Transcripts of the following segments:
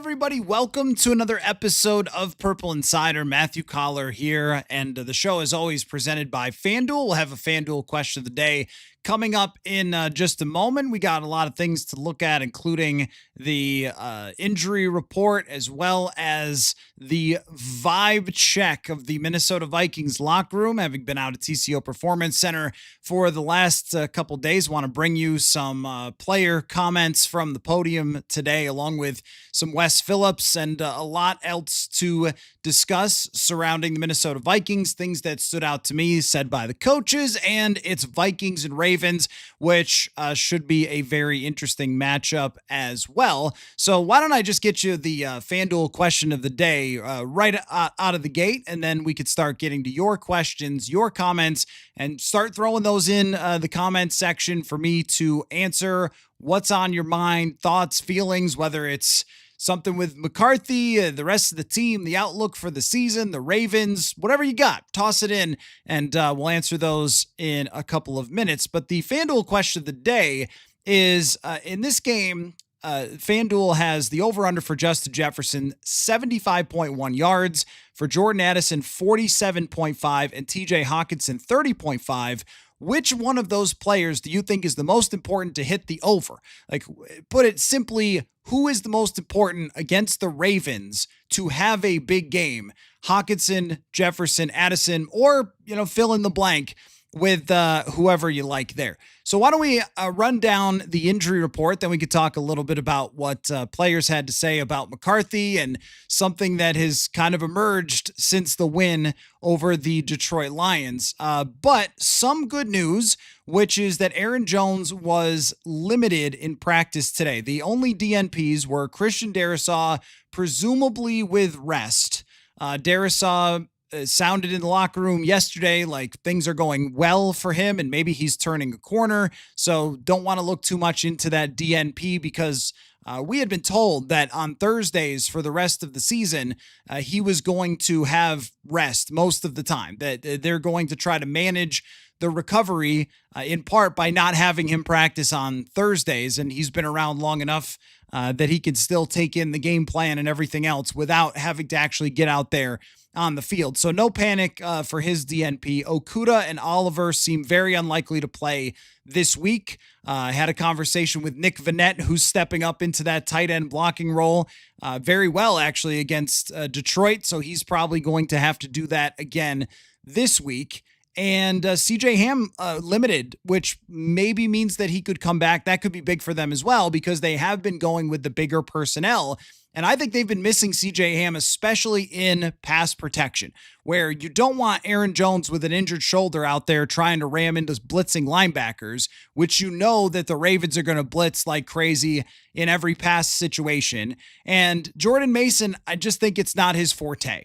everybody? Welcome to another episode of Purple Insider. Matthew Coller here, and the show is always presented by FanDuel. We'll have a FanDuel question of the day coming up in just a moment. We got a lot of things to look at, including the injury report, as well as the vibe check of the Minnesota Vikings locker room. Having been out at TCO Performance Center for the last couple days, want to bring you some player comments from the podium today, along with some Wes Phillips and a lot else to discuss surrounding the Minnesota Vikings, things that stood out to me said by the coaches, and it's Vikings and Ravens, which should be a very interesting matchup as well. So why don't I just get you the FanDuel question of the day right out of the gate, and then we could start getting to your questions, your comments, and start throwing those in the comments section for me to answer what's on your mind, thoughts, feelings, whether it's something with McCarthy, the rest of the team, the outlook for the season, the Ravens, whatever you got, toss it in, and we'll answer those in a couple of minutes. But the FanDuel question of the day is, in this game, FanDuel has the over-under for Justin Jefferson, 75.1 yards, for Jordan Addison, 47.5, and TJ Hawkinson, 30.5. Which one of those players do you think is the most important to hit the over? Like, put it simply, who is the most important against the Ravens to have a big game? Hawkinson, Jefferson, Addison, or, fill in the blank with whoever you like there. So why don't we run down the injury report, then we could talk a little bit about what players had to say about McCarthy and something that has kind of emerged since the win over the Detroit Lions. But some good news, which is that Aaron Jones was limited in practice today. The only DNPs were Christian Darrisaw, presumably with rest. Darrisaw sounded in the locker room yesterday like things are going well for him and maybe he's turning a corner. So don't want to look too much into that DNP because we had been told that on Thursdays for the rest of the season, he was going to have rest most of the time, that they're going to try to manage the recovery in part by not having him practice on Thursdays. And he's been around long enough that he can still take in the game plan and everything else without having to actually get out there on the field. So no panic for his DNP. Okudah and Oliver seem very unlikely to play this week. I had a conversation with Nick Vannett, who's stepping up into that tight end blocking role very well, actually, against Detroit. So he's probably going to have to do that again this week. And CJ Ham limited, which maybe means that he could come back. That could be big for them as well, because they have been going with the bigger personnel. And I think they've been missing CJ Ham, especially in pass protection, where you don't want Aaron Jones with an injured shoulder out there trying to ram into blitzing linebackers, which you know that the Ravens are going to blitz like crazy in every pass situation. And Jordan Mason, I just think it's not his forte.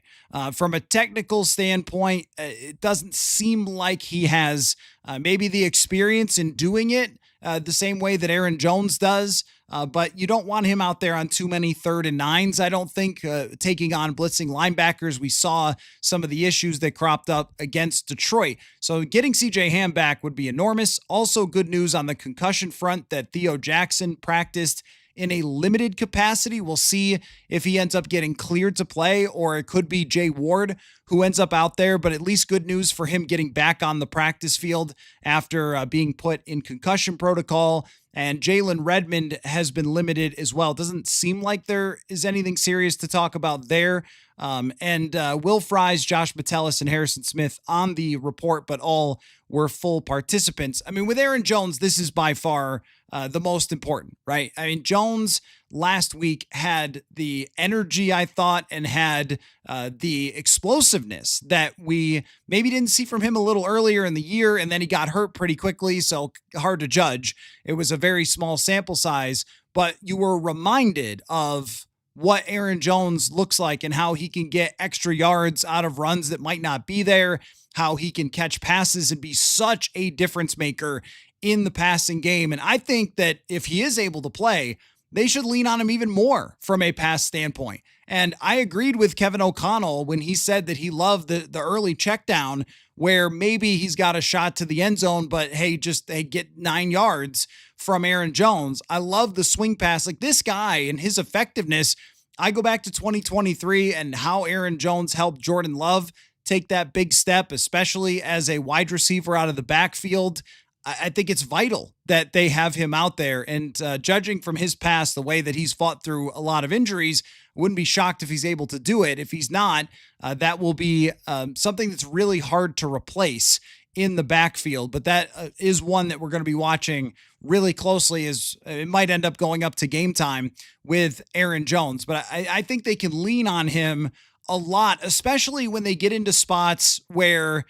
From a technical standpoint, it doesn't seem like he has maybe the experience in doing it the same way that Aaron Jones does. But you don't want him out there on too many 3rd and 9s. I don't think taking on blitzing linebackers. We saw some of the issues that cropped up against Detroit. So getting CJ Ham back would be enormous. Also good news on the concussion front that Theo Jackson practiced in a limited capacity. We'll see if he ends up getting cleared to play, or it could be Jay Ward who ends up out there, but at least good news for him getting back on the practice field after being put in concussion protocol. And Jalen Redmond has been limited as well. It doesn't seem like there is anything serious to talk about there. And Will Fries, Josh Metellus, and Harrison Smith on the report, but all were full participants. I mean, with Aaron Jones, this is by far the most important, right? I mean, Jones last week had the energy, I thought, and had the explosiveness that we maybe didn't see from him a little earlier in the year, and then he got hurt pretty quickly, so hard to judge. It was a very small sample size, but you were reminded of what Aaron Jones looks like and how he can get extra yards out of runs that might not be there, how he can catch passes and be such a difference maker in the passing game. And I think that if he is able to play, they should lean on him even more from a pass standpoint. And I agreed with Kevin O'Connell when he said that he loved the early check down where maybe he's got a shot to the end zone, but hey, get 9 yards from Aaron Jones. I love the swing pass. Like, this guy and his effectiveness I go back to 2023 and how Aaron Jones helped Jordan Love take that big step, especially as a wide receiver out of the backfield. I think it's vital that they have him out there. And judging from his past, the way that he's fought through a lot of injuries, wouldn't be shocked if he's able to do it. If he's not, that will be something that's really hard to replace in the backfield. But that is one that we're going to be watching really closely, as it might end up going up to game time with Aaron Jones. But I think they can lean on him a lot, especially when they get into spots where,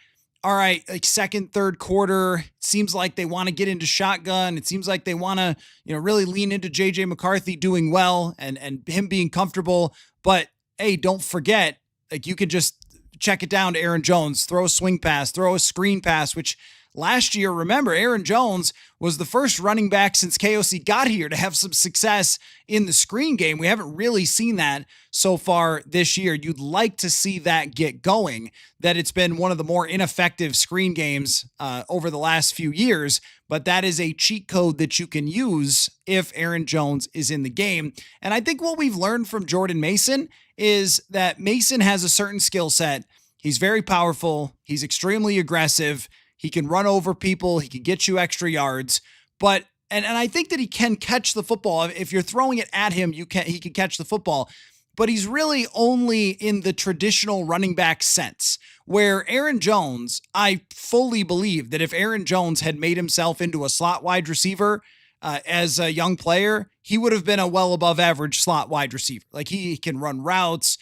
all right, like second, third quarter, it seems like they want to get into shotgun. It seems like they want to, really lean into JJ McCarthy doing well and him being comfortable. But hey, don't forget, like, you could just check it down to Aaron Jones, throw a swing pass, throw a screen pass, which last year, remember, Aaron Jones was the first running back since KOC got here to have some success in the screen game. We haven't really seen that so far this year. You'd like to see that get going, that it's been one of the more ineffective screen games over the last few years, but that is a cheat code that you can use if Aaron Jones is in the game. And I think what we've learned from Jordan Mason is that Mason has a certain skill set. He's very powerful. He's extremely aggressive. He can run over people. He can get you extra yards, but, and I think that he can catch the football. If you're throwing it at him, he can catch the football, but he's really only in the traditional running back sense, where Aaron Jones, I fully believe that if Aaron Jones had made himself into a slot wide receiver as a young player, he would have been a well above average slot wide receiver. Like, he can run routes.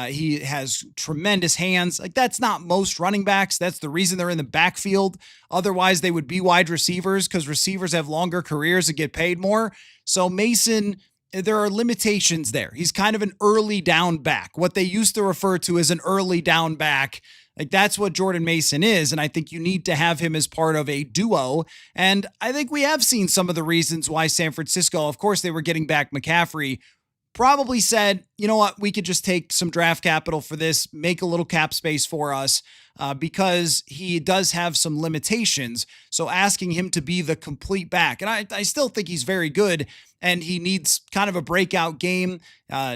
He has tremendous hands. Like, that's not most running backs. That's the reason they're in the backfield. Otherwise, they would be wide receivers, because receivers have longer careers and get paid more. So Mason, there are limitations there. He's kind of an early down back, what they used to refer to as an early down back. Like, that's what Jordan Mason is. And I think you need to have him as part of a duo. And I think we have seen some of the reasons why San Francisco, of course, they were getting back McCaffrey, probably said, you know what, we could just take some draft capital for this, make a little cap space for us, because he does have some limitations. So asking him to be the complete back, and I still think he's very good, and he needs kind of a breakout game,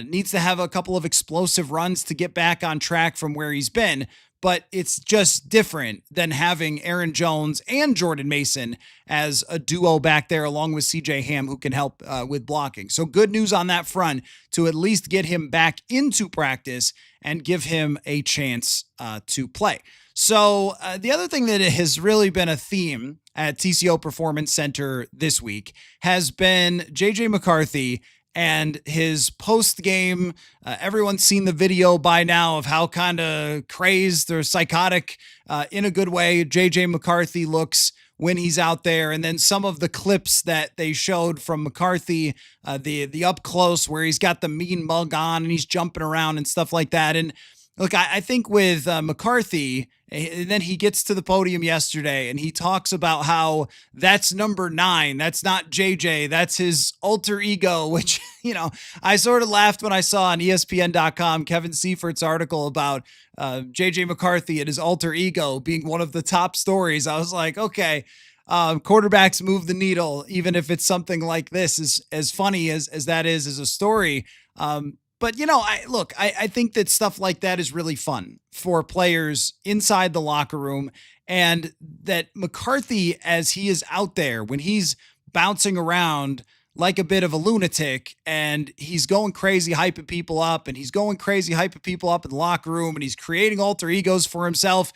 needs to have a couple of explosive runs to get back on track from where he's been. But it's just different than having Aaron Jones and Jordan Mason as a duo back there, along with CJ Ham, who can help with blocking. So good news on that front to at least get him back into practice and give him a chance to play. So the other thing that has really been a theme at TCO Performance Center this week has been JJ McCarthy and his post game. Everyone's seen the video by now of how kind of crazed or psychotic, in a good way, JJ McCarthy looks when he's out there. And then some of the clips that they showed from McCarthy, the up close where he's got the mean mug on and he's jumping around and stuff like that. And look, I think with McCarthy, and then he gets to the podium yesterday and he talks about how that's number 9. That's not JJ. That's his alter ego, which, I sort of laughed when I saw on ESPN.com, Kevin Seifert's article about JJ McCarthy and his alter ego being one of the top stories. I was like, okay, quarterbacks move the needle, even if it's something like this, as funny as that is as a story. But, I think that stuff like that is really fun for players inside the locker room, and that McCarthy, as he is out there, when he's bouncing around like a bit of a lunatic and he's going crazy, hyping people up, and he's going crazy, hyping people up in the locker room, and he's creating alter egos for himself.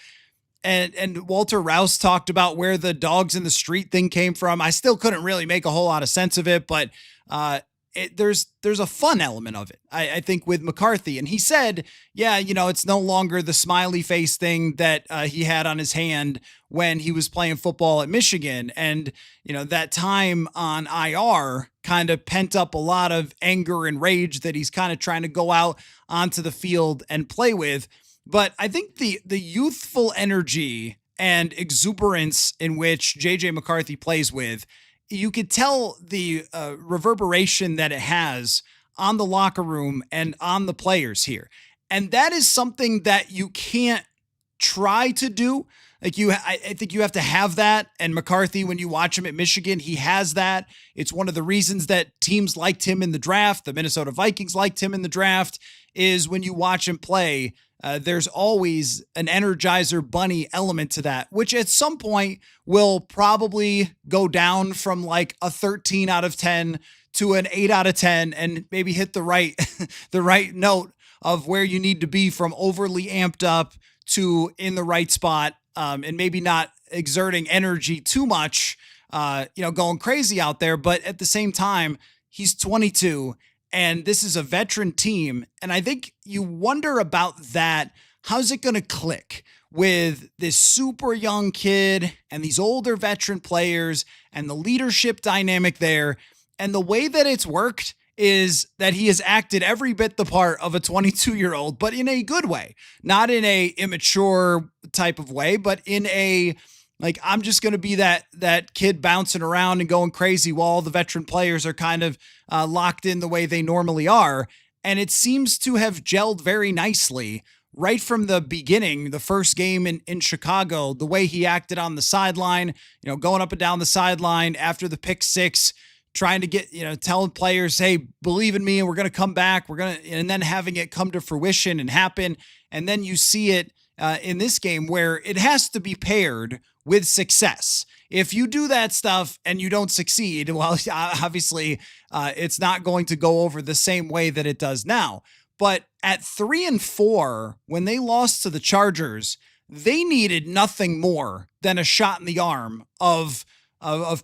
And Walter Rouse talked about where the dogs in the street thing came from. I still couldn't really make a whole lot of sense of it, but, there's a fun element of it, I think, with McCarthy. And he said, yeah, it's no longer the smiley face thing that he had on his hand when he was playing football at Michigan. And, that time on IR kind of pent up a lot of anger and rage that he's kind of trying to go out onto the field and play with. But I think the youthful energy and exuberance in which JJ McCarthy plays with, you could tell the reverberation that it has on the locker room and on the players here. And that is something that you can't try to do. Like I think you have to have that. And McCarthy, when you watch him at Michigan, he has that. It's one of the reasons that teams liked him in the draft. The Minnesota Vikings liked him in the draft is when you watch him play, there's always an Energizer Bunny element to that, which at some point will probably go down from like a 13 out of 10 to an 8 out of 10 and maybe hit the right, the right note of where you need to be from overly amped up to in the right spot, and maybe not exerting energy too much, going crazy out there. But at the same time, he's 22 and this is a veteran team. And I think you wonder about that. How's it going to click with this super young kid and these older veteran players and the leadership dynamic there? And the way that it's worked is that he has acted every bit the part of a 22-year-old, but in a good way, not in a immature type of way, but in a, like, I'm just going to be that kid bouncing around and going crazy while all the veteran players are kind of locked in the way they normally are. And it seems to have gelled very nicely right from the beginning, the first game in Chicago, the way he acted on the sideline, going up and down the sideline after the pick six, trying to get, telling players, hey, believe in me and we're going to come back. And then having it come to fruition and happen. And then you see it in this game where it has to be paired with success. If you do that stuff and you don't succeed, well, obviously it's not going to go over the same way that it does now. But at 3-4, when they lost to the Chargers, they needed nothing more than a shot in the arm of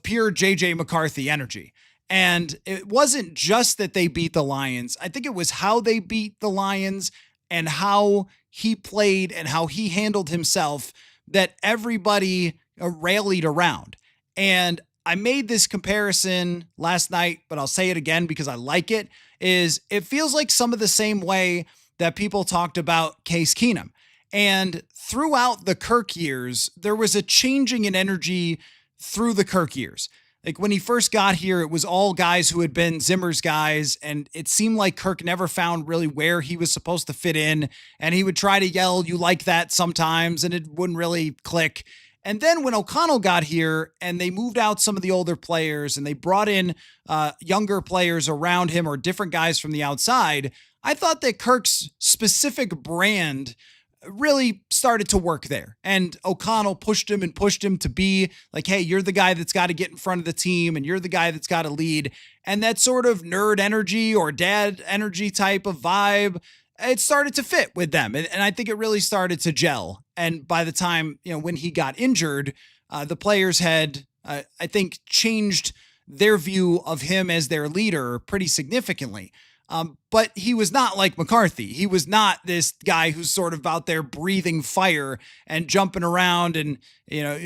pure JJ McCarthy energy. And it wasn't just that they beat the Lions. I think it was how they beat the Lions and how he played and how he handled himself that everybody rallied around. And I made this comparison last night, but I'll say it again because I like it, is it feels like some of the same way that people talked about Case Keenum. And throughout the Kirk years, there was a changing in energy through the Kirk years. Like when he first got here, it was all guys who had been Zimmer's guys, and it seemed like Kirk never found really where he was supposed to fit in, and he would try to yell, you like that sometimes, and it wouldn't really click. And then when O'Connell got here and they moved out some of the older players and they brought in younger players around him or different guys from the outside, I thought that Kirk's specific brand really started to work there. And O'Connell pushed him to be like, hey, you're the guy that's got to get in front of the team and you're the guy that's got to lead. And that sort of nerd energy or dad energy type of vibe, it started to fit with them. And I think it really started to gel. And by the time, when he got injured, the players had, I think, changed their view of him as their leader pretty significantly. But he was not like McCarthy. He was not this guy who's sort of out there breathing fire and jumping around and,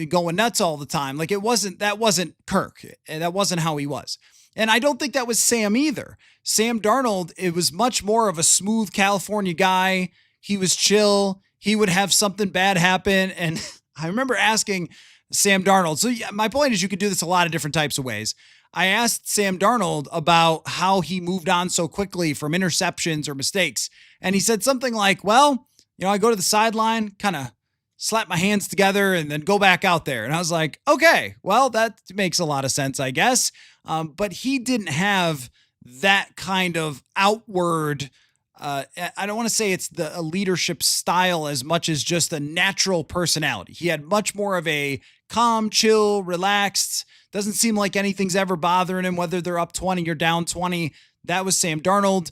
going nuts all the time. Like that wasn't Kirk. And that wasn't how he was. And I don't think that was Sam either. Sam Darnold, it was much more of a smooth California guy. He was chill. He would have something bad happen. And I remember asking Sam Darnold. So my point is you could do this a lot of different types of ways. I asked Sam Darnold about how he moved on so quickly from interceptions or mistakes. And he said something like, well, I go to the sideline, kind of slap my hands together and then go back out there. And I was like, okay, well, that makes a lot of sense, I guess. But he didn't have that kind of outward, I don't want to say it's a leadership style as much as just a natural personality. He had much more of a calm, chill, relaxed, doesn't seem like anything's ever bothering him, whether they're up 20 or down 20. That was Sam Darnold.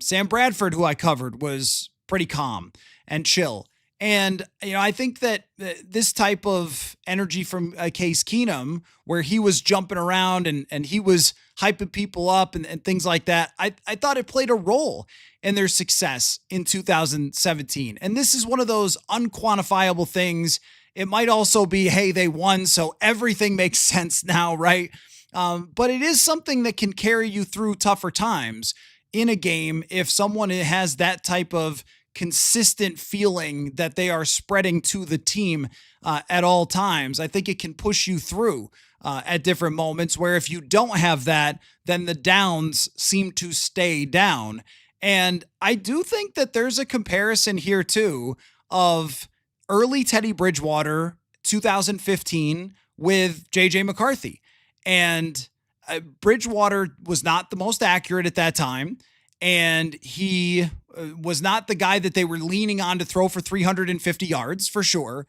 Sam Bradford, who I covered, was pretty calm and chill. And, I think that this type of energy from Case Keenum, where he was jumping around and he was hyping people up and things like that, I thought it played a role in their success in 2017. And this is one of those unquantifiable things. It might also be, hey, they won, so everything makes sense now, right? But it is something that can carry you through tougher times in a game if someone has that type of consistent feeling that they are spreading to the team at all times. I think it can push you through at different moments where if you don't have that, then the downs seem to stay down. And I do think that there's a comparison here too of early Teddy Bridgewater, 2015, with JJ McCarthy. And Bridgewater was not the most accurate at that time. And he was not the guy that they were leaning on to throw for 350 yards, for sure.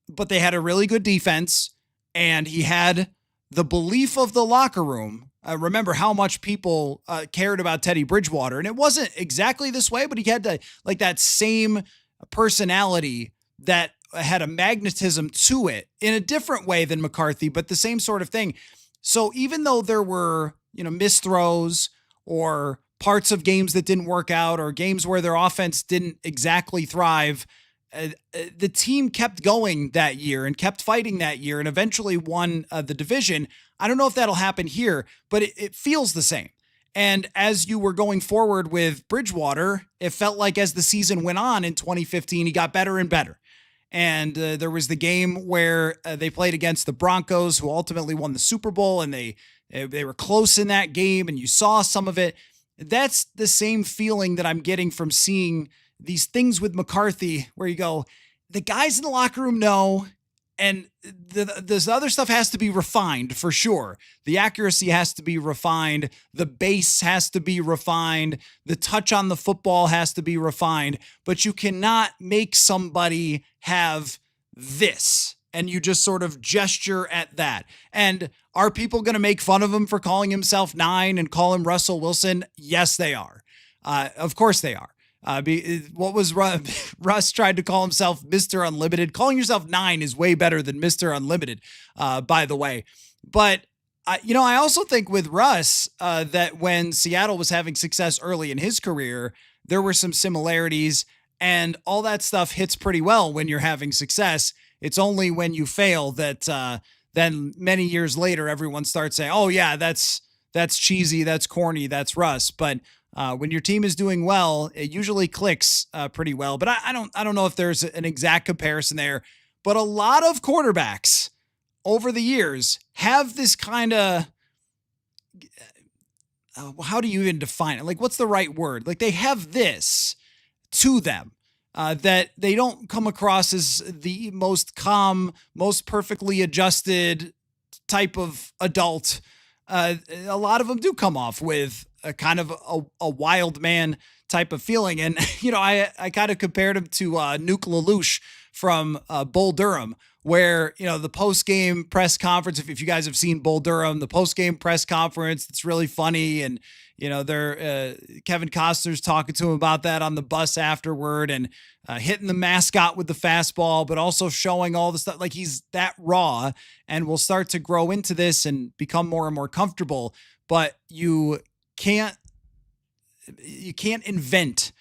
But they had a really good defense, and he had the belief of the locker room. Remember how much people cared about Teddy Bridgewater. And it wasn't exactly this way, but he had that same personality that had a magnetism to it in a different way than McCarthy, but the same sort of thing. So even though there were, missed throws or parts of games that didn't work out or games where their offense didn't exactly thrive, the team kept going that year and kept fighting that year and eventually won the division. I don't know if that'll happen here, but it feels the same. And as you were going forward with Bridgewater, it felt like as the season went on in 2015, he got better and better. And there was the game where they played against the Broncos, who ultimately won the Super Bowl, and they were close in that game, and you saw some of it. That's the same feeling that I'm getting from seeing these things with McCarthy, where you go, the guys in the locker room know, and this other stuff has to be refined for sure. The accuracy has to be refined. The base has to be refined. The touch on the football has to be refined. But you cannot make somebody have this, and you just sort of gesture at that. And are people going to make fun of him for calling himself 9 and call him Russell Wilson? Yes, they are. Of course they are. What was Russ tried to call himself Mr. Unlimited? Calling yourself 9 is way better than Mr. Unlimited, by the way. But, I also think with Russ that when Seattle was having success early in his career, there were some similarities, and all that stuff hits pretty well when you're having success. It's only when you fail that then many years later, everyone starts saying, oh, yeah, that's cheesy, that's corny, that's Russ. But when your team is doing well, it usually clicks pretty well. But I don't know if there's an exact comparison there. But a lot of quarterbacks over the years have this kind of, how do you even define it? Like, what's the right word? Like, they have this to them that they don't come across as the most calm, most perfectly adjusted type of adult. A lot of them do come off with a kind of a wild man type of feeling. And, I kind of compared him to Nuke LaLoosh from Bull Durham, where, the post-game press conference, if you guys have seen Bull Durham, the post-game press conference, it's really funny. And, Kevin Costner's talking to him about that on the bus afterward and hitting the mascot with the fastball, but also showing all the stuff. Like, he's that raw, and will start to grow into this and become more and more comfortable. But you can't invent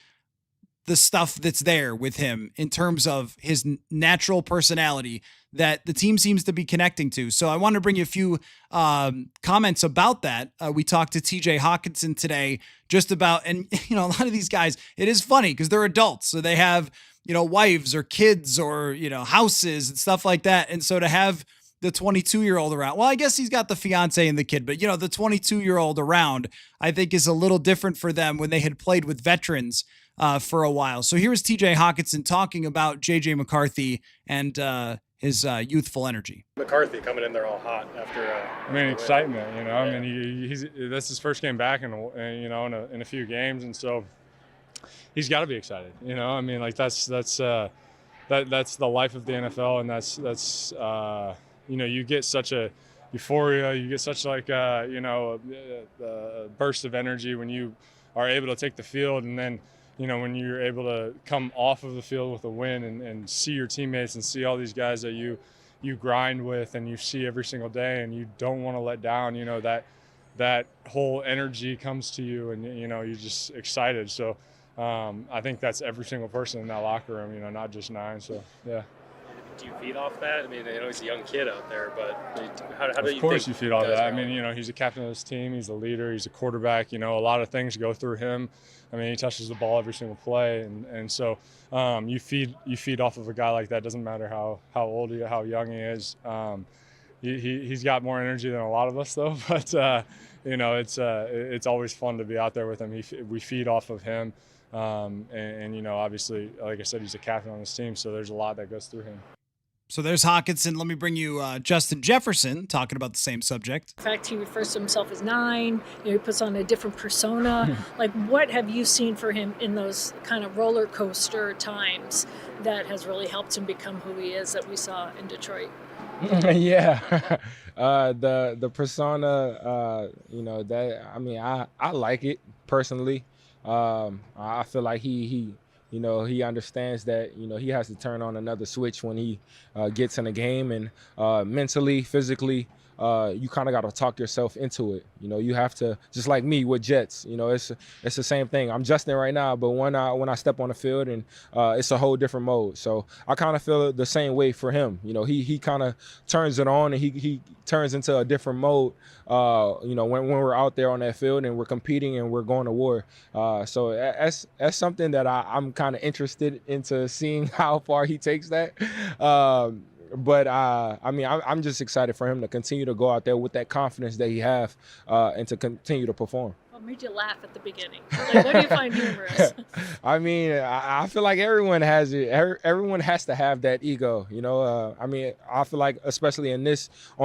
the stuff that's there with him in terms of his natural personality that the team seems to be connecting to. So I want to bring you a few comments about that. We talked to TJ Hawkinson today just about, and a lot of these guys, it is funny because they're adults. So they have, wives or kids or, houses and stuff like that. And so to have the 22-year-old around, well, I guess he's got the fiance and the kid, but the 22-year-old around, I think is a little different for them when they had played with veterans for a while. So here's TJ Hawkinson talking about JJ McCarthy and his youthful energy. McCarthy coming in there all hot after. Excitement. He's that's his first game back in a few games, and so he's got to be excited. That's the life of the NFL, and that's you get such a euphoria, you get such a burst of energy when you are able to take the field, and then when you're able to come off of the field with a win and see your teammates and see all these guys that you grind with and you see every single day and you don't want to let down, that whole energy comes to you and, you're just excited. So I think that's every single person in that locker room, not just 9. So, yeah. Do you feed off that? He's a young kid out there, but how do you think? Of course you feed off that. He's a captain of this team. He's a leader. He's a quarterback. A lot of things go through him. He touches the ball every single play, and so you feed off of a guy like that. Doesn't matter how old he, how young he is. He's got more energy than a lot of us, though. But it's always fun to be out there with him. We feed off of him. And obviously, like I said, he's a captain on this team, so there's a lot that goes through him. So there's Hawkinson. Let me bring you Justin Jefferson talking about the same subject. In fact, he refers to himself as 9. He puts on a different persona. Like, what have you seen for him in those kind of roller coaster times that has really helped him become who he is that we saw in Detroit? Yeah. The persona, I like it personally. I feel like he understands that he has to turn on another switch when he gets in a game, and mentally, physically, you kind of got to talk yourself into it. You have to, just like me with Jets. It's the same thing. I'm Justin right now, but when I step on the field, and it's a whole different mode. So I kind of feel the same way for him. He kind of turns it on, and he turns into a different mode. When we're out there on that field and we're competing and we're going to war. So that's something that I'm kind of interested into seeing how far he takes that. But I'm just excited for him to continue to go out there with that confidence that he have, and to continue to perform. What made you laugh at the beginning? Like, what do you find humorous? I feel like everyone has it. Everyone has to have that ego. I feel like, especially on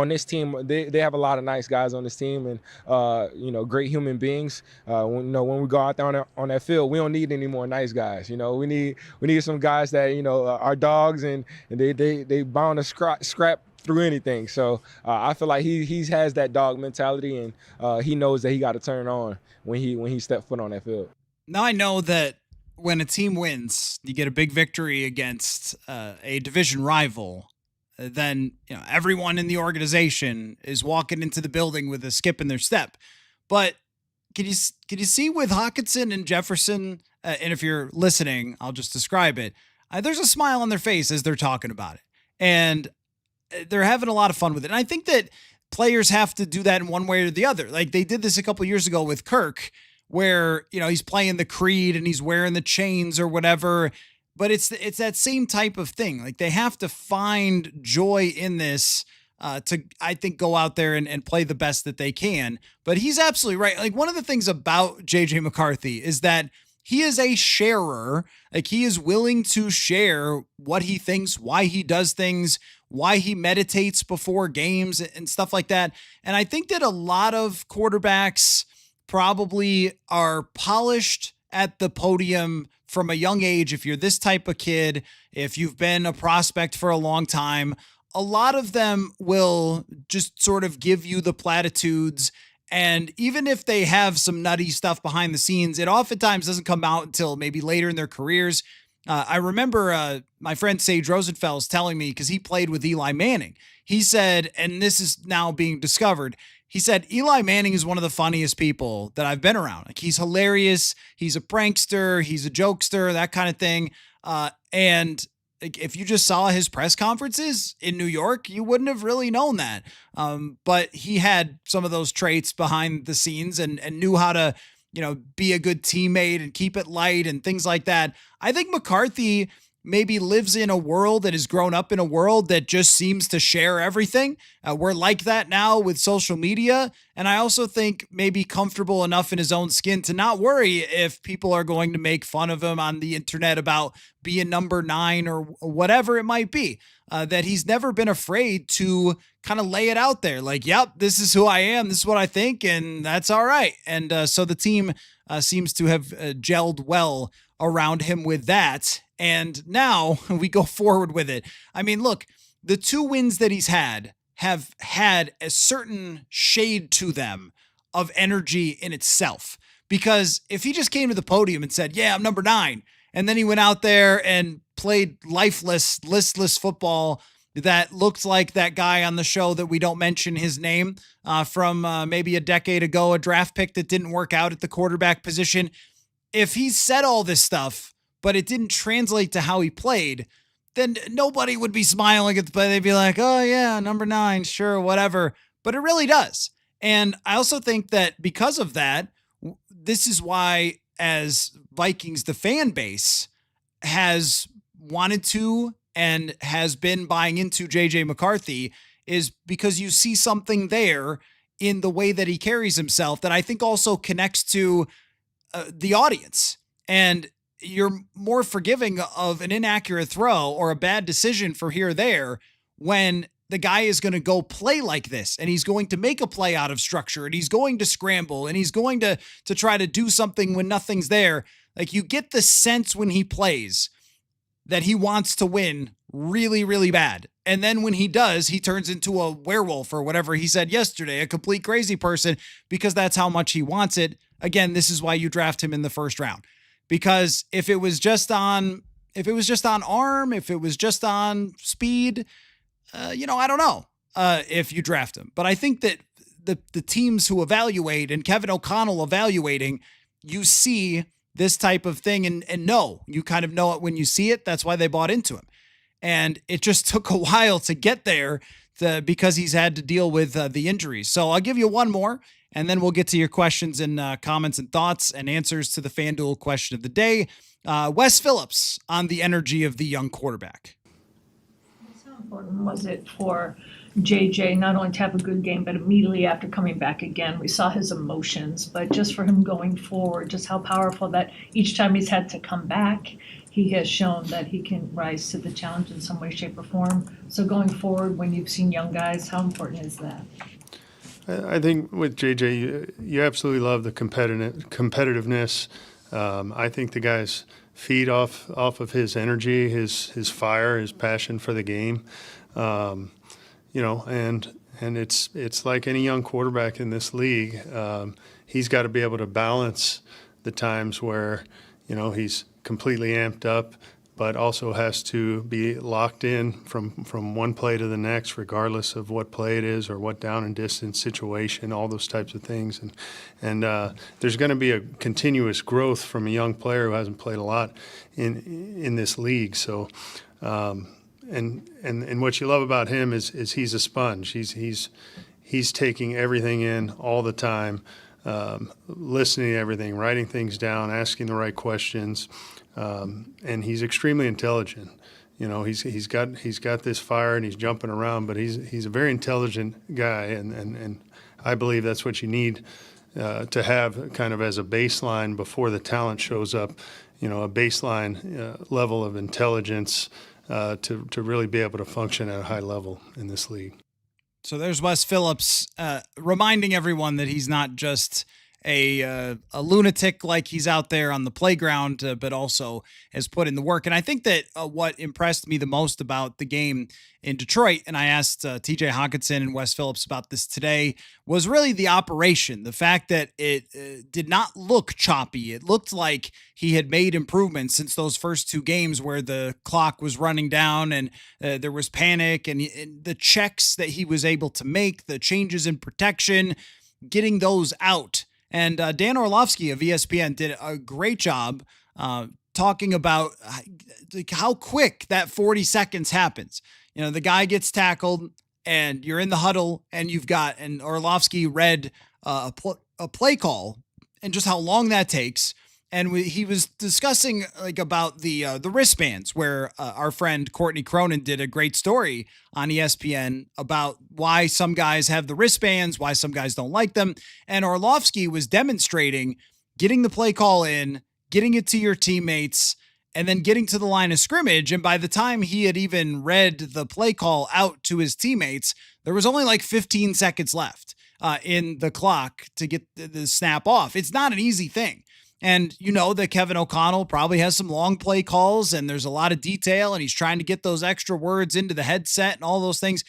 this team, they have a lot of nice guys on this team, and great human beings. When we go out there on that field, we don't need any more nice guys. We need some guys that are dogs, and they bound to scrap through anything. So I feel like he has that dog mentality, and he knows that he got to turn on when he stepped foot on that field. Now I know that when a team wins, you get a big victory against a division rival, then everyone in the organization is walking into the building with a skip in their step. But can you see with Hawkinson and Jefferson, and if you're listening, I'll just describe it. There's a smile on their face as they're talking about it, and they're having a lot of fun with it. And I think that players have to do that in one way or the other. Like they did this a couple years ago with Kirk, where, he's playing the creed and he's wearing the chains or whatever, but it's that same type of thing. Like they have to find joy in this, to, I think, go out there and play the best that they can. But he's absolutely right. Like one of the things about JJ McCarthy is that he is a sharer. Like he is willing to share what he thinks, why he does things, why he meditates before games and stuff like that. And I think that a lot of quarterbacks probably are polished at the podium from a young age. If you're this type of kid, if you've been a prospect for a long time, a lot of them will just sort of give you the platitudes. And even if they have some nutty stuff behind the scenes, it oftentimes doesn't come out until maybe later in their careers. I remember my friend Sage Rosenfels telling me, because he played with Eli Manning, he said, and this is now being discovered, he said, Eli Manning is one of the funniest people that I've been around. Like he's hilarious. He's a prankster. He's a jokester, that kind of thing. And if you just saw his press conferences in New York, you wouldn't have really known that. But he had some of those traits behind the scenes and knew how to, be a good teammate and keep it light and things like that. I think McCarthy maybe lives in a world that has grown up in a world that just seems to share everything. We're like that now with social media. And I also think maybe comfortable enough in his own skin to not worry if people are going to make fun of him on the internet about being number 9 or whatever it might be, that he's never been afraid to kind of lay it out there. Like, yep, this is who I am. This is what I think. And that's all right. And so the team seems to have gelled well around him with that. And now we go forward with it. I mean, look, the 2 wins that he's had have had a certain shade to them of energy in itself. Because if he just came to the podium and said, yeah, I'm number 9, and then he went out there and played lifeless, listless football that looked like that guy on the show that we don't mention his name, from maybe a decade ago, a draft pick that didn't work out at the quarterback position. If he said all this stuff, but it didn't translate to how he played, then nobody would be smiling at the play. They'd be like, oh yeah, number 9, sure, whatever. But it really does. And I also think that because of that, this is why, as Vikings, the fan base has wanted to and has been buying into JJ McCarthy, is because you see something there in the way that he carries himself that I think also connects to the audience. And you're more forgiving of an inaccurate throw or a bad decision for here or there when the guy is going to go play like this, and he's going to make a play out of structure, and he's going to scramble, and he's going to try to do something when nothing's there. Like, you get the sense when he plays that he wants to win really, really bad. And then when he does, he turns into a werewolf or whatever he said yesterday, a complete crazy person, because that's how much he wants it. Again, this is why you draft him in the first round. Because if it was just on arm, if it was just on speed, I don't know if you draft him. But I think that the teams who evaluate, and Kevin O'Connell evaluating, you see this type of thing and you kind of know it when you see it. That's why they bought into him. And it just took a while to get there because he's had to deal with the injuries. So I'll give you one more, and then we'll get to your questions and comments and thoughts and answers to the FanDuel question of the day. Wes Phillips on the energy of the young quarterback. How important was it for JJ not only to have a good game, but immediately after coming back again, we saw his emotions, but just for him going forward, just how powerful that each time he's had to come back, he has shown that he can rise to the challenge in some way, shape, or form. So going forward, when you've seen young guys, how important is that? I think with JJ, you absolutely love the competitiveness. I think the guys feed off of his energy, his fire, his passion for the game. And it's like any young quarterback in this league. He's got to be able to balance the times where, he's completely amped up, but also has to be locked in from one play to the next, regardless of what play it is or what down and distance situation, all those types of things. And there's going to be a continuous growth from a young player who hasn't played a lot in this league. So, and what you love about him is he's a sponge. He's taking everything in all the time, listening to everything, writing things down, asking the right questions. And he's extremely intelligent. He's got this fire and he's jumping around, but he's a very intelligent guy, and I believe that's what you need to have kind of as a baseline before the talent shows up. A baseline level of intelligence to really be able to function at a high level in this league. So there's Wes Phillips reminding everyone that he's not just a lunatic like he's out there on the playground, but also has put in the work. And I think that what impressed me the most about the game in Detroit, and I asked TJ Hawkinson and Wes Phillips about this today, was really the operation. The fact that it did not look choppy. It looked like he had made improvements since those first two games where the clock was running down and there was panic, and the checks that he was able to make, the changes in protection, getting those out. And Dan Orlovsky of ESPN did a great job talking about how quick that 40 seconds happens. The guy gets tackled and you're in the huddle and and Orlovsky read a play call and just how long that takes. And he was discussing about the wristbands, where our friend Courtney Cronin did a great story on ESPN about why some guys have the wristbands, why some guys don't like them. And Orlovsky was demonstrating getting the play call in, getting it to your teammates, and then getting to the line of scrimmage. And by the time he had even read the play call out to his teammates, there was only 15 seconds left in the clock to get the snap off. It's not an easy thing. And that Kevin O'Connell probably has some long play calls and there's a lot of detail and he's trying to get those extra words into the headset and all those things.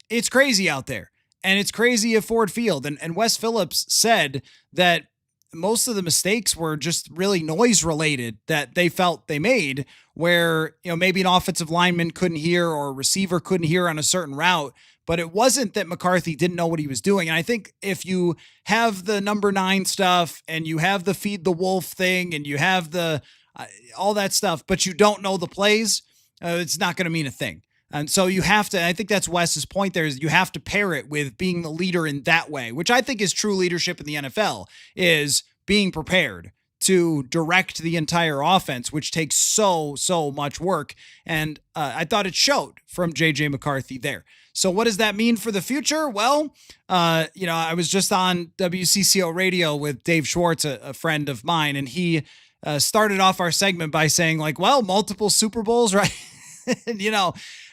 It's crazy out there, and it's crazy at Ford Field. And Wes Phillips said that most of the mistakes were just really noise related that they felt they made, where, maybe an offensive lineman couldn't hear or a receiver couldn't hear on a certain route. But it wasn't that McCarthy didn't know what he was doing. And I think if you have the number 9 stuff and you have the feed the wolf thing and you have the all that stuff, but you don't know the plays, it's not going to mean a thing. And so you have to, I think that's Wes's point there, is you have to pair it with being the leader in that way, which I think is true leadership in the NFL, is being prepared to direct the entire offense, which takes so much work. And I thought it showed from JJ McCarthy there. So what does that mean for the future? Well, I was just on WCCO radio with Dave Schwartz, a friend of mine, and he started off our segment by saying like, well, multiple Super Bowls, right? And, yeah,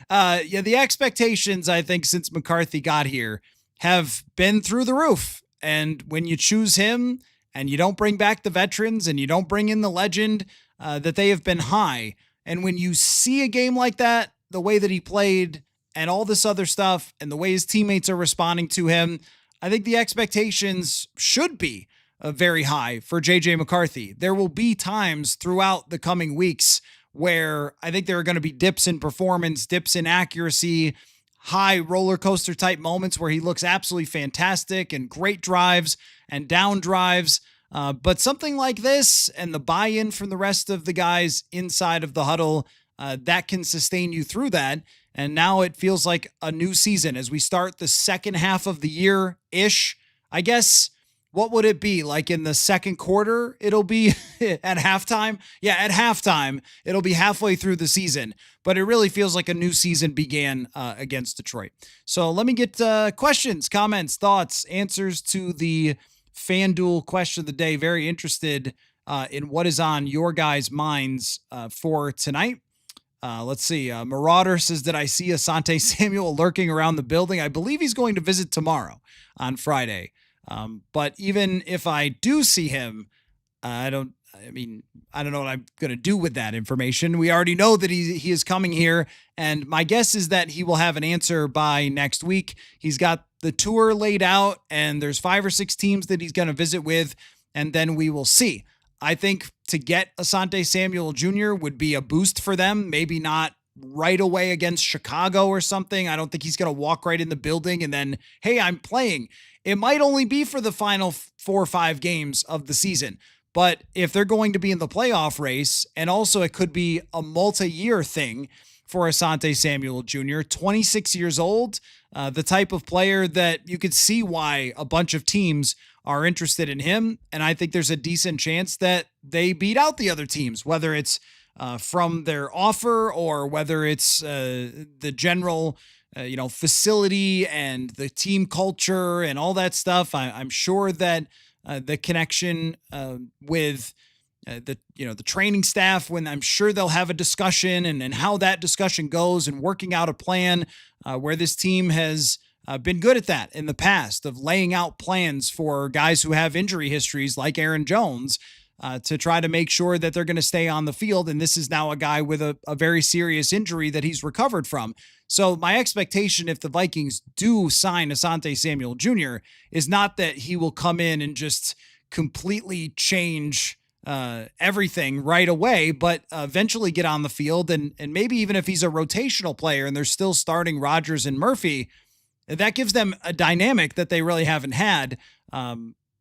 the expectations, I think, since McCarthy got here have been through the roof. And when you choose him and you don't bring back the veterans and you don't bring in the legend, that they have been high. And when you see a game like that, the way that he played and all this other stuff and the way his teammates are responding to him, I think the expectations should be very high for JJ McCarthy. There will be times throughout the coming weeks where I think there are going to be dips in performance, dips in accuracy, high roller coaster type moments where he looks absolutely fantastic and great drives and down drives. But something like this and the buy-in from the rest of the guys inside of the huddle, that can sustain you through that. And now it feels like a new season as we start the second half of the year-ish. I guess, what would it be? Like in the second quarter, it'll be at halftime? Yeah, at halftime, it'll be halfway through the season. But it really feels like a new season began against Detroit. So let me get questions, comments, thoughts, answers to the FanDuel question of the day. Very interested in what is on your guys' minds for tonight. Let's see. Marauder says, did I see Asante Samuel lurking around the building? I believe he's going to visit tomorrow on Friday. But even if I do see him, I don't know what I'm going to do with that information. We already know that he is coming here, and my guess is that he will have an answer by next week. He's got the tour laid out, and there's 5 or 6 teams that he's going to visit with, and then we will see. I think to get Asante Samuel Jr. would be a boost for them. Maybe not right away against Chicago or something. I don't think he's going to walk right in the building and then, hey, I'm playing. It might only be for the final 4 or 5 games of the season. But if they're going to be in the playoff race, and also it could be a multi-year thing for Asante Samuel Jr., 26 years old, the type of player that you could see why a bunch of teams are interested in him. And I think there's a decent chance that they beat out the other teams, whether it's from their offer or whether it's the general facility and the team culture and all that stuff. I'm sure that the connection with the training staff, when I'm sure they'll have a discussion and how that discussion goes and working out a plan where this team has been good at that in the past of laying out plans for guys who have injury histories like Aaron Jones to try to make sure that they're going to stay on the field. And this is now a guy with a very serious injury that he's recovered from. So my expectation, if the Vikings do sign Asante Samuel Jr., is not that he will come in and just completely change everything right away, but eventually get on the field. And maybe even if he's a rotational player and they're still starting Rodgers and Murphy, that gives them a dynamic that they really haven't had.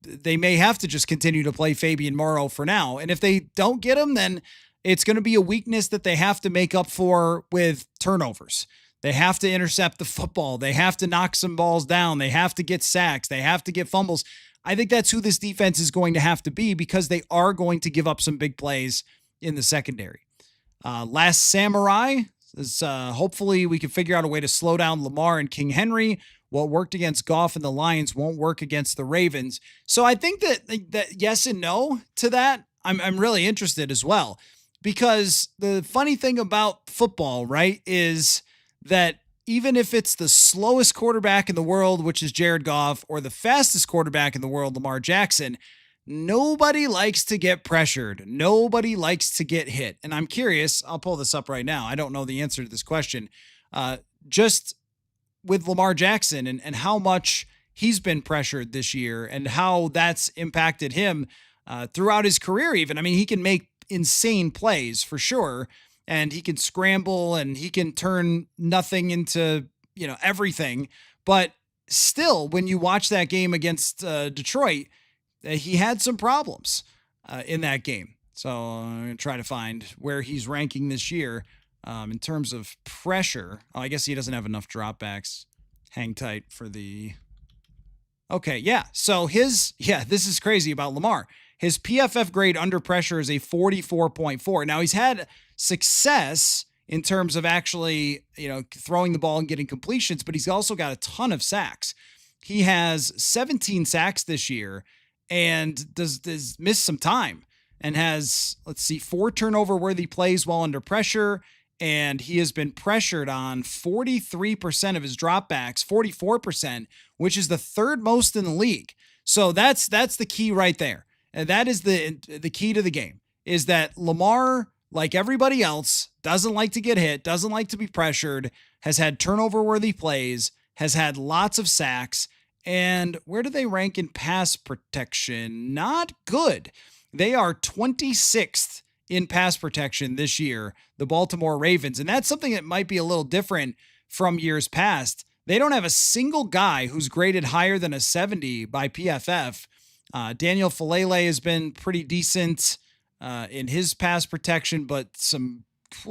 They may have to just continue to play Fabian Morrow for now. And if they don't get him, then it's going to be a weakness that they have to make up for with turnovers. They have to intercept the football. They have to knock some balls down. They have to get sacks. They have to get fumbles. I think that's who this defense is going to have to be because they are going to give up some big plays in the secondary. Last Samurai is hopefully we can figure out a way to slow down Lamar and King Henry. What worked against Goff and the Lions won't work against the Ravens. So I think that yes and no to that. I'm really interested as well, because the funny thing about football, right, is that even if it's the slowest quarterback in the world, which is Jared Goff, or the fastest quarterback in the world, Lamar Jackson, nobody likes to get pressured. Nobody likes to get hit. And I'm curious, I'll pull this up right now. I don't know the answer to this question. Just with Lamar Jackson and how much he's been pressured this year and how that's impacted him throughout his career even. I mean, he can make insane plays for sure, and he can scramble and he can turn nothing into, everything. But still, when you watch that game against Detroit, he had some problems in that game. So I'm going to try to find where he's ranking this year in terms of pressure. Oh, I guess he doesn't have enough dropbacks. Hang tight for the... Okay, yeah. So this is crazy about Lamar. His PFF grade under pressure is a 44.4. Now, he's had success in terms of actually, throwing the ball and getting completions, but he's also got a ton of sacks. He has 17 sacks this year and does miss some time. and has, 4 turnover worthy plays while under pressure. And he has been pressured on 43% of his dropbacks, 44%, which is the third most in the league. So that's the key right there. And that is the key to the game, is that Lamar, like everybody else, doesn't like to get hit, doesn't like to be pressured, has had turnover worthy plays, has had lots of sacks. And where do they rank in pass protection? Not good. They are 26th in pass protection this year, the Baltimore Ravens. And that's something that might be a little different from years past. They don't have a single guy who's graded higher than a 70 by PFF. Daniel Falele has been pretty decent in his pass protection, but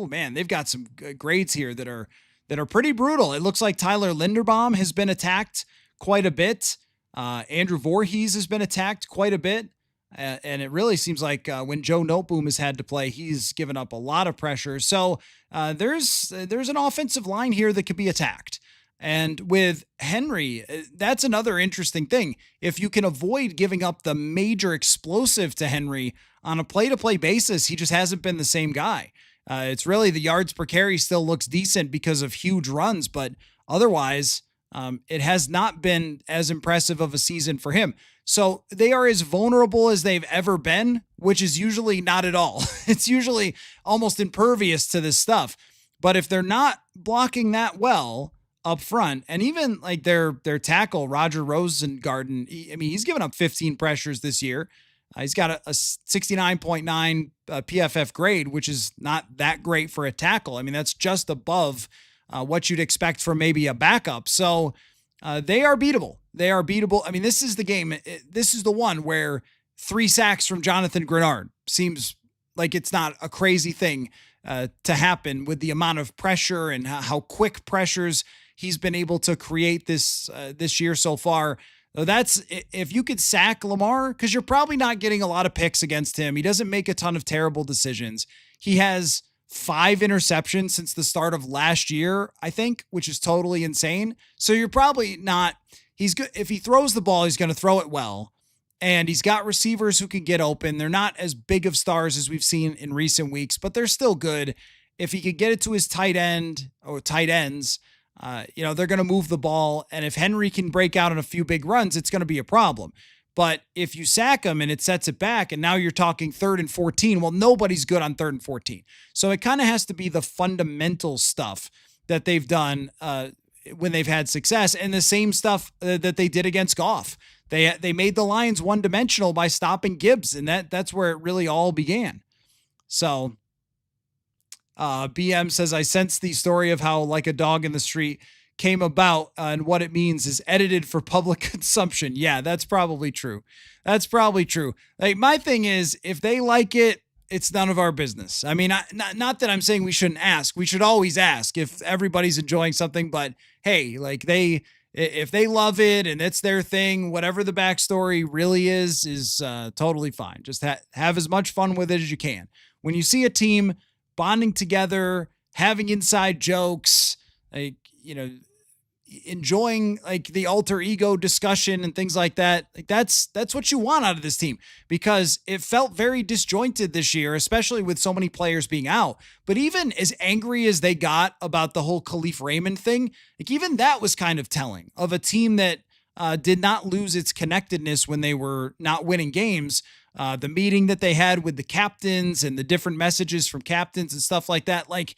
they've got some grades here that are pretty brutal. It looks like Tyler Linderbaum has been attacked quite a bit. Andrew Voorhees has been attacked quite a bit. And it really seems like when Joe Noteboom has had to play, he's given up a lot of pressure. So there's an offensive line here that could be attacked. And with Henry, that's another interesting thing. If you can avoid giving up the major explosive to Henry on a play-to-play basis, he just hasn't been the same guy. It's really the yards per carry still looks decent because of huge runs, but otherwise, it has not been as impressive of a season for him. So they are as vulnerable as they've ever been, which is usually not at all. It's usually almost impervious to this stuff. But if they're not blocking that well up front, and even like their tackle, Roger Rosengarten, he's given up 15 pressures this year. He's got a 69.9 PFF grade, which is not that great for a tackle. That's just above what you'd expect from maybe a backup. So they are beatable. They are beatable. This is the game. This is the one where 3 sacks from Jonathan Grenard seems like it's not a crazy thing to happen with the amount of pressure and how quick pressures he's been able to create this year so far. That's if you could sack Lamar, because you're probably not getting a lot of picks against him. He doesn't make a ton of terrible decisions. He has 5 interceptions since the start of last year, I think, which is totally insane. So you're probably not, he's good. If he throws the ball, he's going to throw it well. And he's got receivers who can get open. They're not as big of stars as we've seen in recent weeks, but they're still good. If he could get it to his tight end or tight ends, they're going to move the ball. And if Henry can break out on a few big runs, it's going to be a problem. But if you sack him and it sets it back, and now you're talking 3rd and 14, well, nobody's good on 3rd and 14. So it kind of has to be the fundamental stuff that they've done when they've had success, and the same stuff that they did against Goff. They made the Lions one-dimensional by stopping Gibbs, and that's where it really all began. So BM says, I sense the story of how Like a Dog in the Street came about and what it means is edited for public consumption. Yeah, that's probably true. That's probably true. Like, my thing is, if they like it, it's none of our business. Not that I'm saying we shouldn't ask. We should always ask if everybody's enjoying something, but hey, like if they love it and it's their thing, whatever the backstory really is totally fine. Just have as much fun with it as you can. When you see a team bonding together, having inside jokes, enjoying like the alter ego discussion and things like that, like that's what you want out of this team, because it felt very disjointed this year, especially with so many players being out. But even as angry as they got about the whole Khalif Raymond thing, like even that was kind of telling of a team that did not lose its connectedness when they were not winning games. The meeting that they had with the captains and the different messages from captains and stuff like that, like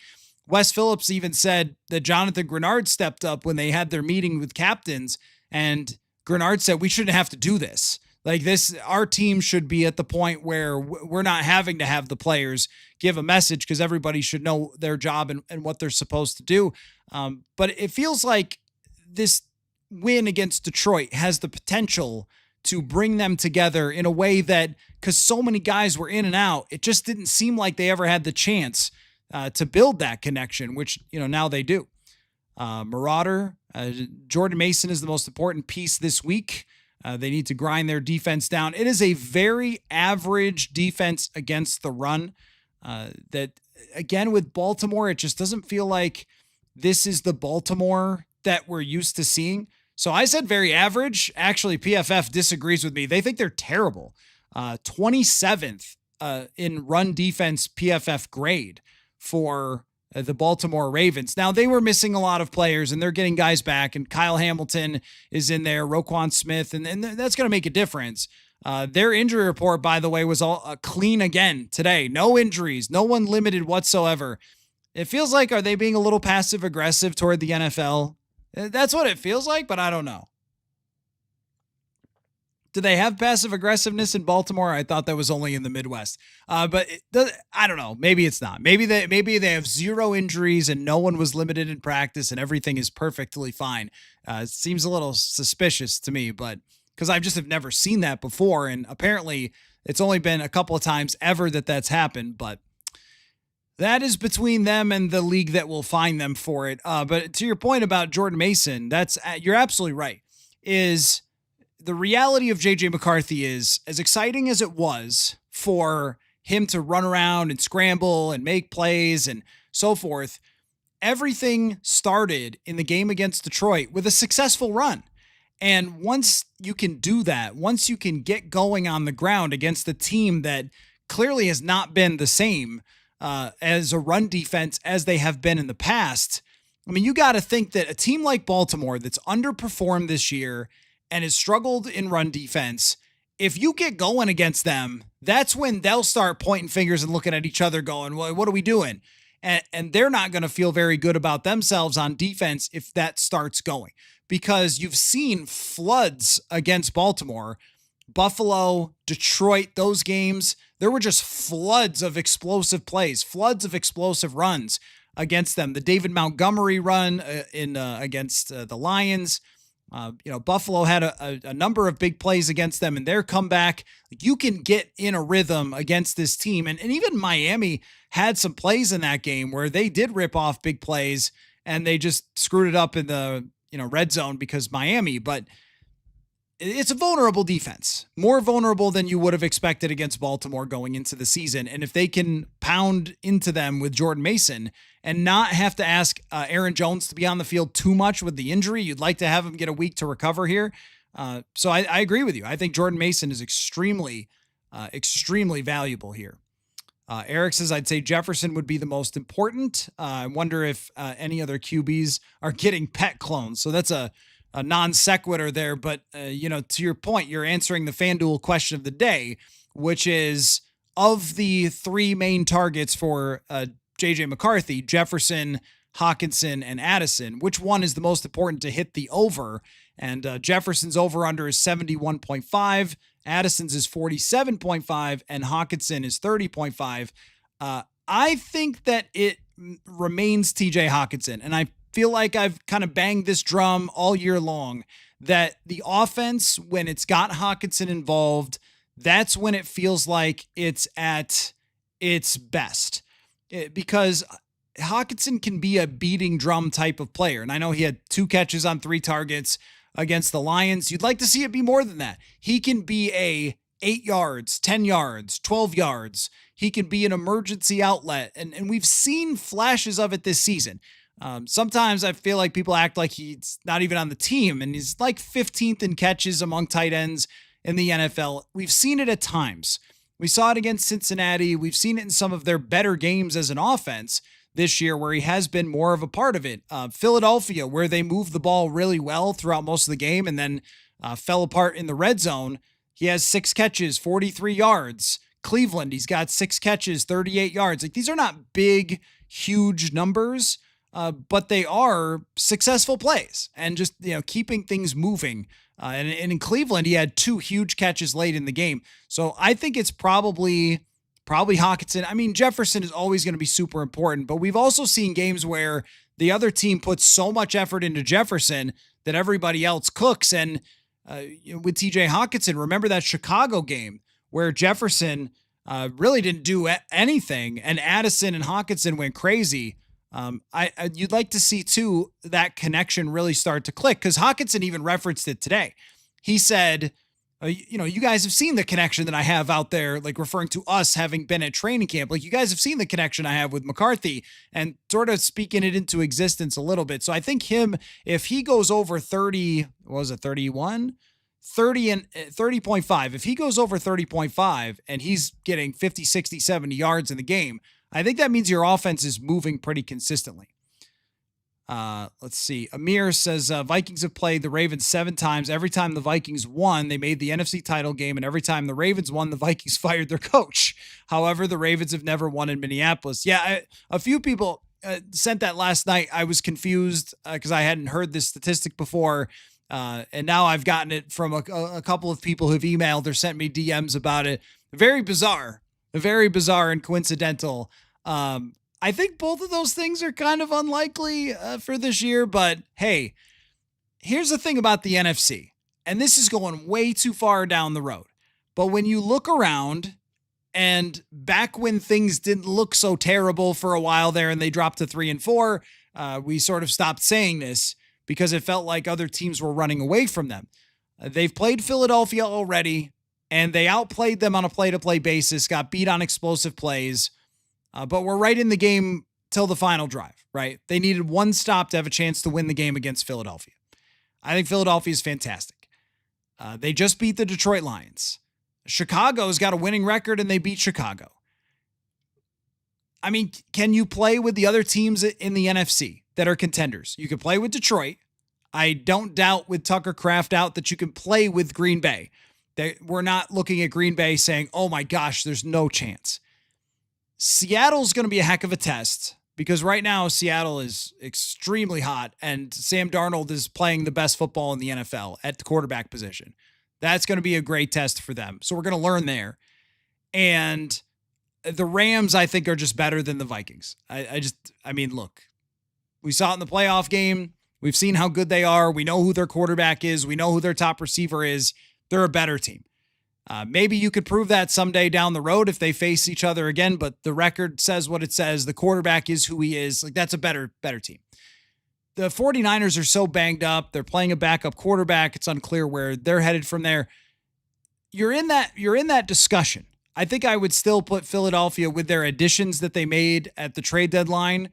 Wes Phillips even said that Jonathan Grenard stepped up when they had their meeting with captains, and Grenard said, we shouldn't have to do this. Like this, our team should be at the point where we're not having to have the players give a message, because everybody should know their job and what they're supposed to do. But it feels like this win against Detroit has the potential to bring them together in a way that, because so many guys were in and out, it just didn't seem like they ever had the chance to build that connection, which, now they do. Marauder, Jordan Mason is the most important piece this week. They need to grind their defense down. It is a very average defense against the run. That, again, with Baltimore, it just doesn't feel like this is the Baltimore that we're used to seeing. So I said very average. Actually, PFF disagrees with me. They think they're terrible. 27th in run defense PFF grade for the Baltimore Ravens. Now, they were missing a lot of players, and they're getting guys back, and Kyle Hamilton is in there, Roquan Smith, and that's going to make a difference. Their injury report, by the way, was all clean again today. No injuries, no one limited whatsoever. It feels like, are they being a little passive-aggressive toward the NFL? That's what it feels like, but I don't know. Do they have passive aggressiveness in Baltimore? I thought that was only in the Midwest. But I don't know. Maybe it's not. Maybe they have zero injuries and no one was limited in practice and everything is perfectly fine. It seems a little suspicious to me, but because I just have never seen that before, and apparently it's only been a couple of times ever that that's happened. But that is between them and the league that will fine them for it. But to your point about Jordan Mason, you're absolutely right. Is the reality of JJ McCarthy is, as exciting as it was for him to run around and scramble and make plays and so forth, everything started in the game against Detroit with a successful run. And once you can do that, once you can get going on the ground against a team that clearly has not been the same as a run defense as they have been in the past, I mean, you got to think that a team like Baltimore that's underperformed this year and has struggled in run defense, if you get going against them, that's when they'll start pointing fingers and looking at each other going, well, what are we doing? And they're not going to feel very good about themselves on defense if that starts going, because you've seen floods against Baltimore, Buffalo, Detroit, those games, there were just floods of explosive plays, floods of explosive runs against them. The David Montgomery run against the Lions. Buffalo had a number of big plays against them in their comeback. You can get in a rhythm against this team. And even Miami had some plays in that game where they did rip off big plays and they just screwed it up in the, red zone because Miami, but it's a vulnerable defense, more vulnerable than you would have expected against Baltimore going into the season. And if they can pound into them with Jordan Mason and not have to ask Aaron Jones to be on the field too much with the injury, you'd like to have him get a week to recover here. So I agree with you. I think Jordan Mason is extremely valuable here. Eric says, I'd say Jefferson would be the most important. I wonder if any other QBs are getting pet clones. So that's a non sequitur there. But, to your point, you're answering the FanDuel question of the day, which is, of the three main targets for JJ McCarthy, Jefferson, Hockenson, and Addison, which one is the most important to hit the over? And Jefferson's over-under is 71.5. Addison's is 47.5, and Hockenson is 30.5. I think that it remains TJ Hockenson, and I feel like I've kind of banged this drum all year long that the offense, when it's got Hockenson involved, that's when it feels like it's at its best. Because Hockenson can be a beating drum type of player, and I know he had 2 catches on 3 targets against the Lions. You'd like to see it be more than that. He can be a 8 yards, 10 yards, 12 yards. He can be an emergency outlet. And we've seen flashes of it this season. Sometimes I feel like people act like he's not even on the team, and he's like 15th in catches among tight ends in the NFL. We've seen it at times. We saw it against Cincinnati. We've seen it in some of their better games as an offense this year where he has been more of a part of it. Philadelphia, where they moved the ball really well throughout most of the game and then fell apart in the red zone. He has 6 catches, 43 yards. Cleveland, he's got 6 catches, 38 yards. Like, these are not big, huge numbers, but they are successful plays and just, keeping things moving. And in Cleveland, he had 2 huge catches late in the game. So I think it's probably Hockenson. I mean, Jefferson is always going to be super important, but we've also seen games where the other team puts so much effort into Jefferson that everybody else cooks. And with TJ Hockenson, remember that Chicago game where Jefferson really didn't do anything and Addison and Hockenson went crazy. You'd like to see too that connection really start to click, because Hockenson even referenced it today. He said, you guys have seen the connection that I have out there, like referring to us having been at training camp. Like, you guys have seen the connection I have with McCarthy and sort of speaking it into existence a little bit. So I think if he goes over 30, what was it, 31? 30.5. If he goes over 30.5 and he's getting 50, 60, 70 yards in the game, I think that means your offense is moving pretty consistently. Let's see. Amir says Vikings have played the Ravens 7 times. Every time the Vikings won, they made the NFC title game, and every time the Ravens won, the Vikings fired their coach. However, the Ravens have never won in Minneapolis. Yeah, a few people sent that last night. I was confused because I hadn't heard this statistic before, and now I've gotten it from a couple of people who've emailed or sent me DMs about it. Very bizarre and coincidental. I think both of those things are kind of unlikely for this year, but hey, here's the thing about the NFC, and this is going way too far down the road. But when you look around, and back when things didn't look so terrible for a while there and they dropped to 3-4, we sort of stopped saying this because it felt like other teams were running away from them. They've played Philadelphia already, and they outplayed them on a play-to-play basis, got beat on explosive plays. But we're right in the game till the final drive, right? They needed one stop to have a chance to win the game against Philadelphia. I think Philadelphia is fantastic. They just beat the Detroit Lions. Chicago's got a winning record, and they beat Chicago. I mean, can you play with the other teams in the NFC that are contenders? You can play with Detroit. I don't doubt with Tucker Kraft out that you can play with Green Bay. We're not looking at Green Bay saying, oh my gosh, there's no chance. Seattle's going to be a heck of a test because right now Seattle is extremely hot and Sam Darnold is playing the best football in the NFL at the quarterback position. That's going to be a great test for them. So we're going to learn there. And the Rams, I think, are just better than the Vikings. I mean, look, we saw it in the playoff game. We've seen how good they are. We know who their quarterback is. We know who their top receiver is. They're a better team. Maybe you could prove that someday down the road if they face each other again, but the record says what it says. The quarterback is who he is. Like, that's a better team. The 49ers are so banged up. They're playing a backup quarterback. It's unclear where they're headed from there. You're in that discussion. I think I would still put Philadelphia with their additions that they made at the trade deadline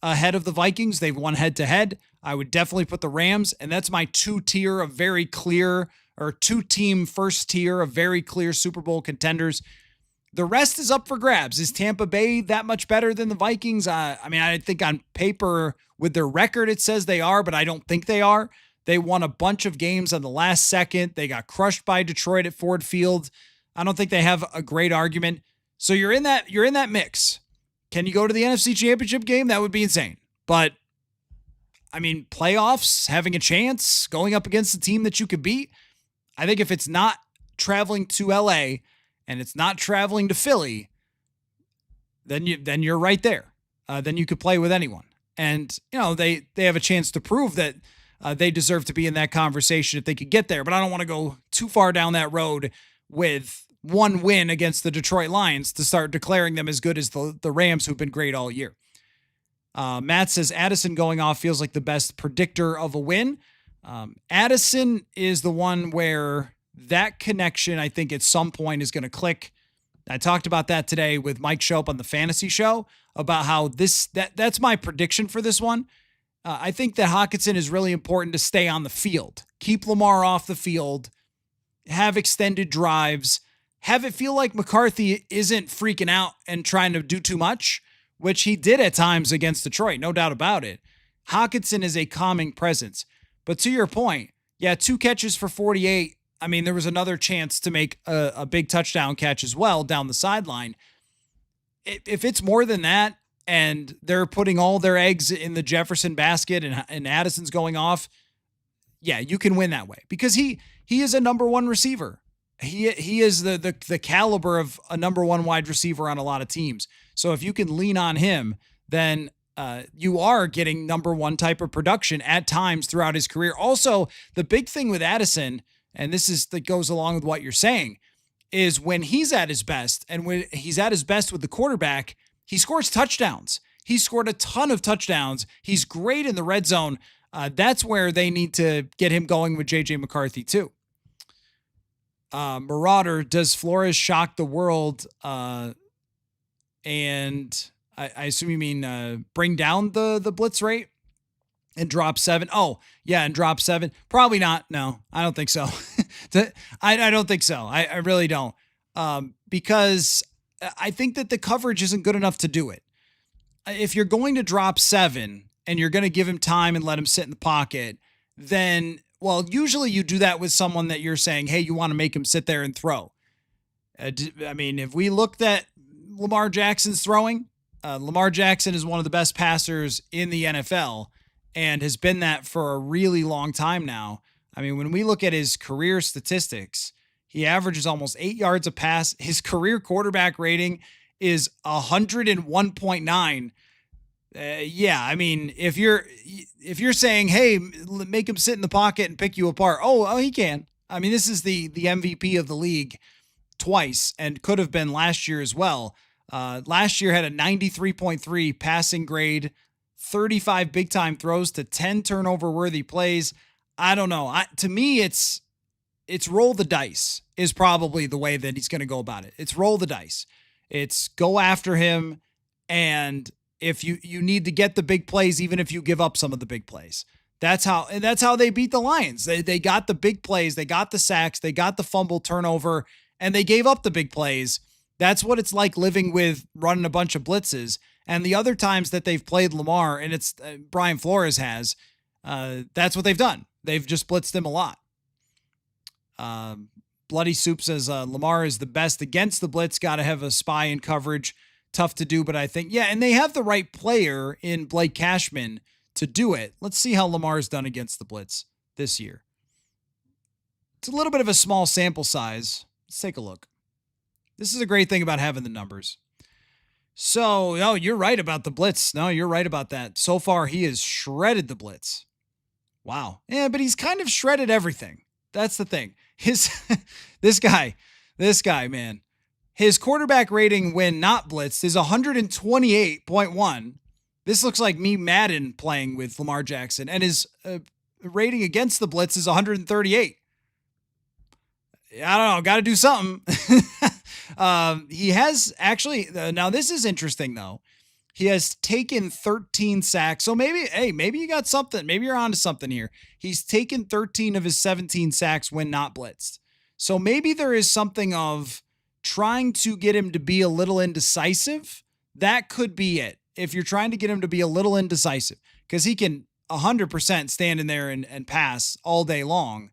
ahead of the Vikings. They've won head to head. I would definitely put the Rams, and that's my two-team first tier of very clear Super Bowl contenders. The rest is up for grabs. Is Tampa Bay that much better than the Vikings? I think on paper with their record, it says they are, but I don't think they are. They won a bunch of games on the last second. They got crushed by Detroit at Ford Field. I don't think they have a great argument. So you're in that mix. Can you go to the NFC Championship game? That would be insane. But I mean, playoffs, having a chance, going up against a team that you could beat. I think if it's not traveling to LA and it's not traveling to Philly, then you're right there. Then you could play with anyone. And, they have a chance to prove that they deserve to be in that conversation if they could get there. But I don't want to go too far down that road with one win against the Detroit Lions to start declaring them as good as the Rams, who've been great all year. Matt says Addison going off feels like the best predictor of a win. Addison is the one where that connection, I think, at some point is going to click. I talked about that today with Mike Shope on the Fantasy Show about how that's my prediction for this one. I think that Hockenson is really important to stay on the field, keep Lamar off the field, have extended drives, have it feel like McCarthy isn't freaking out and trying to do too much, which he did at times against Detroit, no doubt about it. Hockenson is a calming presence. But to your point, 2 catches for 48. I mean, there was another chance to make a big touchdown catch as well down the sideline. If it's more than that and they're putting all their eggs in the Jefferson basket and Addison's going off, you can win that way because he is a number one receiver. He is the caliber of a number one wide receiver on a lot of teams. So if you can lean on him, then you are getting number one type of production at times throughout his career. Also, the big thing with Addison, and that goes along with what you're saying, is when he's at his best and when he's at his best with the quarterback, he scores touchdowns. He scored a ton of touchdowns. He's great in the red zone. That's where they need to get him going with JJ McCarthy too. Marauder, does Flores shock the world? And I assume you mean bring down the blitz rate and drop 7. Oh, yeah, and drop 7. Probably not. No, I don't think so. I don't think so. I really don't. Because I think that the coverage isn't good enough to do it. If you're going to drop 7 and you're going to give him time and let him sit in the pocket, then, well, usually you do that with someone that you're saying, hey, you want to make him sit there and throw. I mean, if we looked at Lamar Jackson's throwing, Lamar Jackson is one of the best passers in the NFL and has been that for a really long time now. I mean, when we look at his career statistics, he averages almost 8 yards a pass. His career quarterback rating is 101.9. Yeah, I mean, if you're saying, hey, make him sit in the pocket and pick you apart, oh, he can. I mean, this is the MVP of the league twice and could have been last year as well. Last year had a 93.3 passing grade, 35 big time throws to 10 turnover worthy plays. I don't know. To me, it's roll the dice is probably the way that he's going to go about it. It's roll the dice. It's go after him. And if you need to get the big plays, even if you give up some of the big plays, that's how they beat the Lions. They got the big plays. They got the sacks. They got the fumble turnover, and they gave up the big plays. That's what it's like living with running a bunch of blitzes. And the other times that they've played Lamar, and it's Brian Flores has, that's what they've done. They've just blitzed him a lot. Bloody Soup says Lamar is the best against the blitz. Got to have a spy in coverage. Tough to do, but I think, yeah, and they have the right player in Blake Cashman to do it. Let's see how Lamar's done against the blitz this year. It's a little bit of a small sample size. Let's take a look. This is a great thing about having the numbers. So, oh, you're right about the blitz. No, you're right about that. So far, he has shredded the blitz. Wow. Yeah, but he's kind of shredded everything. That's the thing. This guy, man. His quarterback rating when not blitzed is 128.1. This looks like me Madden playing with Lamar Jackson. And his rating against the blitz is 138. I don't know. Got to do something. He has actually, now this is interesting though. He has taken 13 sacks. So maybe you got something. Maybe you're onto something here. He's taken 13 of his 17 sacks when not blitzed. So maybe there is something of trying to get him to be a little indecisive. That could be it. If you're trying to get him to be a little indecisive, because he can 100% stand in there and pass all day long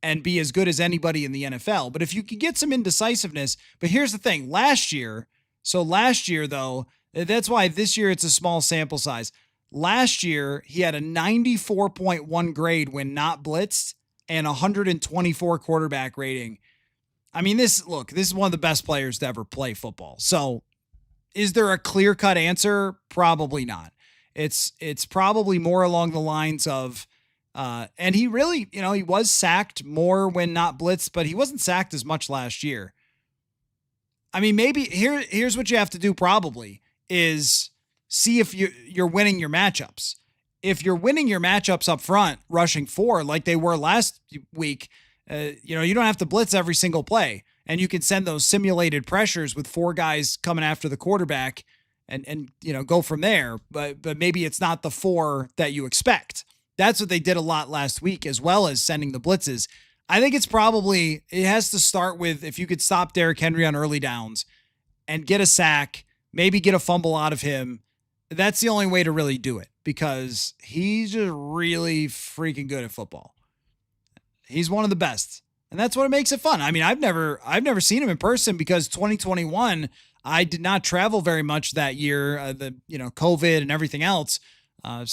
and be as good as anybody in the NFL. But if you could get some indecisiveness, but here's the thing, last year though, that's why this year it's a small sample size. Last year, he had a 94.1 grade when not blitzed and 124 quarterback rating. I mean, this is one of the best players to ever play football. So is there a clear-cut answer? Probably not. It's probably more along the lines of, and he really, he was sacked more when not blitzed, but he wasn't sacked as much last year. I mean, maybe here's what you have to do probably is see if you're winning your matchups. If you're winning your matchups up front, rushing 4 like they were last week, you don't have to blitz every single play, and you can send those simulated pressures with 4 guys coming after the quarterback and go from there. But maybe it's not the 4 that you expect. That's what they did a lot last week, as well as sending the blitzes. I think it has to start with if you could stop Derrick Henry on early downs and get a sack, maybe get a fumble out of him. That's the only way to really do it, because he's just really freaking good at football. He's one of the best. And that's what makes it fun. I mean, I've never seen him in person because 2021, I did not travel very much that year, COVID and everything else. I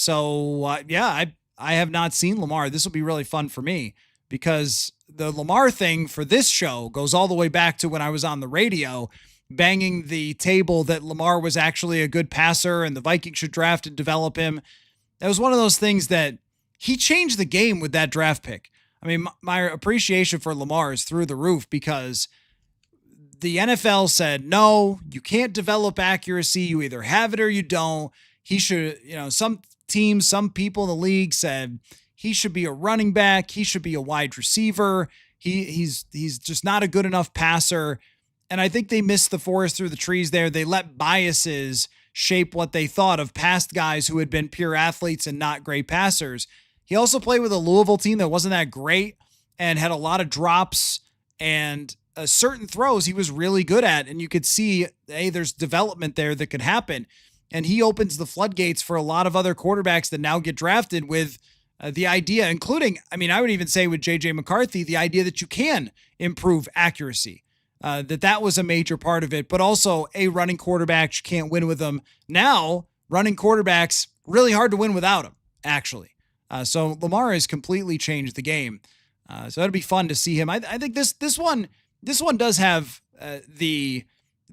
have not seen Lamar. This will be really fun for me because the Lamar thing for this show goes all the way back to when I was on the radio banging the table that Lamar was actually a good passer and the Vikings should draft and develop him. That was one of those things that he changed the game with that draft pick. I mean, my appreciation for Lamar is through the roof because the NFL said, no, you can't develop accuracy. You either have it or you don't. He should, some teams, some people in the league said he should be a running back. He should be a wide receiver. He's just not a good enough passer. And I think they missed the forest through the trees there. They let biases shape what they thought of past guys who had been pure athletes and not great passers. He also played with a Louisville team that wasn't that great. and had a lot of drops, and certain throws he was really good at. And you could see, hey, there's development there that could happen. And he opens the floodgates for a lot of other quarterbacks that now get drafted with the idea, including, I mean, I would even say with JJ McCarthy, the idea that you can improve accuracy, that was a major part of it, but also a running quarterback, you can't win with them. Now, running quarterbacks, really hard to win without them, actually. So Lamar has completely changed the game. So it'll be fun to see him. I think this one does have the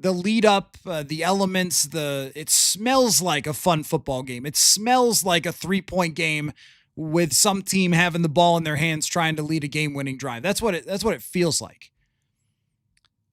lead up, the elements, it smells like a fun football game. It smells like a 3-point game with some team having the ball in their hands trying to lead a game-winning drive. That's what it feels like.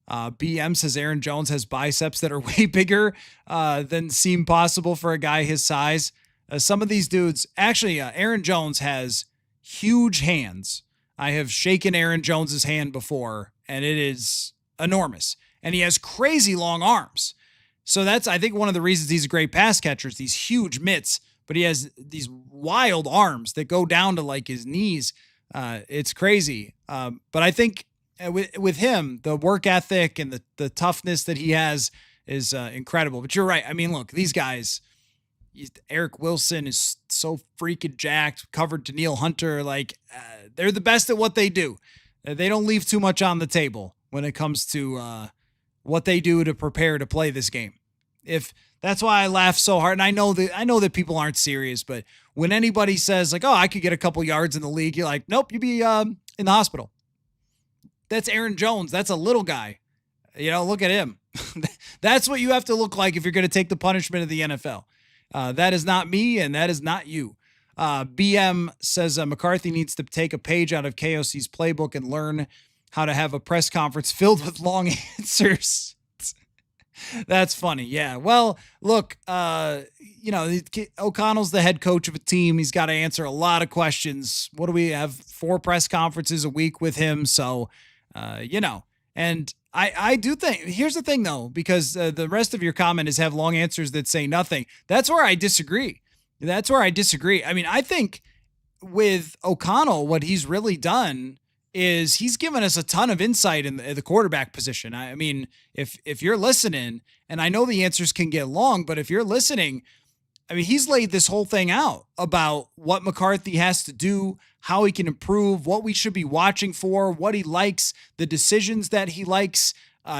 BM says Aaron Jones has biceps that are way bigger than seem possible for a guy his size. Some of these dudes, actually, Aaron Jones has huge hands. I have shaken Aaron Jones's hand before, and it is enormous. And he has crazy long arms. So that's, I think, one of the reasons he's a great pass catcher is these huge mitts, but he has these wild arms that go down to like his knees. It's crazy. But I think with him, the work ethic and the toughness that he has is incredible. But you're right. I mean, look, these guys, Eric Wilson is so freaking jacked, covered Danielle Hunter. Like, they're the best at what they do. They don't leave too much on the table when it comes to what they do to prepare to play this game. That's why I laugh so hard. And I know that people aren't serious, but when anybody says like, oh, I could get a couple yards in the league, you're like, nope, you'd be in the hospital. That's Aaron Jones. That's a little guy. Look at him. That's what you have to look like if you're going to take the punishment of the NFL. That is not me, and that is not you. BM says McCarthy needs to take a page out of KOC's playbook and learn how to have a press conference filled with long answers. That's funny. Yeah. Well, look, O'Connell's the head coach of a team. He's got to answer a lot of questions. What do we have? 4 press conferences a week with him. So, and I do think, here's the thing though, because the rest of your comment is have long answers that say nothing. That's where I disagree. I mean, I think with O'Connell, what he's really done is he's given us a ton of insight in the quarterback position. I mean, if you're listening, and I know the answers can get long, but if you're listening, I mean, he's laid this whole thing out about what McCarthy has to do, how he can improve, what we should be watching for, what he likes, the decisions that he likes,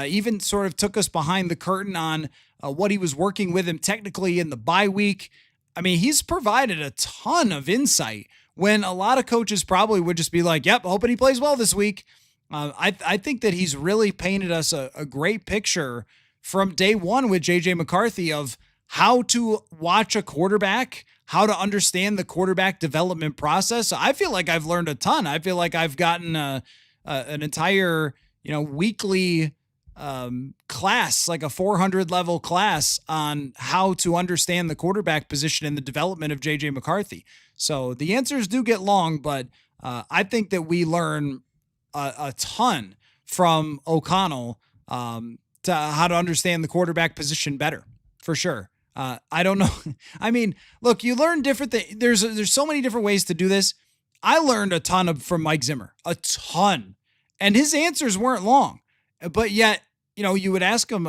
even sort of took us behind the curtain on what he was working with him technically in the bye week. I mean, he's provided a ton of insight when a lot of coaches probably would just be like, yep, hoping he plays well this week. I think that he's really painted us a great picture from day one with JJ McCarthy of how to watch a quarterback, how to understand the quarterback development process. So I feel like I've learned a ton. I feel like I've gotten an entire, weekly class, like a 400 level class on how to understand the quarterback position and the development of JJ McCarthy. So the answers do get long, but I think that we learn a ton from O'Connell to how to understand the quarterback position better, for sure. I don't know. I mean, look, you learn different things. There's so many different ways to do this. I learned a ton from Mike Zimmer, a ton, and his answers weren't long, but yet, you would ask him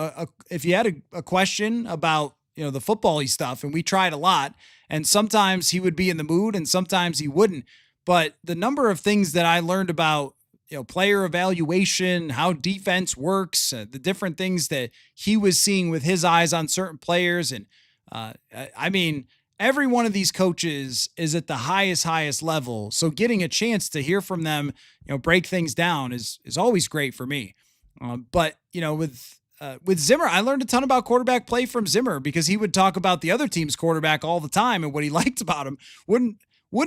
if you had a question about, the football-y stuff, and we tried a lot, and sometimes he would be in the mood and sometimes he wouldn't. But the number of things that I learned about, player evaluation, how defense works, the different things that he was seeing with his eyes on certain players. And I mean, every one of these coaches is at the highest level. So getting a chance to hear from them, break things down is always great for me. But with Zimmer, I learned a ton about quarterback play from Zimmer because he would talk about the other team's quarterback all the time and what he liked about him. Wouldn't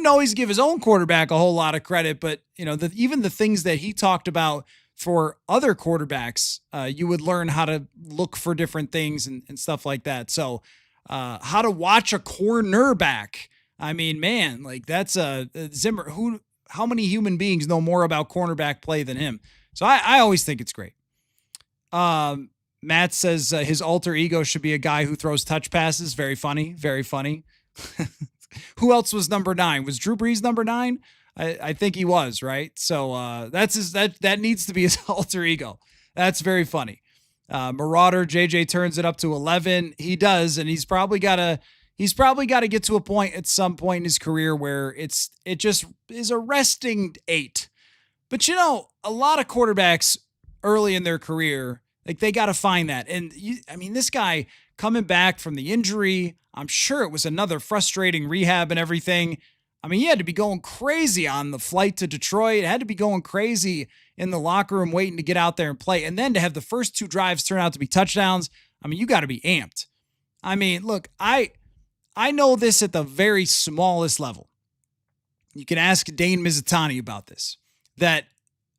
always give his own quarterback a whole lot of credit, but even the things that he talked about for other quarterbacks, you would learn how to look for different things and stuff like that. So how to watch a cornerback. I mean, man, like that's Zimmer. How many human beings know more about cornerback play than him? So I always think it's great. Matt says his alter ego should be a guy who throws touch passes. Very funny. Very funny. Who else was number 9? Was Drew Brees number 9? I think he was, right? So that needs to be his alter ego. That's very funny. Marauder JJ turns it up to 11. He does, and he's probably got to get to a point at some point in his career where it just is a resting 8. But a lot of quarterbacks early in their career, like they got to find that. And this guy coming back from the injury, I'm sure it was another frustrating rehab and everything. He had to be going crazy on the flight to Detroit. Had to be going crazy in the locker room waiting to get out there and play. And then to have the first 2 drives turn out to be touchdowns, you got to be amped. Look, I know this at the very smallest level. You can ask Dane Mizutani about this, that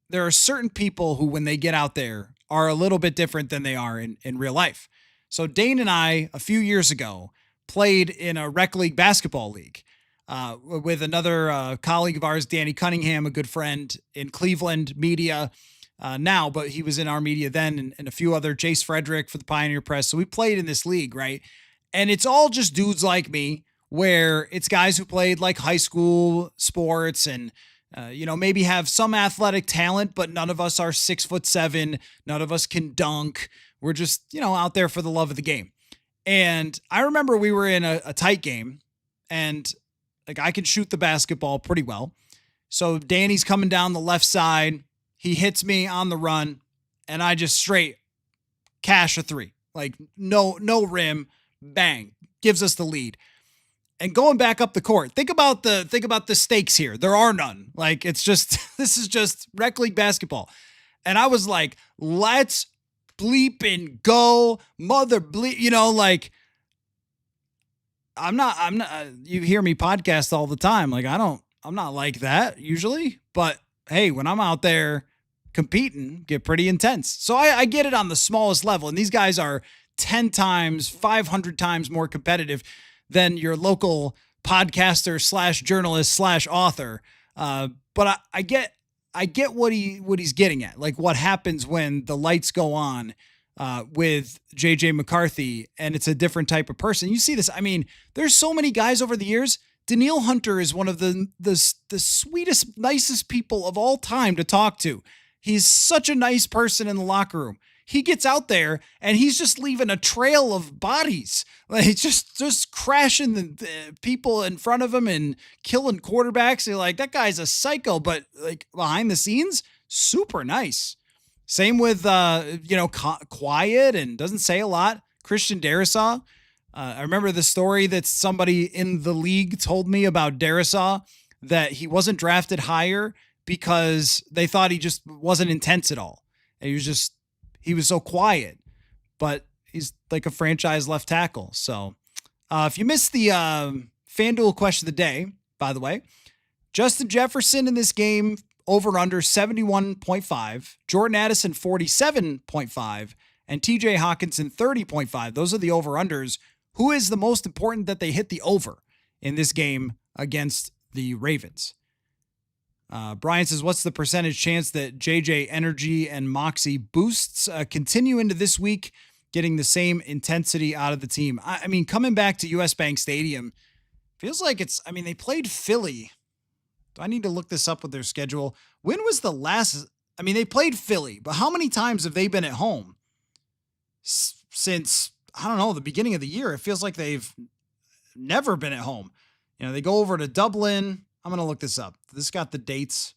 there are certain people who, when they get out there, are a little bit different than they are in real life. So Dane and I, a few years ago, played in a rec league basketball league with another colleague of ours, Danny Cunningham, a good friend in Cleveland media now, but he was in our media then, and a few other, Jace Frederick for the Pioneer Press. So we played in this league, right? And it's all just dudes like me, where it's guys who played like high school sports and, maybe have some athletic talent, but none of us are 6'7". None of us can dunk. We're just, out there for the love of the game. And I remember we were in a tight game, and like I can shoot the basketball pretty well. So Danny's coming down the left side. He hits me on the run, and I just straight cash a 3. Like no rim, bang, gives us the lead. And going back up the court, think about the stakes here. There are none. Like this is just rec league basketball. And I was like, let's bleep and go, mother bleep, like I'm not, you hear me podcast all the time. Like I'm not like that usually, but hey, when I'm out there competing, get pretty intense. So I get it on the smallest level. And these guys are 10 times, 500 times more competitive than your local podcaster / journalist / author. But I get what he's getting at. Like what happens when the lights go on with JJ McCarthy, and it's a different type of person. You see this. There's so many guys over the years. Daniil Hunter is one of the sweetest, nicest people of all time to talk to. He's such a nice person in the locker room. He gets out there and he's just leaving a trail of bodies. Like just crashing the people in front of him and killing quarterbacks. You're like, that guy's a psycho, but like behind the scenes, super nice. Same with, quiet and doesn't say a lot. Christian Darrisaw. I remember the story that somebody in the league told me about Darrisaw, that he wasn't drafted higher because they thought he just wasn't intense at all. And he was so quiet, but he's like a franchise left tackle. So if you missed the FanDuel question of the day, by the way, Justin Jefferson in this game, over under 71.5, Jordan Addison 47.5, and TJ Hawkinson 30.5. Those are the over-unders. Who is the most important that they hit the over in this game against the Ravens? Brian says, what's the percentage chance that JJ energy and moxie boosts continue into this week, getting the same intensity out of the team? Coming back to US Bank Stadium, feels like they played Philly. Do I need to look this up with their schedule? When was the last? They played Philly, but how many times have they been at home since, I don't know, the beginning of the year? It feels like they've never been at home. They go over to Dublin. I'm going to look this up. This got the dates.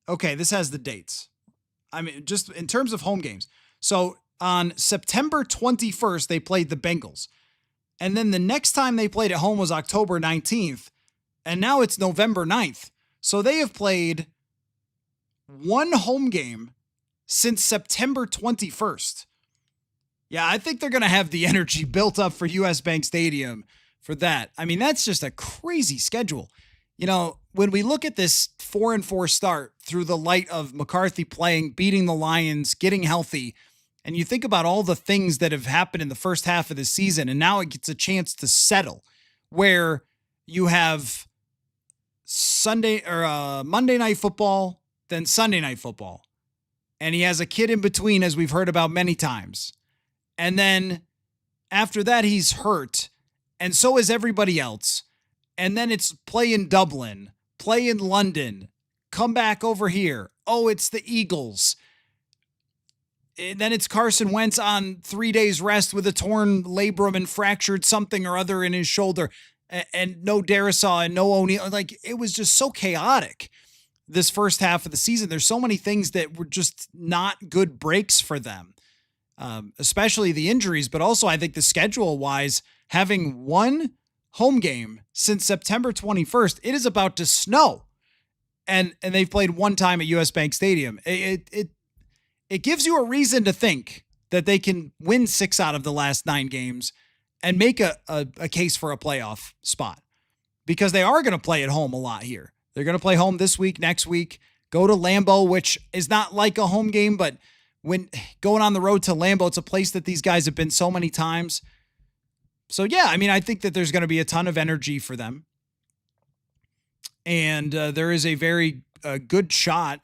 Okay, this has the dates. Just in terms of home games. So on September 21st, they played the Bengals. And then the next time they played at home was October 19th. And now it's November 9th. So they have played one home game since September 21st. Yeah, I think they're going to have the energy built up for US Bank Stadium for that. That's just a crazy schedule. When we look at this 4-4 start through the light of McCarthy playing, beating the Lions, getting healthy, and you think about all the things that have happened in the first half of the season, and now it gets a chance to settle, where you have Monday Night Football, then Sunday Night Football, and he has a kid in between, as we've heard about many times, and then after that he's hurt, and so is everybody else. And then it's play in Dublin, play in London, come back over here. Oh, it's the Eagles. And then it's Carson Wentz on 3 days rest with a torn labrum and fractured something or other in his shoulder, and no Darisaw and no O'Neal. Like, it was just so chaotic this first half of the season. There's so many things that were just not good breaks for them, especially the injuries, but also I think the schedule wise, having one home game since September 21st, it is about to snow. And they've played one time at US Bank Stadium. It gives you a reason to think that they can win 6 out of the last 9 games and make a case for a playoff spot, because they are going to play at home a lot here. They're going to play home this week, next week, go to Lambeau, which is not like a home game, but when going on the road to Lambeau, it's a place that these guys have been so many times. So yeah, I mean, I think that there's going to be a ton of energy for them. And there is a very good shot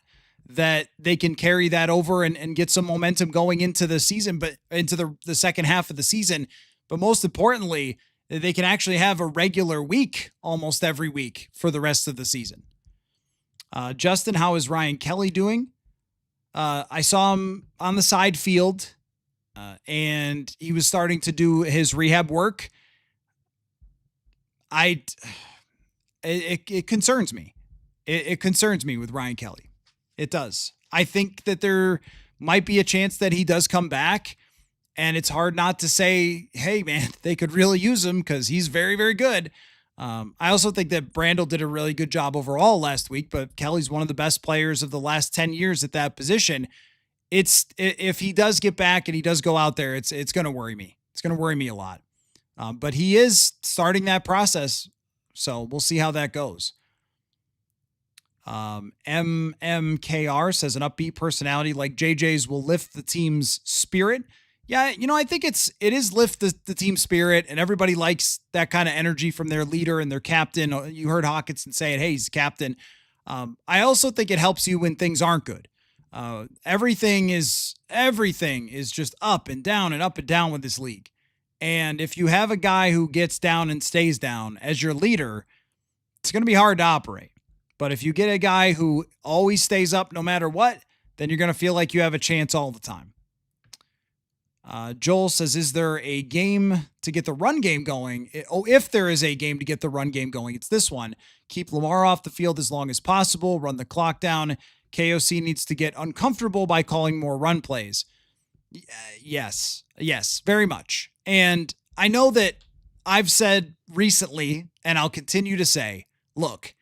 that they can carry that over and get some momentum going into the season, but into the second half of the season. But most importantly, they can actually have a regular week almost every week for the rest of the season. Justin, how is Ryan Kelly doing? I saw him on the side field, and he was starting to do his rehab work. It concerns me. It concerns me with Ryan Kelly. It does. I think that there might be a chance that he does come back, and it's hard not to say, hey, man, they could really use him because he's very, very good. I also think that Brandel did a really good job overall last week, but Kelly's one of the best players of the last 10 years at that position. If he does get back and he does go out there, it's going to worry me. It's going to worry me a lot. But he is starting that process, so we'll see how that goes. MMKR says an upbeat personality like JJ's will lift the team's spirit. Yeah, I think it is lift the team spirit, and everybody likes that kind of energy from their leader and their captain. You heard Hawkinson say it, hey, he's the captain. I also think it helps you when things aren't good. Everything is just up and down with this league. And if you have a guy who gets down and stays down as your leader, it's going to be hard to operate. But if you get a guy who always stays up no matter what, then you're going to feel like you have a chance all the time. Joel says, is there a game to get the run game going? If there is a game to get the run game going, it's this one. Keep Lamar off the field as long as possible. Run the clock down. KOC needs to get uncomfortable by calling more run plays. Yes, very much. And I know that I've said recently, and I'll continue to say, look,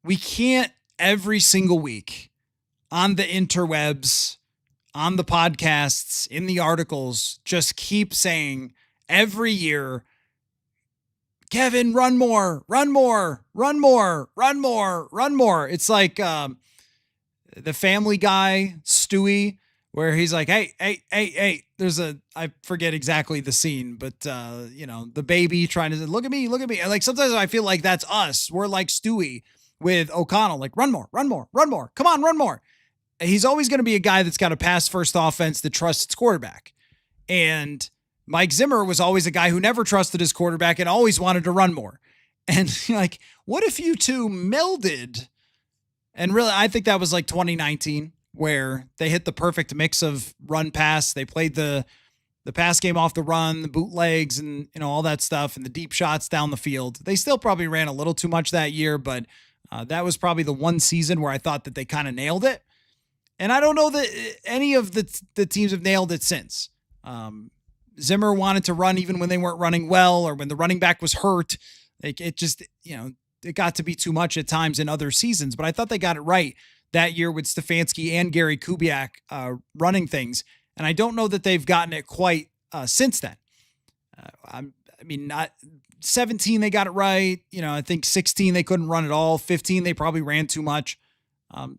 we can't every single week on the interwebs, on the podcasts, in the articles, just keep saying every year, Kevin, run more, run more, run more, run more, run more. It's like the Family Guy, Stewie, where he's like, hey, there's I forget exactly the scene, but the baby trying to say, look at me. And like, sometimes I feel like that's us. We're like Stewie with O'Connell, like run more, come on, run more. He's always going to be a guy that's got a pass first offense that trusts its quarterback. And Mike Zimmer was always a guy who never trusted his quarterback and always wanted to run more. And like, what if you two melded? And really, I think that was like 2019 where they hit the perfect mix of run pass. They played the pass game off the run, the bootlegs and all that stuff, and the deep shots down the field. They still probably ran a little too much that year, but that was probably the one season where I thought that they kind of nailed it. And I don't know that any of the teams have nailed it since. Zimmer wanted to run even when they weren't running well, or when the running back was hurt. It just, it got to be too much at times in other seasons. But I thought they got it right that year with Stefanski and Gary Kubiak running things. And I don't know that they've gotten it quite since then. Not 17, they got it right. I think 16, they couldn't run at all. 15, they probably ran too much.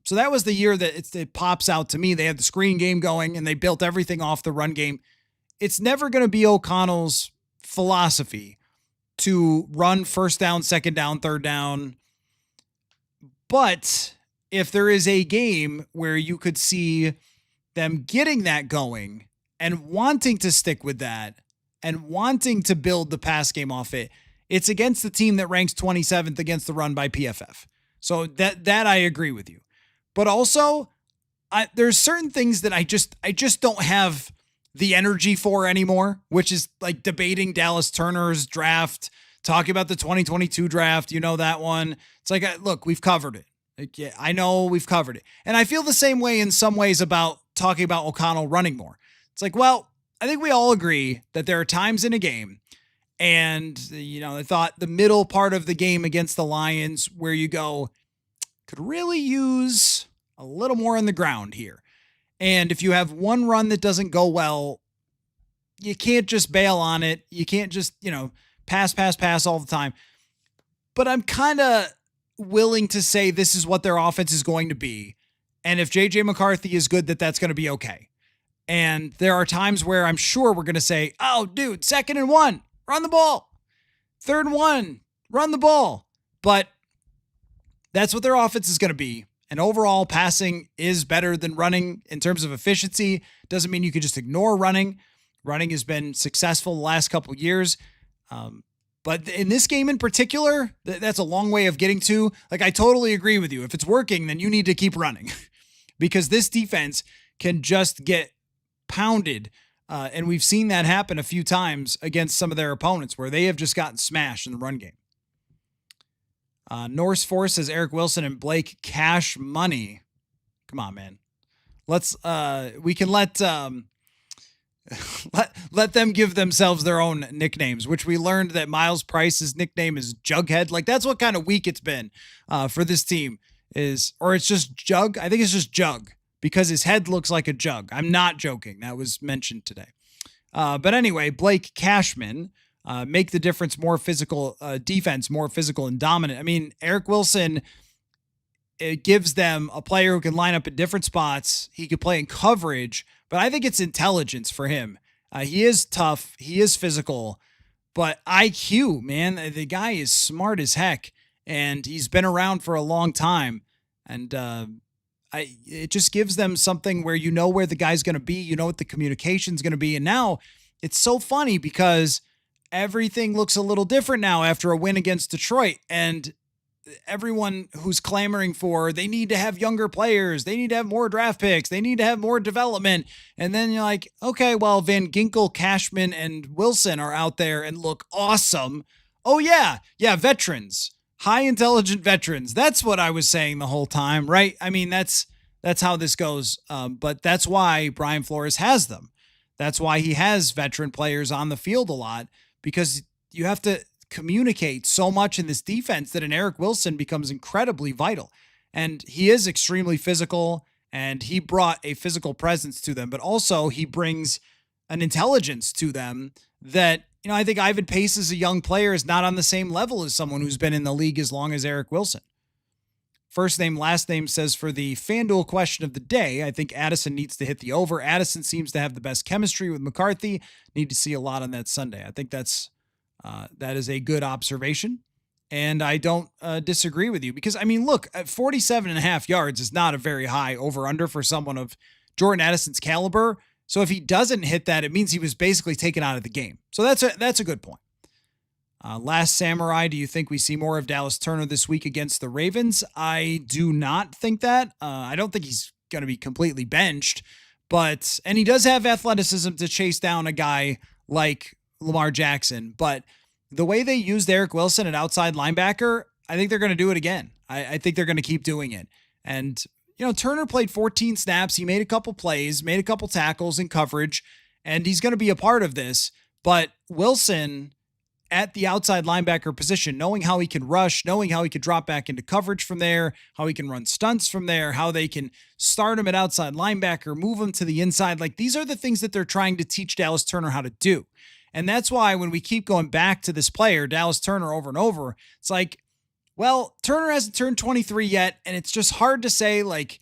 So that was the year that it pops out to me. They had the screen game going and they built everything off the run game. It's never going to be O'Connell's philosophy to run first down, second down, third down. But if there is a game where you could see them getting that going and wanting to stick with that and wanting to build the pass game off it, it's against the team that ranks 27th against the run by PFF. So that I agree with you. But also, there's certain things that I just don't have the energy for anymore, which is like debating Dallas Turner's draft, talking about the 2022 draft. You know that one. It's like, look, we've covered it. Like, yeah, I know we've covered it. And I feel the same way in some ways about talking about O'Connell running more. It's like, well, I think we all agree that there are times in a game, and, I thought the middle part of the game against the Lions where you go, could really use a little more on the ground here. And if you have one run that doesn't go well, you can't just bail on it. You can't just, pass all the time. But I'm kind of willing to say this is what their offense is going to be. And if JJ McCarthy is good, that's going to be okay. And there are times where I'm sure we're going to say, oh, dude, 2nd and 1, run the ball. 3rd and 1, run the ball. But that's what their offense is going to be. And overall, passing is better than running in terms of efficiency. Doesn't mean you could just ignore running. Running has been successful the last couple of years. But in this game in particular, that's a long way of getting to. Like, I totally agree with you. If it's working, then you need to keep running because this defense can just get pounded. And we've seen that happen a few times against some of their opponents where they have just gotten smashed in the run game. Norse Force says Eric Wilson and Blake Cash Money. Come on, man. We can let them give themselves their own nicknames, which we learned that Miles Price's nickname is Jughead. Like, that's what kind of week it's been for this team or it's just Jug. I think it's just Jug because his head looks like a jug. I'm not joking. That was mentioned today. But anyway, Blake Cashman, make the difference more physical, defense more physical and dominant. I mean, Eric Wilson, it gives them a player who can line up at different spots. He could play in coverage, but I think it's intelligence for him. He is tough. He is physical, but IQ, man, the guy is smart as heck, and he's been around for a long time. And it just gives them something where you know where the guy's going to be, you know what the communication's going to be. And now it's so funny because everything looks a little different now after a win against Detroit. And everyone who's clamoring for, they need to have younger players, they need to have more draft picks, they need to have more development. And then you're like, okay, well, Van Ginkel, Cashman, and Wilson are out there and look awesome. Oh yeah, veterans, high intelligent veterans. That's what I was saying the whole time, right? I mean, that's how this goes. But that's why Brian Flores has them. That's why he has veteran players on the field a lot, because you have to communicate so much in this defense that an Eric Wilson becomes incredibly vital. And he is extremely physical, and he brought a physical presence to them, but also he brings an intelligence to them that, I think Ivan Pace as a young player is not on the same level as someone who's been in the league as long as Eric Wilson. First name, last name says for the FanDuel question of the day, I think Addison needs to hit the over. Addison seems to have the best chemistry with McCarthy. Need to see a lot on that Sunday. I think that is a good observation. And I don't disagree with you because, I mean, look, at 47.5 yards is not a very high over-under for someone of Jordan Addison's caliber. So if he doesn't hit that, it means he was basically taken out of the game. So that's a good point. Last Samurai, do you think we see more of Dallas Turner this week against the Ravens? I do not think that. I don't think he's going to be completely benched, and he does have athleticism to chase down a guy like Lamar Jackson. But the way they used Eric Wilson at outside linebacker, I think they're going to do it again. I think they're going to keep doing it. And, Turner played 14 snaps. He made a couple plays, made a couple tackles in coverage, and he's going to be a part of this. But Wilson at the outside linebacker position, knowing how he can rush, knowing how he could drop back into coverage from there, how he can run stunts from there, how they can start him at outside linebacker, move him to the inside. Like, these are the things that they're trying to teach Dallas Turner how to do. And that's why when we keep going back to this player, Dallas Turner, over and over, it's like, well, Turner hasn't turned 23 yet. And it's just hard to say, like,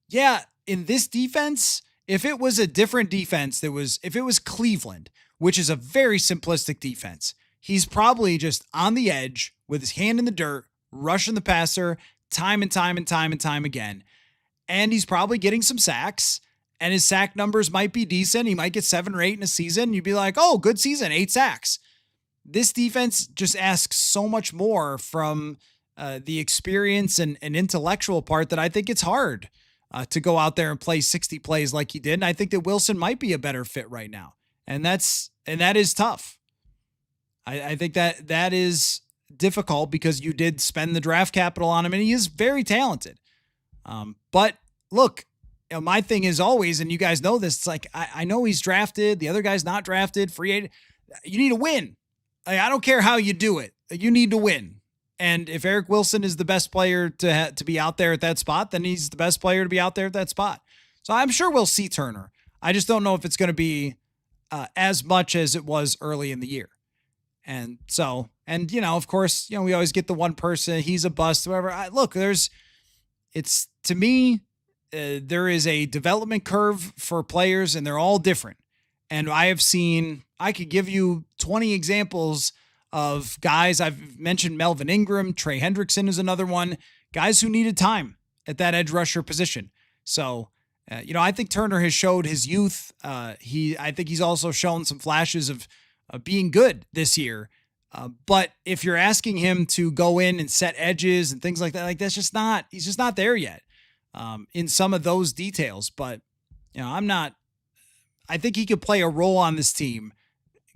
yeah, in this defense, if it was a different defense, if it was Cleveland, which is a very simplistic defense, he's probably just on the edge with his hand in the dirt, rushing the passer time and time again. And he's probably getting some sacks, and his sack numbers might be decent. He might get 7 or 8 in a season. You'd be like, oh, good season, 8 sacks. This defense just asks so much more from the experience and intellectual part that I think it's hard to go out there and play 60 plays like he did. And I think that Wilson might be a better fit right now. And that is tough. I think that is difficult because you did spend the draft capital on him and he is very talented. But look, my thing is always, and you guys know this, it's like, I know he's drafted. The other guy's not drafted, free agent. You need to win. I don't care how you do it. You need to win. And if Eric Wilson is the best player to be out there at that spot, then he's the best player to be out there at that spot. So I'm sure we'll see Turner. I just don't know if it's going to be as much as it was early in the year. And so, of course, we always get the one person, he's a bust, whatever. To me, there is a development curve for players and they're all different. And I could give you 20 examples of guys. I've mentioned Melvin Ingram, Trey Hendrickson is another one, guys who needed time at that edge rusher position. So, I think Turner has showed his youth. I think he's also shown some flashes of being good this year. But if you're asking him to go in and set edges and things like that, he's just not there yet in some of those details. But, I think he could play a role on this team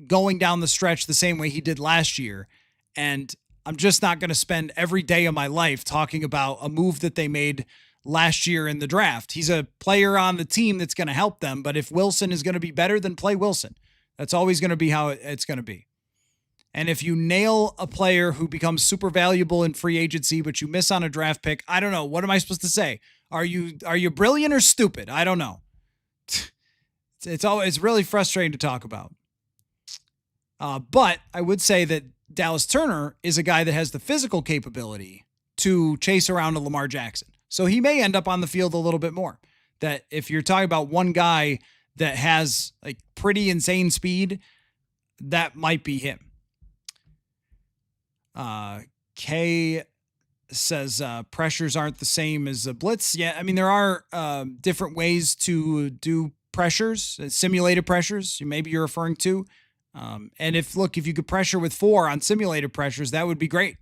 going down the stretch the same way he did last year. And I'm just not going to spend every day of my life talking about a move that they made last year in the draft. He's a player on the team that's going to help them. But if Wilson is going to be better, then play Wilson. That's always going to be how it's going to be. And if you nail a player who becomes super valuable in free agency, but you miss on a draft pick, I don't know. What am I supposed to say? Are you brilliant or stupid? I don't know. It's really frustrating to talk about. But I would say that Dallas Turner is a guy that has the physical capability to chase around a Lamar Jackson. So he may end up on the field a little bit more. That if you're talking about one guy that has like pretty insane speed, that might be him. Kay says pressures aren't the same as a blitz. Yeah, I mean, there are different ways to do pressures, simulated pressures, maybe you're referring to. And if you could pressure with 4 on simulated pressures, that would be great.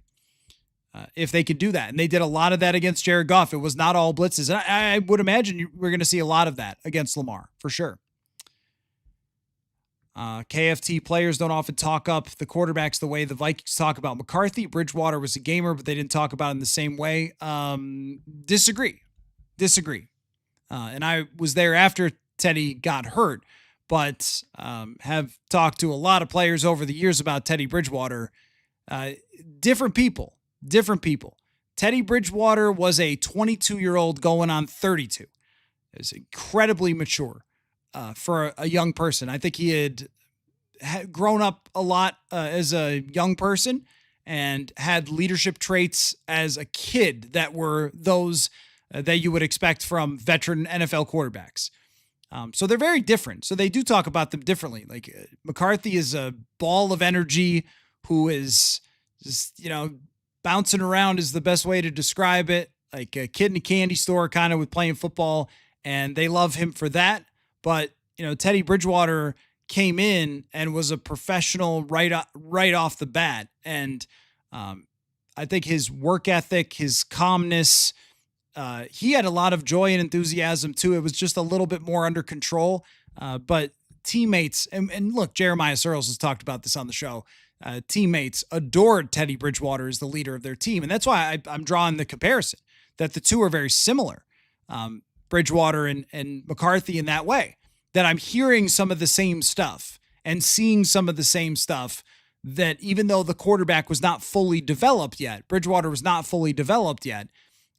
If they could do that. And they did a lot of that against Jared Goff. It was not all blitzes. And I would imagine we're going to see a lot of that against Lamar, for sure. KFT players don't often talk up the quarterbacks the way the Vikings talk about McCarthy. Bridgewater was a gamer, but they didn't talk about it in the same way. Disagree. And I was there after Teddy got hurt, but have talked to a lot of players over the years about Teddy Bridgewater. Different people. Teddy Bridgewater was a 22-year-old going on 32. It was incredibly mature for a young person. I think he had grown up a lot as a young person and had leadership traits as a kid that were those that you would expect from veteran NFL quarterbacks. So they're very different. So they do talk about them differently. Like McCarthy is a ball of energy who is just, bouncing around is the best way to describe it. Like a kid in a candy store kind of with playing football, and they love him for that. But, Teddy Bridgewater came in and was a professional right off the bat. And I think his work ethic, his calmness, he had a lot of joy and enthusiasm too. It was just a little bit more under control. But teammates, and look, Jeremiah Searles has talked about this on the show. Teammates adored Teddy Bridgewater as the leader of their team. And that's why I'm drawing the comparison that the two are very similar. Bridgewater and McCarthy in that way, that I'm hearing some of the same stuff and seeing some of the same stuff, that even though the quarterback was not fully developed yet, Bridgewater was not fully developed yet.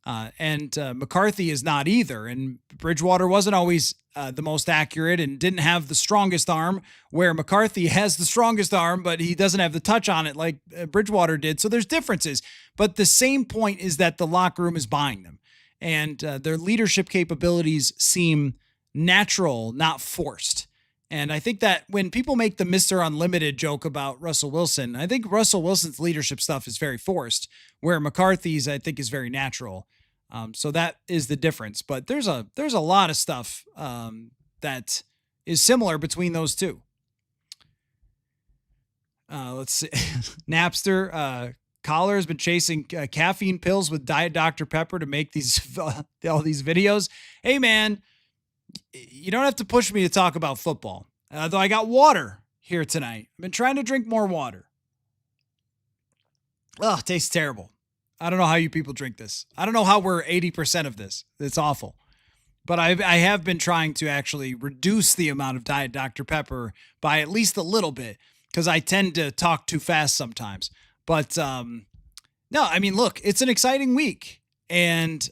And McCarthy is not either. And Bridgewater wasn't always the most accurate and didn't have the strongest arm, where McCarthy has the strongest arm, but he doesn't have the touch on it like Bridgewater did. So there's differences. But the same point is that the locker room is buying them. And their leadership capabilities seem natural, not forced. And I think that when people make the Mr. Unlimited joke about Russell Wilson, I think Russell Wilson's leadership stuff is very forced, where McCarthy's, I think, is very natural. So that is the difference. But there's a lot of stuff that is similar between those two. Let's see. Napster, Coller has been chasing caffeine pills with Diet Dr. Pepper to make these all these videos. Hey, man, you don't have to push me to talk about football. Though I got water here tonight. I've been trying to drink more water. Ugh, tastes terrible. I don't know how you people drink this. I don't know how we're 80% of this. It's awful. But I have been trying to actually reduce the amount of Diet Dr. Pepper by at least a little bit because I tend to talk too fast sometimes. But no, I mean, look, it's an exciting week. And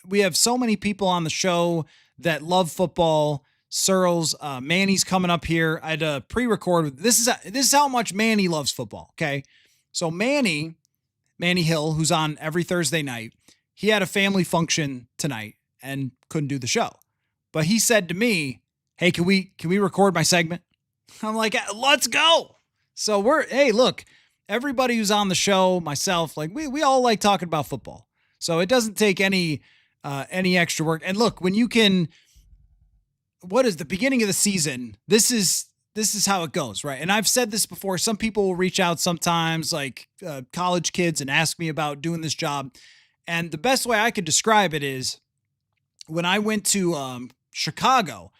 we have so many people on the show that love football. Searles, Manny's coming up here. I had to pre-record. This is how much Manny loves football, okay? So Manny Hill, who's on every Thursday night, he had a family function tonight and couldn't do the show. But he said to me, hey, can we record my segment? I'm like, let's go. So hey, look, everybody who's on the show, myself, like we all like talking about football. So it doesn't take any extra work. And look, when you can, what is the beginning of the season? This is how it goes, right? And I've said this before. Some people will reach out sometimes, like college kids, and ask me about doing this job. And the best way I could describe it is when I went to Chicago,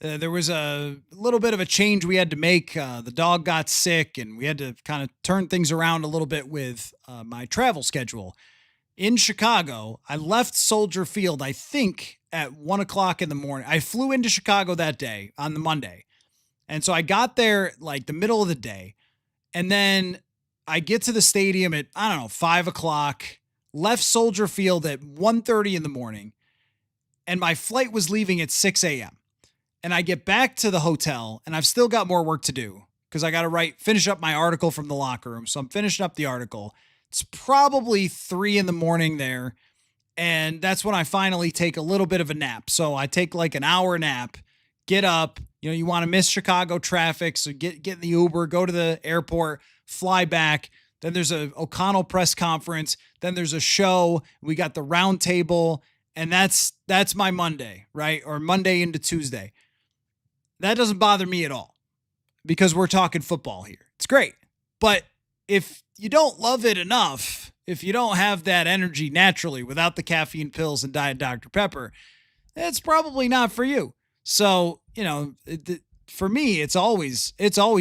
there was a little bit of a change we had to make. The dog got sick, and we had to kind of turn things around a little bit with my travel schedule. In Chicago, I left Soldier Field, I think, at 1 o'clock in the morning. I flew into Chicago that day on the Monday. And so I got there like the middle of the day. And then I get to the stadium at, 5 o'clock, left Soldier Field at 1:30 in the morning. And my flight was leaving at 6 a.m. And I get back to the hotel, and I've still got more work to do because I got to finish up my article from the locker room. So I'm finishing up the article. It's probably 3 in the morning there. And that's when I finally take a little bit of a nap. So I take like an hour nap, get up, you want to miss Chicago traffic. So get in the Uber, go to the airport, fly back. Then there's a O'Connell press conference. Then there's a show. We got the round table. And that's my Monday, right? Or Monday into Tuesday. That doesn't bother me at all because we're talking football here. It's great. But if you don't love it enough, if you don't have that energy naturally without the caffeine pills and Diet Dr. Pepper, it's probably not for you. So, for me, it's always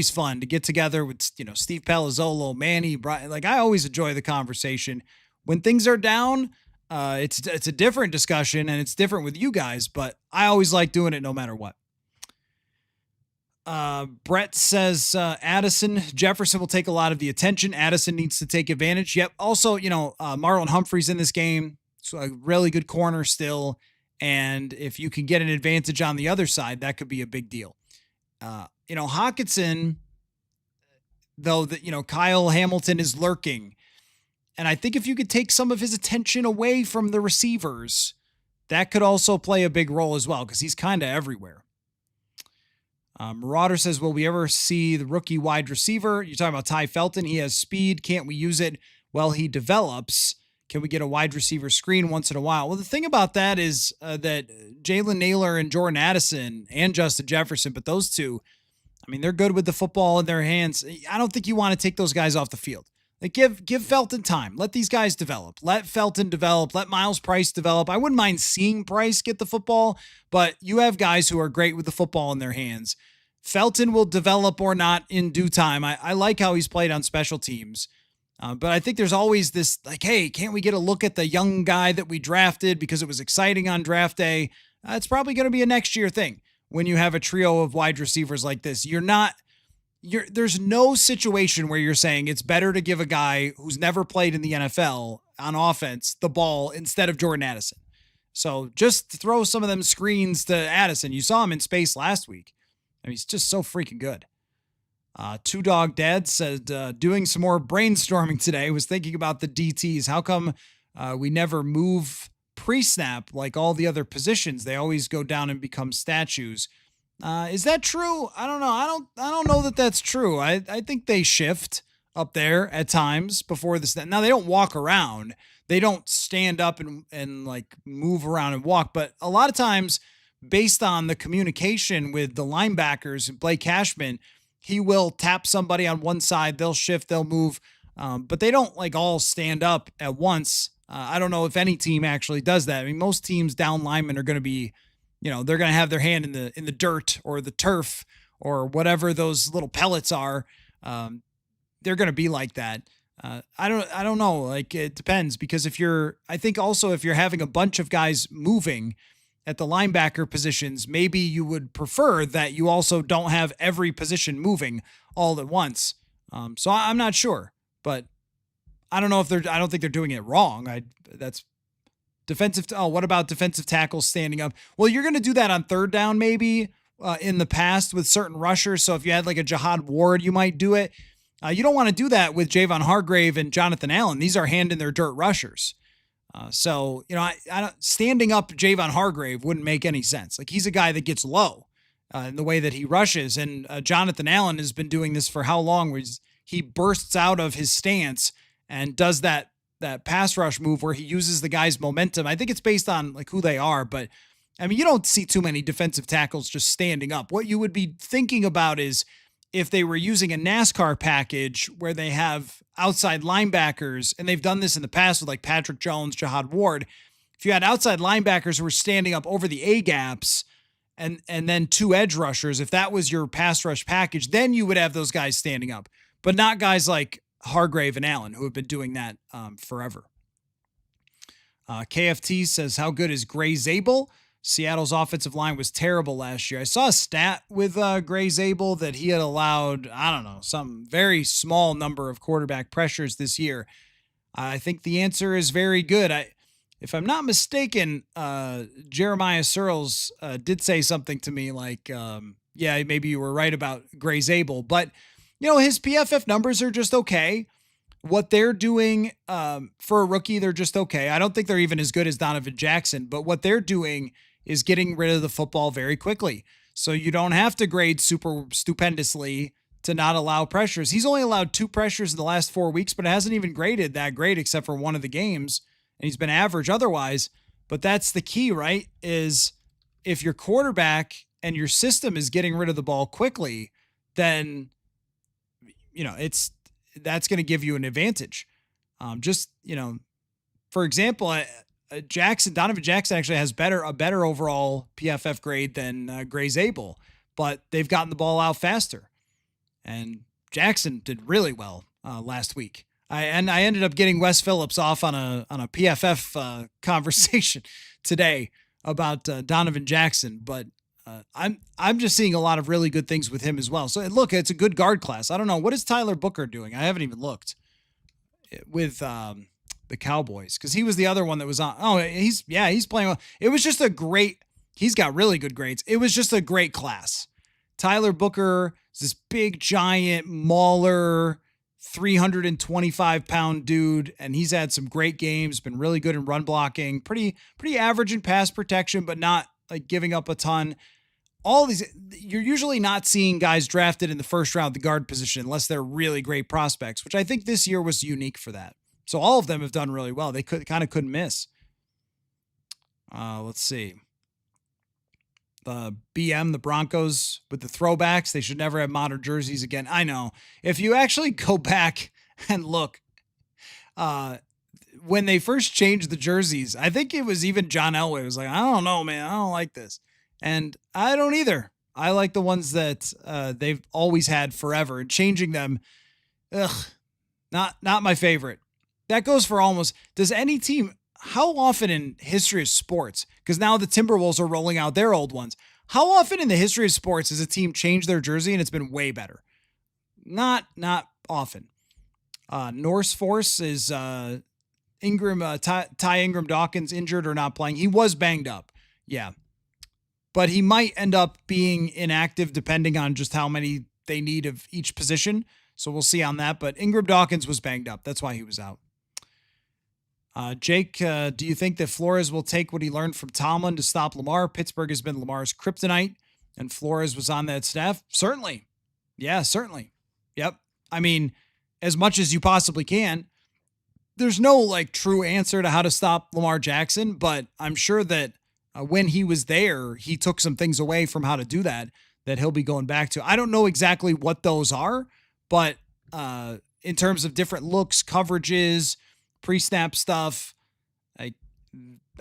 fun to get together with, Steve Palazzolo, Manny, Brian. Like, I always enjoy the conversation. When things are down, it's a different discussion, and it's different with you guys, but I always like doing it no matter what. Brett says Addison Jefferson will take a lot of the attention. Addison needs to take advantage. Yep. Also, Marlon Humphrey's in this game. So a really good corner still. And if you can get an advantage on the other side, that could be a big deal. Hockenson, though, Kyle Hamilton is lurking. And I think if you could take some of his attention away from the receivers, that could also play a big role as well, because he's kind of everywhere. Marauder says, will we ever see the rookie wide receiver? You're talking about Ty Felton. He has speed. Can't we use it while he develops? Can we get a wide receiver screen once in a while? Well, the thing about that is that Jalen Naylor and Jordan Addison and Justin Jefferson, but those two, they're good with the football in their hands. I don't think you want to take those guys off the field. Like, give Felton time. Let these guys develop. Let Felton develop. Let Miles Price develop. I wouldn't mind seeing Price get the football, but you have guys who are great with the football in their hands. Felton will develop or not in due time. I like how he's played on special teams. But I think there's always this, like, hey, can't we get a look at the young guy that we drafted because it was exciting on draft day? It's probably going to be a next year thing when you have a trio of wide receivers like this. There's no situation where you're saying it's better to give a guy who's never played in the NFL on offense the ball instead of Jordan Addison. So just throw some of them screens to Addison. You saw him in space last week. He's just so freaking good. Two Dog Dad said, doing some more brainstorming today, was thinking about the DTs. How come we never move pre-snap like all the other positions? They always go down and become statues. Is that true? I don't know. I don't know that that's true. I think they shift up there at times before the snap. Now, they don't walk around. They don't stand up and like move around and walk. But a lot of times, based on the communication with the linebackers, Blake Cashman, he will tap somebody on one side, they'll shift, they'll move. but they don't like all stand up at once. I don't know if any team actually does that. I mean, most teams down linemen are going to be, they're going to have their hand in the dirt or the turf or whatever those little pellets are. They're going to be like that. I don't know. Like, it depends, because I think also if you're having a bunch of guys moving at the linebacker positions, maybe you would prefer that you also don't have every position moving all at once. So I'm not sure, but I don't know I don't think they're doing it wrong. That's defensive. Oh, what about defensive tackles standing up? Well, you're going to do that on third down, maybe in the past with certain rushers. So if you had like a Jihad Ward, you might do it. You don't want to do that with Javon Hargrave and Jonathan Allen. These are hand in their dirt rushers. So I don't, standing up Javon Hargrave wouldn't make any sense. Like, he's a guy that gets low in the way that he rushes. And Jonathan Allen has been doing this for how long? Where he bursts out of his stance and does that pass rush move where he uses the guy's momentum. I think it's based on like who they are, but I mean, you don't see too many defensive tackles just standing up. What you would be thinking about is if they were using a NASCAR package where they have outside linebackers, and they've done this in the past with like Patrick Jones, Jihad Ward. If you had outside linebackers who were standing up over the A gaps and then two edge rushers, if that was your pass rush package, then you would have those guys standing up, but not guys like Hargrave and Allen, who have been doing that forever. KFT says, how good is Gray Zabel? Seattle's offensive line was terrible last year. I saw a stat with Gray Zabel that he had allowed, I don't know, some very small number of quarterback pressures this year. I think the answer is very good. If I'm not mistaken, Jeremiah Searles did say something to me like, yeah, maybe you were right about Gray Zabel, but his PFF numbers are just okay. What they're doing for a rookie, they're just okay. I don't think they're even as good as Donovan Jackson, but what they're doing is getting rid of the football very quickly. So you don't have to grade super stupendously to not allow pressures. He's only allowed 2 pressures in the last 4 weeks, but it hasn't even graded that great except for one of the games. And he's been average otherwise. But that's the key, right? Is if your quarterback and your system is getting rid of the ball quickly, then, that's going to give you an advantage. For example, Donovan Jackson actually has a better overall PFF grade than Gray Zabel, but they've gotten the ball out faster. And Jackson did really well last week. I ended up getting Wes Phillips off on a PFF conversation today about Donovan Jackson, but I'm just seeing a lot of really good things with him as well. So look, it's a good guard class. I don't know, what is Tyler Booker doing? I haven't even looked with the Cowboys, because he was the other one that was on. Oh, he's playing well. It was just he's got really good grades. It was just a great class. Tyler Booker is this big giant mauler, 325-pound dude, and he's had some great games, been really good in run blocking, pretty average in pass protection, but not like giving up a ton. All these, you're usually not seeing guys drafted in the first round, the guard position, unless they're really great prospects, which I think this year was unique for that. So all of them have done really well. They couldn't miss. Let's see. The Broncos with the throwbacks, they should never have modern jerseys again. I know. If you actually go back and look, when they first changed the jerseys, I think it was even John Elway was like, I don't know, man, I don't like this. And I don't either. I like the ones that they've always had forever, and changing them, not my favorite. That goes for almost, does any team, how often in history of sports, because now the Timberwolves are rolling out their old ones, how often in the history of sports has a team changed their jersey and it's been way better? Not often. Norse Force is Ty Ingram Dawkins injured or not playing. He was banged up. Yeah. But he might end up being inactive depending on just how many they need of each position. So we'll see on that. But Ingram Dawkins was banged up. That's why he was out. Jake, do you think that Flores will take what he learned from Tomlin to stop Lamar? Pittsburgh has been Lamar's kryptonite, and Flores was on that staff. Certainly. Yeah, certainly. Yep. I mean, as much as you possibly can. There's no like true answer to how to stop Lamar Jackson, but I'm sure that when he was there, he took some things away from how to do that he'll be going back to. I don't know exactly what those are, but in terms of different looks, coverages, pre-snap stuff,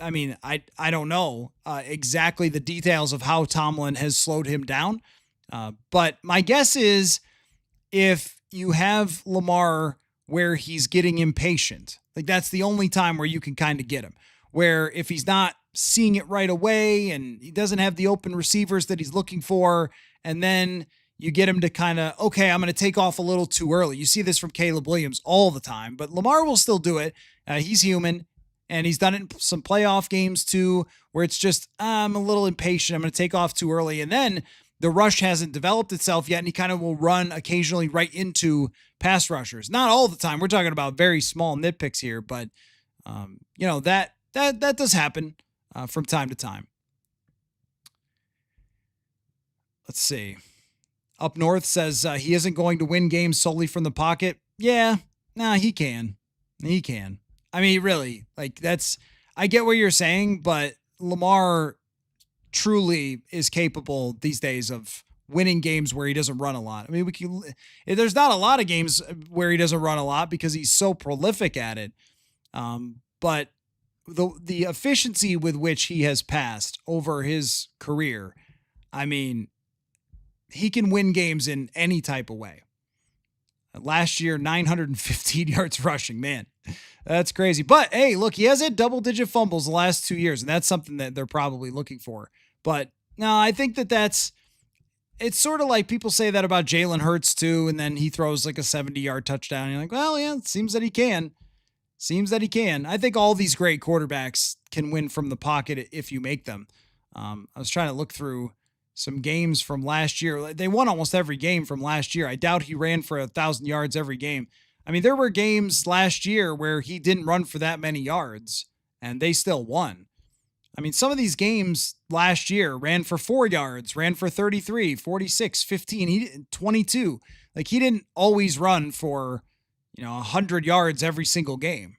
I mean, I don't know exactly the details of how Tomlin has slowed him down. But my guess is if you have Lamar where he's getting impatient, like that's the only time where you can kind of get him, where if he's not seeing it right away and he doesn't have the open receivers that he's looking for, and then you get him to kind of, okay, I'm going to take off a little too early. You see this from Caleb Williams all the time, but Lamar will still do it. He's human. And he's done it in some playoff games too, where it's just, I'm a little impatient. I'm going to take off too early. And then the rush hasn't developed itself yet. And he kind of will run occasionally right into pass rushers. Not all the time. We're talking about very small nitpicks here, but that does happen from time to time. Let's see. Up North says he isn't going to win games solely from the pocket. Yeah, he can. He can. I mean, really, like I get what you're saying, but Lamar truly is capable these days of winning games where he doesn't run a lot. I mean, there's not a lot of games where he doesn't run a lot because he's so prolific at it. But the efficiency with which he has passed over his career, I mean, he can win games in any type of way. Last year, 915 yards rushing, man. That's crazy. But hey, look, he has had double-digit fumbles the last 2 years, and that's something that they're probably looking for. But no, I think it's sort of like people say that about Jalen Hurts too, and then he throws like a 70-yard touchdown. And you're like, well, yeah, it seems that he can. I think all these great quarterbacks can win from the pocket if you make them. I was trying to look through some games from last year. They won almost every game from last year. I doubt he ran for 1,000 yards every game. I mean, there were games last year where he didn't run for that many yards, and they still won. I mean, some of these games last year ran for 4 yards, ran for 33, 46, 15, 22. Like, he didn't always run for, 100 yards every single game.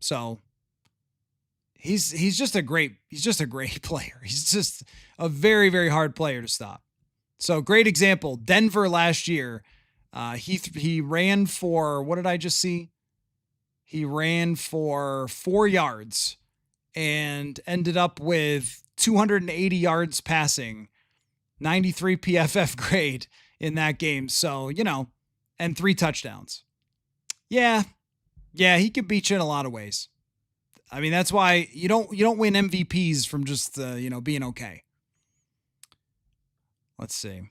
So he's just a great player. He's just a very, very hard player to stop. So great example, Denver last year. He ran for, what did I just see? He ran for 4 yards and ended up with 280 yards passing, 93 PFF grade in that game. So, and 3 touchdowns. Yeah, he could beat you in a lot of ways. I mean, that's why you don't win MVPs from just, being okay. Let's see.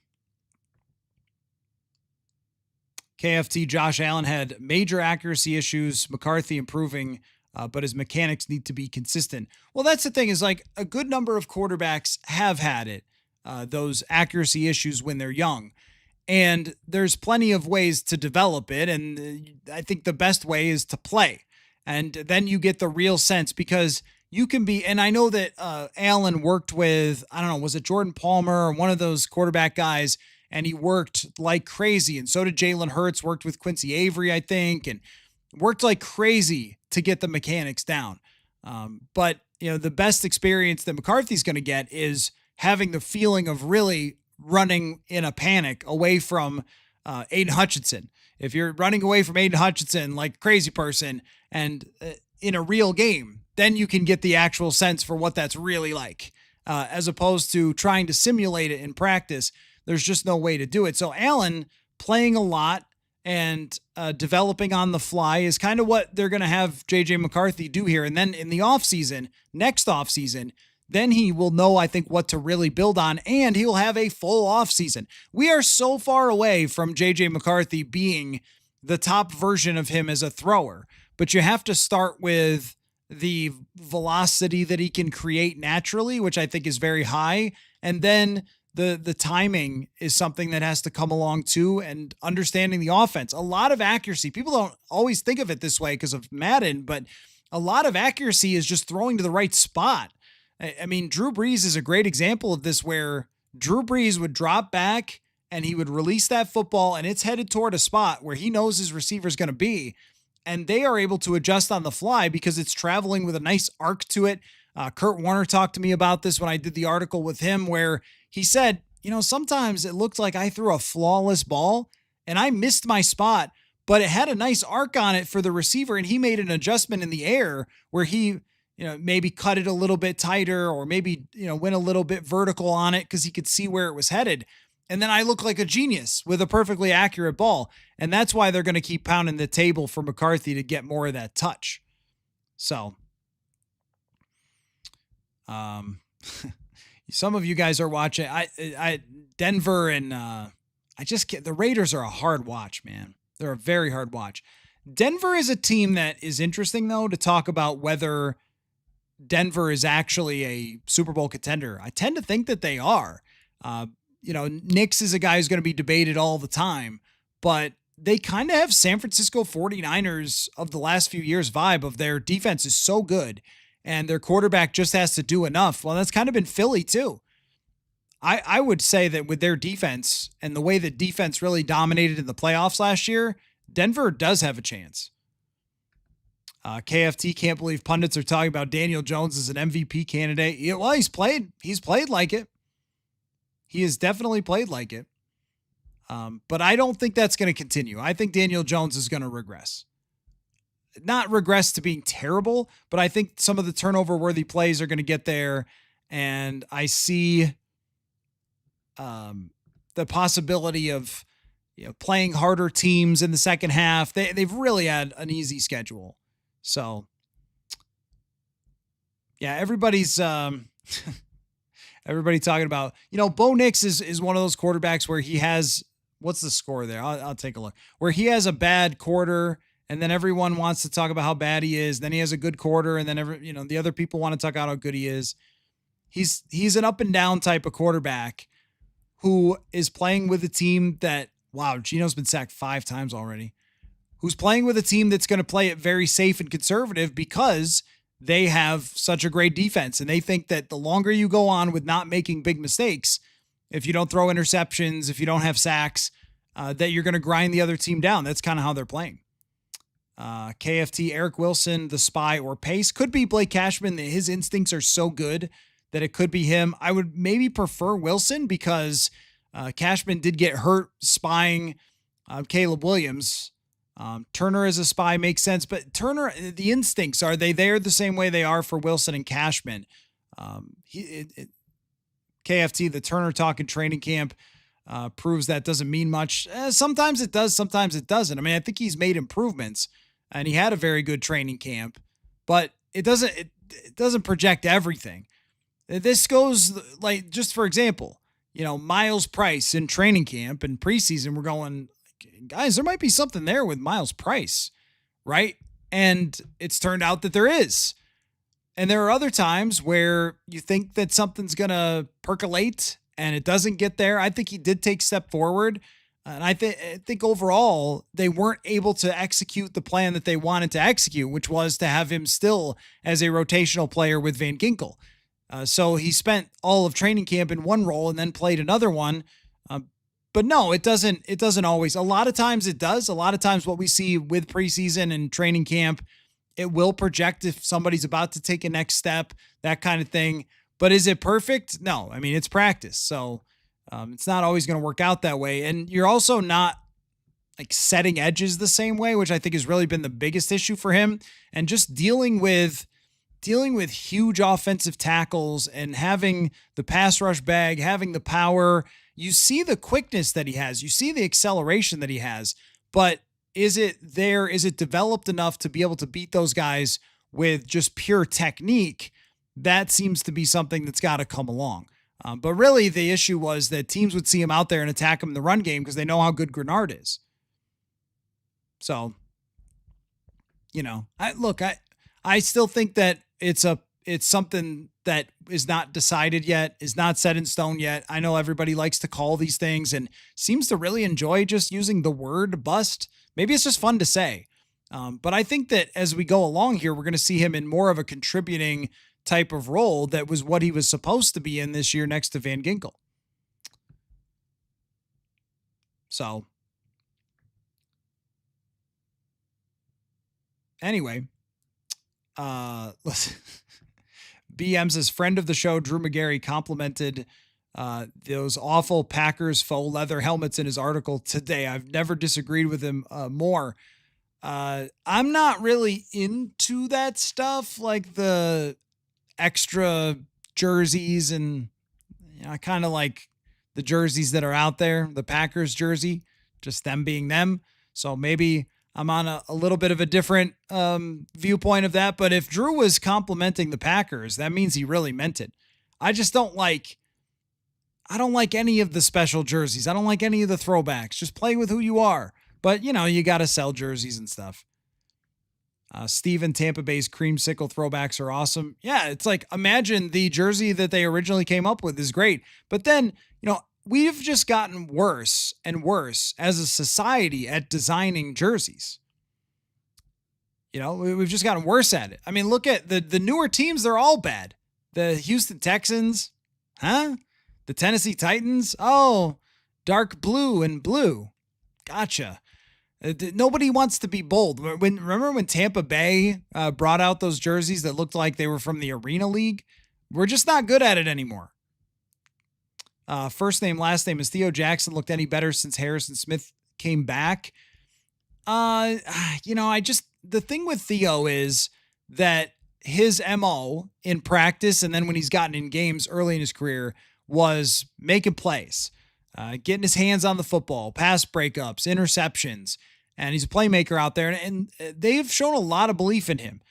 KFT Josh Allen had major accuracy issues, McCarthy improving, but his mechanics need to be consistent. Well, that's the thing is like a good number of quarterbacks have had it, those accuracy issues when they're young. And there's plenty of ways to develop it. And I think the best way is to play. And then you get the real sense because you can be, and I know that Allen worked with, I don't know, was it Jordan Palmer or one of those quarterback guys, and he worked like crazy. And so did Jalen Hurts, worked with Quincy Avery, I think, and worked like crazy to get the mechanics down. But, the best experience that McCarthy's going to get is having the feeling of really running in a panic away from Aiden Hutchinson. If you're running away from Aiden Hutchinson like a crazy person and in a real game, then you can get the actual sense for what that's really like, as opposed to trying to simulate it in practice. There's just no way to do it. So Allen playing a lot and developing on the fly is kind of what they're going to have JJ McCarthy do here. And then in the next offseason, then he will know, I think, what to really build on, and he'll have a full offseason. We are so far away from JJ McCarthy being the top version of him as a thrower, but you have to start with the velocity that he can create naturally, which I think is very high. And then the timing is something that has to come along too, and understanding the offense. A lot of accuracy. People don't always think of it this way because of Madden, but a lot of accuracy is just throwing to the right spot. I mean, Drew Brees is a great example of this, where Drew Brees would drop back and he would release that football and it's headed toward a spot where he knows his receiver is going to be. And they are able to adjust on the fly because it's traveling with a nice arc to it. Kurt Warner talked to me about this when I did the article with him, where he said, sometimes it looked like I threw a flawless ball and I missed my spot, but it had a nice arc on it for the receiver, and he made an adjustment in the air where he, maybe cut it a little bit tighter, or maybe, went a little bit vertical on it because he could see where it was headed. And then I look like a genius with a perfectly accurate ball. And that's why they're going to keep pounding the table for McCarthy to get more of that touch. So, some of you guys are watching. Denver and the Raiders are a hard watch, man. They're a very hard watch. Denver is a team that is interesting, though, to talk about whether Denver is actually a Super Bowl contender. I tend to think that they are. Knicks is a guy who's going to be debated all the time, but they kind of have San Francisco 49ers of the last few years vibe of their defense is so good and their quarterback just has to do enough. Well, that's kind of been Philly too. I would say that with their defense and the way that defense really dominated in the playoffs last year, Denver does have a chance. KFT can't believe pundits are talking about Daniel Jones as an MVP candidate. Yeah, well, he's played like it. He has definitely played like it. But I don't think that's going to continue. I think Daniel Jones is going to regress. Not regress to being terrible, but I think some of the turnover-worthy plays are going to get there, and I see the possibility of playing harder teams in the second half. They've really had an easy schedule. So, yeah, everybody's everybody talking about, Bo Nix is one of those quarterbacks where he has, what's the score there? I'll take a look. Where he has a bad quarter and then everyone wants to talk about how bad he is. Then he has a good quarter and then the other people want to talk about how good he is. He's an up and down type of quarterback who is playing with a team that, wow, Gino's been sacked 5 times already. Who's playing with a team that's going to play it very safe and conservative because they have such a great defense. And they think that the longer you go on with not making big mistakes, if you don't throw interceptions, if you don't have sacks, that you're going to grind the other team down. That's kind of how they're playing. KFT, Eric Wilson, the spy, or Pace. Could be Blake Cashman. His instincts are so good that it could be him. I would maybe prefer Wilson because Cashman did get hurt spying Caleb Williams. Turner as a spy makes sense, but Turner, the instincts, are they there the same way they are for Wilson and Cashman? KFT, the Turner talk in training camp proves that doesn't mean much. Sometimes it does, sometimes it doesn't. I mean, I think he's made improvements and he had a very good training camp, but it doesn't project everything. This goes like, just for example, Miles Price in training camp and preseason, we're going, guys, there might be something there with Miles Price, right? And it's turned out that there is. And there are other times where you think that something's going to percolate and it doesn't get there. I think he did take a step forward. And I think overall, they weren't able to execute the plan that they wanted to execute, which was to have him still as a rotational player with Van Ginkel. So he spent all of training camp in one role and then played another one. But no, it doesn't always. A lot of times it does. A lot of times what we see with preseason and training camp, it will project if somebody's about to take a next step, that kind of thing. But is it perfect? No. I mean, it's practice. So it's not always going to work out that way. And you're also not like setting edges the same way, which I think has really been the biggest issue for him. And just dealing with huge offensive tackles and having the pass rush bag, having the power. You see the quickness that he has. You see the acceleration that he has. But is it there? Is it developed enough to be able to beat those guys with just pure technique? That seems to be something that's got to come along. But really, the issue was that teams would see him out there and attack him in the run game because they know how good Grenard is. So, I still think that it's something that is not decided yet, is not set in stone yet. I know everybody likes to call these things and seems to really enjoy just using the word bust. Maybe it's just fun to say. But I think that as we go along here, we're going to see him in more of a contributing type of role that was what he was supposed to be in this year next to Van Ginkel. So anyway, listen. BM says, friend of the show, Drew McGarry, complimented those awful Packers faux leather helmets in his article today. I've never disagreed with him more. I'm not really into that stuff, like the extra jerseys, and I kind of like the jerseys that are out there, the Packers jersey, just them being them. So maybe I'm on a little bit of a different viewpoint of that. But if Drew was complimenting the Packers, that means he really meant it. I don't like any of the special jerseys. I don't like any of the throwbacks. Just play with who you are. But, you got to sell jerseys and stuff. Steven, Tampa Bay's creamsicle throwbacks are awesome. Yeah, it's like, imagine the jersey that they originally came up with is great. But then, we've just gotten worse and worse as a society at designing jerseys. We've just gotten worse at it. I mean, look at the newer teams. They're all bad. The Houston Texans, huh? The Tennessee Titans. Oh, dark blue and blue. Gotcha. Nobody wants to be bold. Remember when Tampa Bay brought out those jerseys that looked like they were from the Arena League? We're just not good at it anymore. First name, last name. Has Theo Jackson looked any better since Harrison Smith came back? The thing with Theo is that his MO in practice and then when he's gotten in games early in his career was making plays, getting his hands on the football, pass breakups, interceptions. And he's a playmaker out there, and they've shown a lot of belief in him.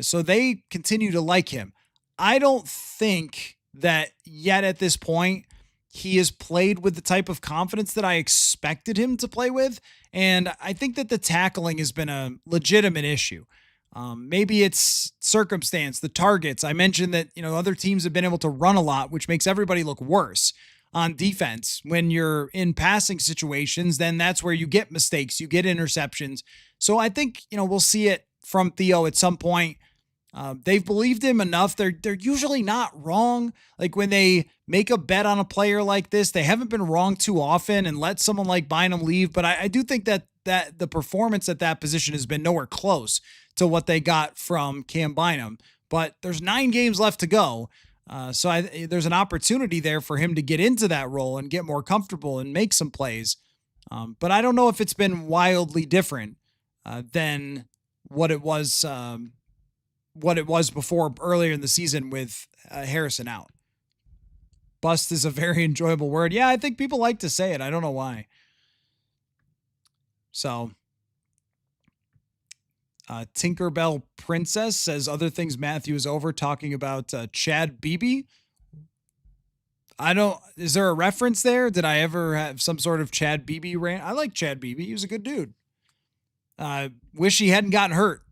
So they continue to like him. I don't think that yet at this point he has played with the type of confidence that I expected him to play with. And I think that the tackling has been a legitimate issue. Maybe it's circumstance, the targets. I mentioned that, other teams have been able to run a lot, which makes everybody look worse on defense. When you're in passing situations, then that's where you get mistakes, you get interceptions. So I think, we'll see it from Theo at some point. They've believed him enough. They're usually not wrong. Like when they make a bet on a player like this, they haven't been wrong too often and let someone like Bynum leave. But I do think that the performance at that position has been nowhere close to what they got from Cam Bynum. But there's 9 games left to go. So there's an opportunity there for him to get into that role and get more comfortable and make some plays. But I don't know if it's been wildly different than what it was before earlier in the season with Harrison out. Bust is a very enjoyable word. Yeah, I think people like to say it. I don't know why. So Tinkerbell Princess says other things Matthew is over talking about Chad Beebe. Is there a reference there? Did I ever have some sort of Chad Beebe rant? I like Chad Beebe. He was a good dude. Wish he hadn't gotten hurt.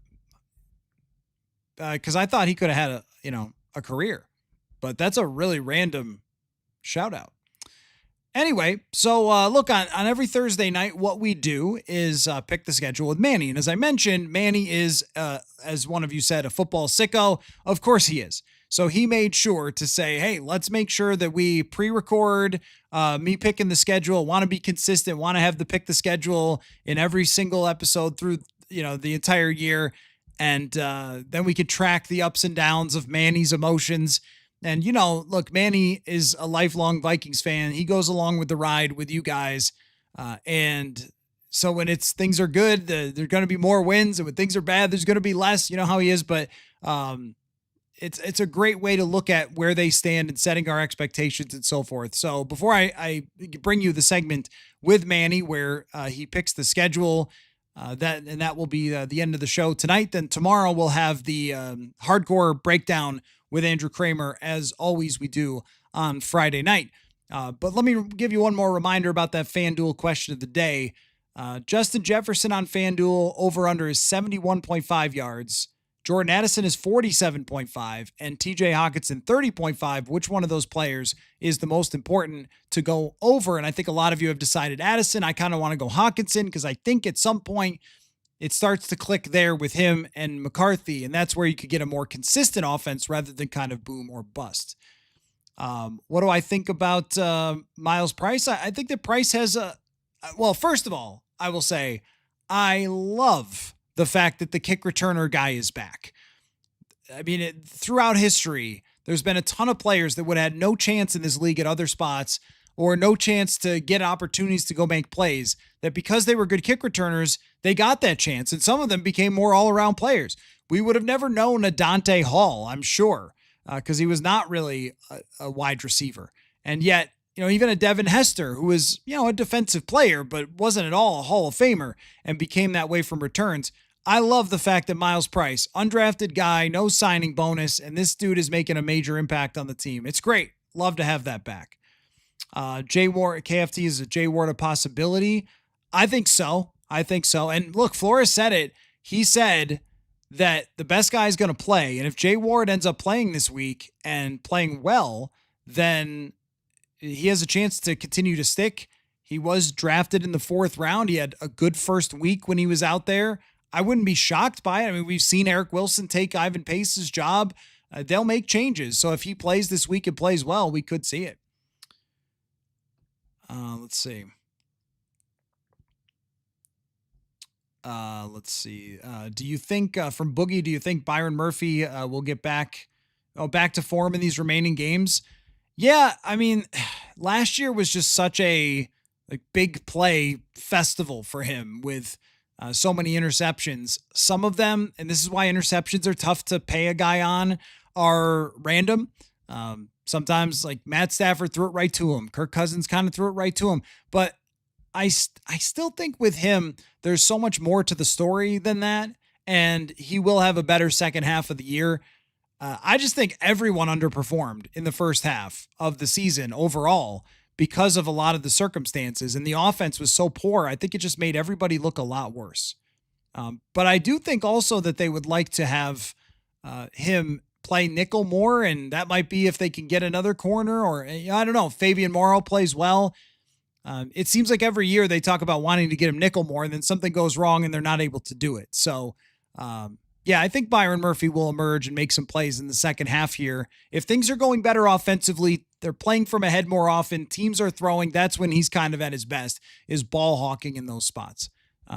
Because I thought he could have had a career. But that's a really random shout out. Anyway, so look, on every Thursday night, what we do is pick the schedule with Manny. And as I mentioned, Manny is, as one of you said, a football sicko. Of course he is. So he made sure to say, hey, let's make sure that we pre-record me picking the schedule, want to be consistent, want to have the pick the schedule in every single episode through, the entire year. And then we could track the ups and downs of Manny's emotions. And, look, Manny is a lifelong Vikings fan. He goes along with the ride with you guys. And so when things are good, there are going to be more wins. And when things are bad, there's going to be less. You know how he is. But it's a great way to look at where they stand and setting our expectations and so forth. So before I bring you the segment with Manny where he picks the schedule, that will be the end of the show tonight. Then tomorrow we'll have the hardcore breakdown with Andrew Kramer, as always we do on Friday night. But let me give you one more reminder about that FanDuel question of the day. Justin Jefferson on FanDuel, over-under is 71.5 yards. Jordan Addison is 47.5, and TJ Hockenson 30.5. Which one of those players is the most important to go over? And I think a lot of you have decided Addison. I kind of want to go Hockenson because I think at some point it starts to click there with him and McCarthy, and that's where you could get a more consistent offense rather than kind of boom or bust. What do I think about Miles Price? I think that Price has well, first of all, I will say I love the fact that the kick returner guy is back. I mean, throughout history, There's been a ton of players that would have had no chance in this league at other spots or no chance to get opportunities to go make plays, that because they were good kick returners, they got that chance. And some of them became more all-around players. We would have never known a Dante Hall, I'm sure, because he was not really a wide receiver. And yet, even a Devin Hester, who was, a defensive player, but wasn't at all a Hall of Famer and became that way from returns. I love the fact that Miles Price, undrafted guy, no signing bonus, and this dude is making a major impact on the team. It's great. Love to have that back. Jay Ward, KFT, is a Jay Ward a possibility? I think so. And look, Flores said it. He said that the best guy is going to play. And if Jay Ward ends up playing this week and playing well, then he has a chance to continue to stick. He was drafted in the 4th round. He had a good first week when he was out there. I wouldn't be shocked by it. I mean, we've seen Eric Wilson take Ivan Pace's job. They'll make changes. So if he plays this week and plays well, we could see it. Let's see. Do you think, from Boogie, do you think Byron Murphy will get back to form in these remaining games? Yeah, I mean, last year was just such a big play festival for him with so many interceptions. Some of them, and this is why interceptions are tough to pay a guy on, are random. Sometimes like Matt Stafford threw it right to him. Kirk Cousins kind of threw it right to him. But I still think with him, there's so much more to the story than that. And he will have a better second half of the year. I just think everyone underperformed in the first half of the season overall because of a lot of the circumstances. And the offense was so poor. I think it just made everybody look a lot worse. But I do think also that they would like to have him play nickel more. And that might be if they can get another corner, or I don't know, Fabian Morrow plays well. It seems like every year they talk about wanting to get him nickel more, and then something goes wrong and they're not able to do it. So, yeah, I think Byron Murphy will emerge and make some plays in the second half here. If things are going better offensively, they're playing from ahead more often, teams are throwing, that's when he's kind of at his best, is ball hawking in those spots.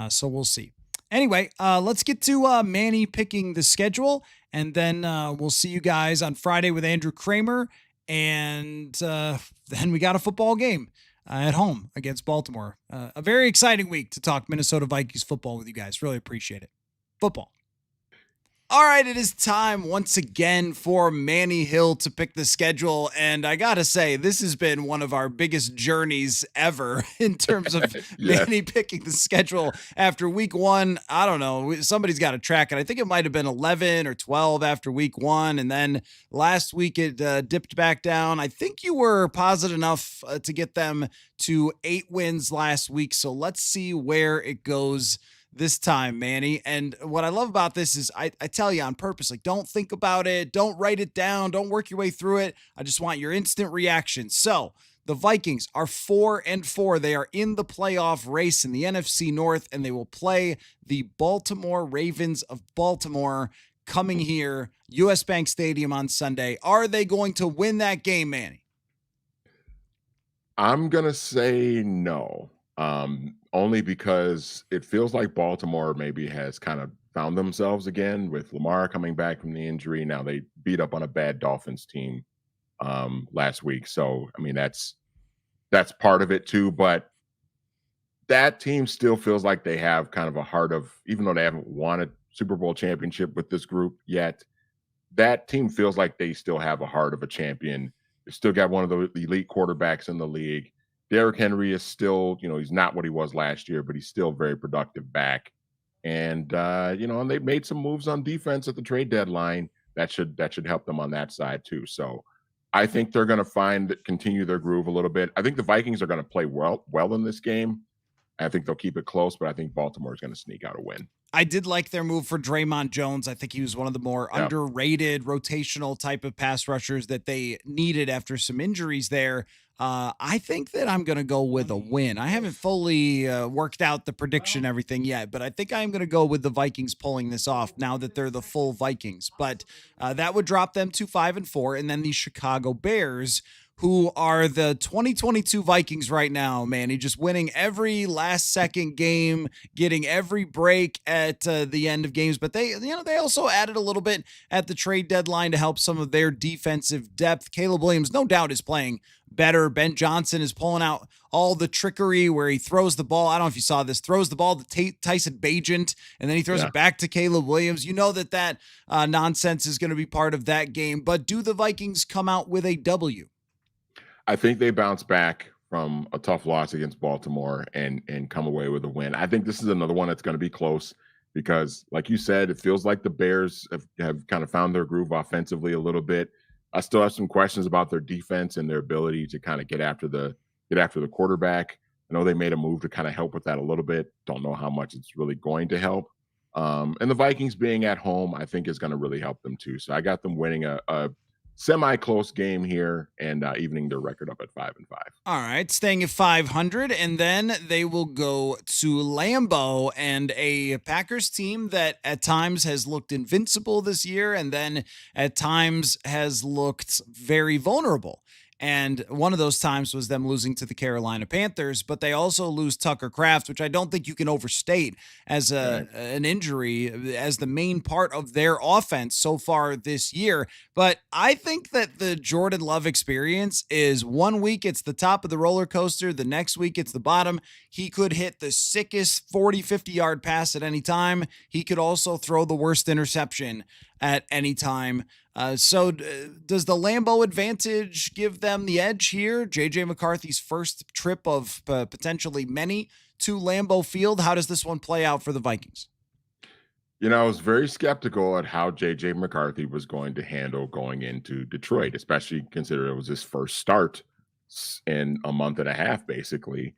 So we'll see. Anyway, let's get to Manny picking the schedule, and then we'll see you guys on Friday with Andrew Kramer, and then we got a football game at home against Baltimore. A very exciting week to talk Minnesota Vikings football with you guys. Really appreciate it. Football. All right, it is time once again for Manny Hill to pick the schedule. And I got to say, this has been one of our biggest journeys ever in terms of Manny picking the schedule after week 1. I don't know. Somebody's got to track it. I think it might have been 11 or 12 after week 1. And then last week it dipped back down. I think you were positive enough to get them to 8 wins last week. So let's see where it goes this time, Manny. And what I love about this is I tell you on purpose, like, don't think about it. Don't write it down. Don't work your way through it. I just want your instant reaction. So the Vikings are 4-4. They are in the playoff race in the NFC North, and they will play the Baltimore Ravens of Baltimore coming here, US Bank Stadium on Sunday. Are they going to win that game, Manny? I'm going to say no. Only because it feels like Baltimore maybe has kind of found themselves again with Lamar coming back from the injury. Now they beat up on a bad Dolphins team last week. So, I mean, that's part of it too. But that team still feels like they have kind of a heart of, even though they haven't won a Super Bowl championship with this group yet, that team feels like they still have a heart of a champion. They still got one of the elite quarterbacks in the league. Derrick Henry is still, he's not what he was last year, but he's still very productive back. And, and they made some moves on defense at the trade deadline. That should help them on that side too. So I think they're going to continue their groove a little bit. I think the Vikings are going to play well in this game. I think they'll keep it close, but I think Baltimore is going to sneak out a win. I did like their move for Draymond Jones. I think he was one of the more underrated rotational type of pass rushers that they needed after some injuries there. I think that I'm going to go with a win. I haven't fully worked out the prediction and everything yet, but I think I'm going to go with the Vikings pulling this off now that they're the full Vikings. But that would drop them to 5-4, and then the Chicago Bears, who are the 2022 Vikings right now, Manny, just winning every last second game, getting every break at the end of games. But they also added a little bit at the trade deadline to help some of their defensive depth. Caleb Williams, no doubt, is playing better. Ben Johnson is pulling out all the trickery where he throws the ball. I don't know if you saw this, throws the ball to Tyson Bagent, and then he throws it back to Caleb Williams. You know that nonsense is going to be part of that game. But do the Vikings come out with a W? I think they bounce back from a tough loss against Baltimore and come away with a win. I think this is another one that's going to be close because, like you said, it feels like the Bears have kind of found their groove offensively a little bit. I still have some questions about their defense and their ability to kind of get after the quarterback. I know they made a move to kind of help with that a little bit. Don't know how much it's really going to help. And the Vikings being at home, I think, is going to really help them too. So I got them winning a semi-close game here and evening their record up at 5-5. All right, staying at 500, and then they will go to Lambeau and a Packers team that at times has looked invincible this year and then at times has looked very vulnerable. And one of those times was them losing to the Carolina Panthers, but they also lose Tucker Kraft, which I don't think you can overstate as an injury as the main part of their offense so far this year. But I think that the Jordan Love experience is 1 week it's the top of the roller coaster, the next week it's the bottom. He could hit the sickest 40, 50-yard pass at any time. He could also throw the worst interception at any time. So does the Lambeau advantage give them the edge here? JJ McCarthy's first trip of potentially many to Lambeau Field. How does this one play out for the Vikings? I was very skeptical at how JJ McCarthy was going to handle going into Detroit, especially considering it was his first start in a month and a half, basically.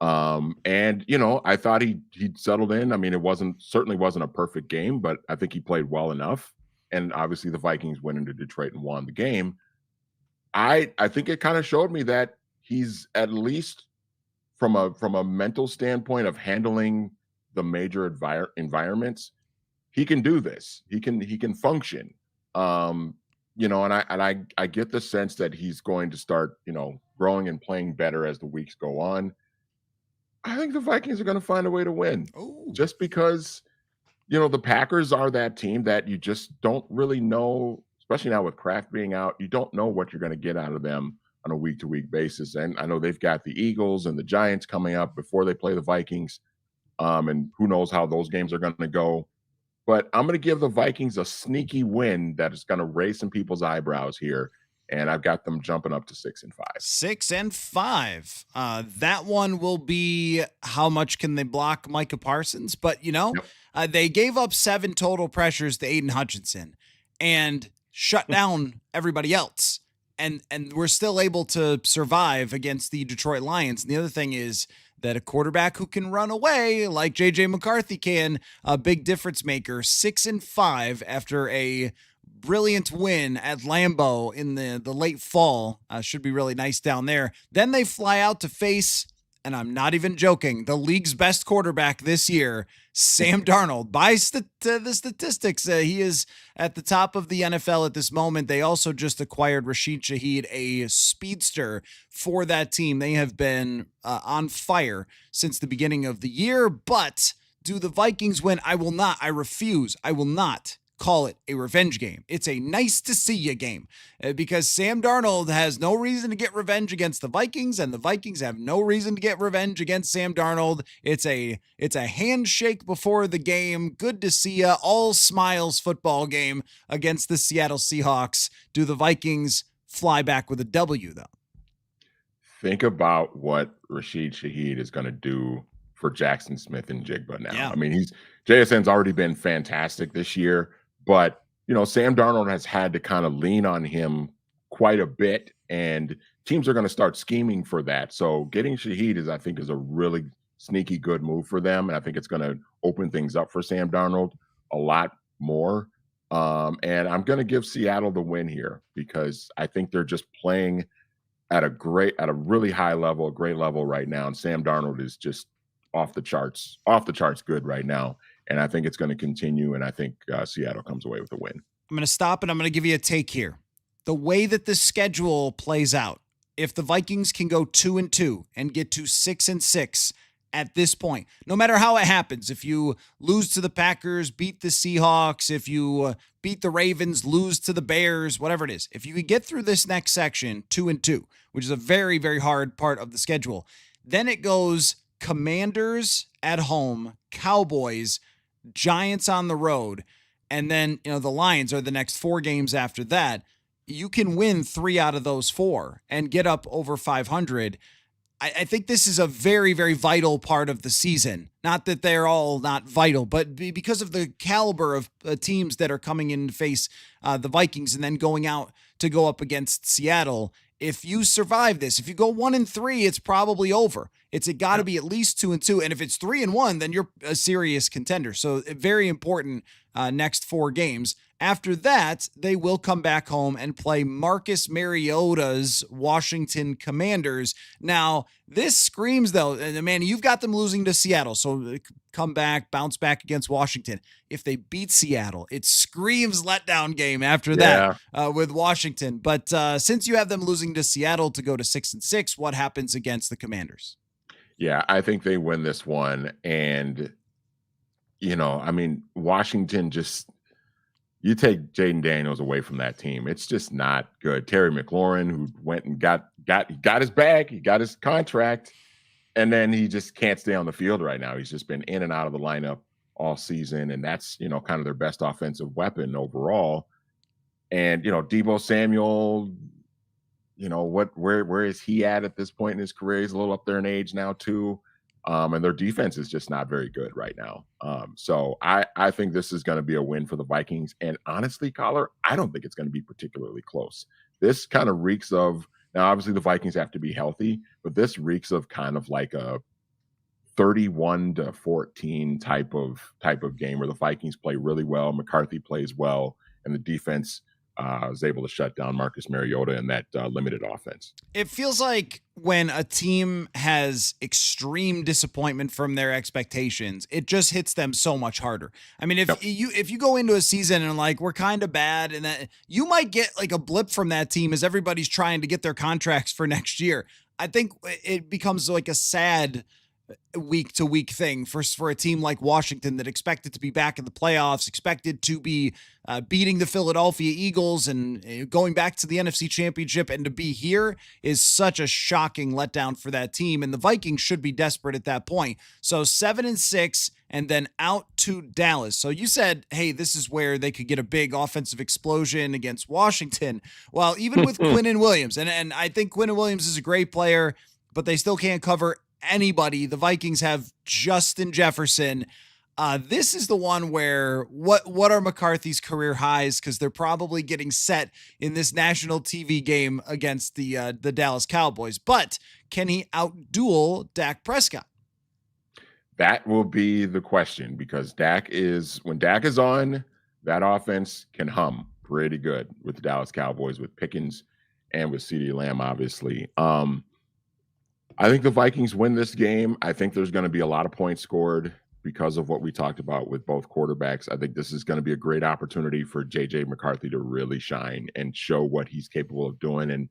And I thought he'd settled in. I mean, certainly wasn't a perfect game, but I think he played well enough. And obviously the Vikings went into Detroit and won the game. I think it kind of showed me that he's at least from a mental standpoint of handling the major environments, he can do this. He can function. And I get the sense that he's going to start, growing and playing better as the weeks go on. I think the Vikings are going to find a way to win. Just because the Packers are that team that you just don't really know, especially now with Kraft being out, you don't know what you're going to get out of them on a week-to-week basis. And I know they've got the Eagles and the Giants coming up before they play the Vikings. And who knows how those games are going to go. But I'm going to give the Vikings a sneaky win that is going to raise some people's eyebrows here. And I've got them jumping up to 6-5. 6-5. That one will be how much can they block Micah Parsons? But, they gave up 7 total pressures to Aiden Hutchinson and shut down everybody else. And we're still able to survive against the Detroit Lions. And the other thing is that a quarterback who can run away like JJ McCarthy can, a big difference maker, 6-5 after a brilliant win at Lambeau in the late fall. Should be really nice down there. Then they fly out to face, and I'm not even joking, the league's best quarterback this year, Sam Darnold. By the statistics, he is at the top of the NFL at this moment. They also just acquired Rashid Shaheed, a speedster for that team. They have been on fire since the beginning of the year. But do the Vikings win? I will not. I refuse. I will not call it a revenge game. It's a nice to see you game because Sam Darnold has no reason to get revenge against the Vikings, and the Vikings have no reason to get revenge against Sam Darnold. It's a handshake before the game. Good to see ya. All smiles football game against the Seattle Seahawks. Do the Vikings fly back with a W though? Think about what Rashid Shaheed is going to do for Jackson Smith and Jigba now. Yeah. I mean, JSN's already been fantastic this year. But, Sam Darnold has had to kind of lean on him quite a bit, and teams are going to start scheming for that. So getting Shaheed I think, is a really sneaky good move for them. And I think it's going to open things up for Sam Darnold a lot more. And I'm going to give Seattle the win here because I think they're just playing at a really high level, a great level right now. And Sam Darnold is just off the charts good right now. And I think it's going to continue, and I think Seattle comes away with a win. I'm going to stop, and I'm going to give you a take here. The way that the schedule plays out, if the Vikings can go 2-2 and get to 6-6 at this point, no matter how it happens, if you lose to the Packers, beat the Seahawks, if you beat the Ravens, lose to the Bears, whatever it is, if you could get through this next section 2-2, which is a very, very hard part of the schedule, then it goes Commanders at home, Cowboys, Giants on the road, and then the Lions are the next 4 games after that. You can win 3 out of those 4 and get up over 500. I think this is a very, very vital part of the season. Not that they're all not vital, but because of the caliber of teams that are coming in to face the Vikings and then going out to go up against Seattle. If you survive this, if you go 1-3, it's probably over. It got to be at least 2-2. And if it's 3-1, then you're a serious contender. So very important next 4 games. After that, they will come back home and play Marcus Mariota's Washington Commanders. Now, this screams, though, man, you've got them losing to Seattle, so come back, bounce back against Washington. If they beat Seattle, it screams letdown game after that with Washington. But since you have them losing to Seattle to go to 6-6, what happens against the Commanders? Yeah, I think they win this one. And, Washington just – you take Jaden Daniels away from that team, it's just not good. Terry McLaurin, who went and got his bag, he got his contract, and then he just can't stay on the field right now. He's just been in and out of the lineup all season, and that's kind of their best offensive weapon overall. And Deebo Samuel, where is he at this point in his career? He's a little up there in age now too. And their defense is just not very good right now. So I think this is going to be a win for the Vikings. And honestly, Coller, I don't think it's going to be particularly close. This kind of reeks of, now obviously the Vikings have to be healthy, but this reeks of kind of like a 31-14 type of game where the Vikings play really well, McCarthy plays well, and the defense is able to shut down Marcus Mariota in that limited offense. It feels like when a team has extreme disappointment from their expectations, it just hits them so much harder. I mean, if you go into a season and like, we're kind of bad, and that you might get like a blip from that team as everybody's trying to get their contracts for next year. I think it becomes like a sad week to week thing for a team like Washington that expected to be back in the playoffs, expected to be beating the Philadelphia Eagles and going back to the NFC Championship, and to be here is such a shocking letdown for that team. And the Vikings should be desperate at that point. So 7-6 and then out to Dallas. So you said, hey, this is where they could get a big offensive explosion against Washington. Well, even with Quinnen Williams, and I think Quinnen Williams is a great player, but they still can't cover anybody. The Vikings have Justin Jefferson. This is the one where what are McCarthy's career highs? Because they're probably getting set in this national TV game against the Dallas Cowboys. But can he outduel Dak Prescott? That will be the question, because when Dak is on, that offense can hum pretty good with the Dallas Cowboys, with Pickens and with CeeDee Lamb, obviously. I think the Vikings win this game. I think there's going to be a lot of points scored because of what we talked about with both quarterbacks. I think this is going to be a great opportunity for JJ McCarthy to really shine and show what he's capable of doing. And,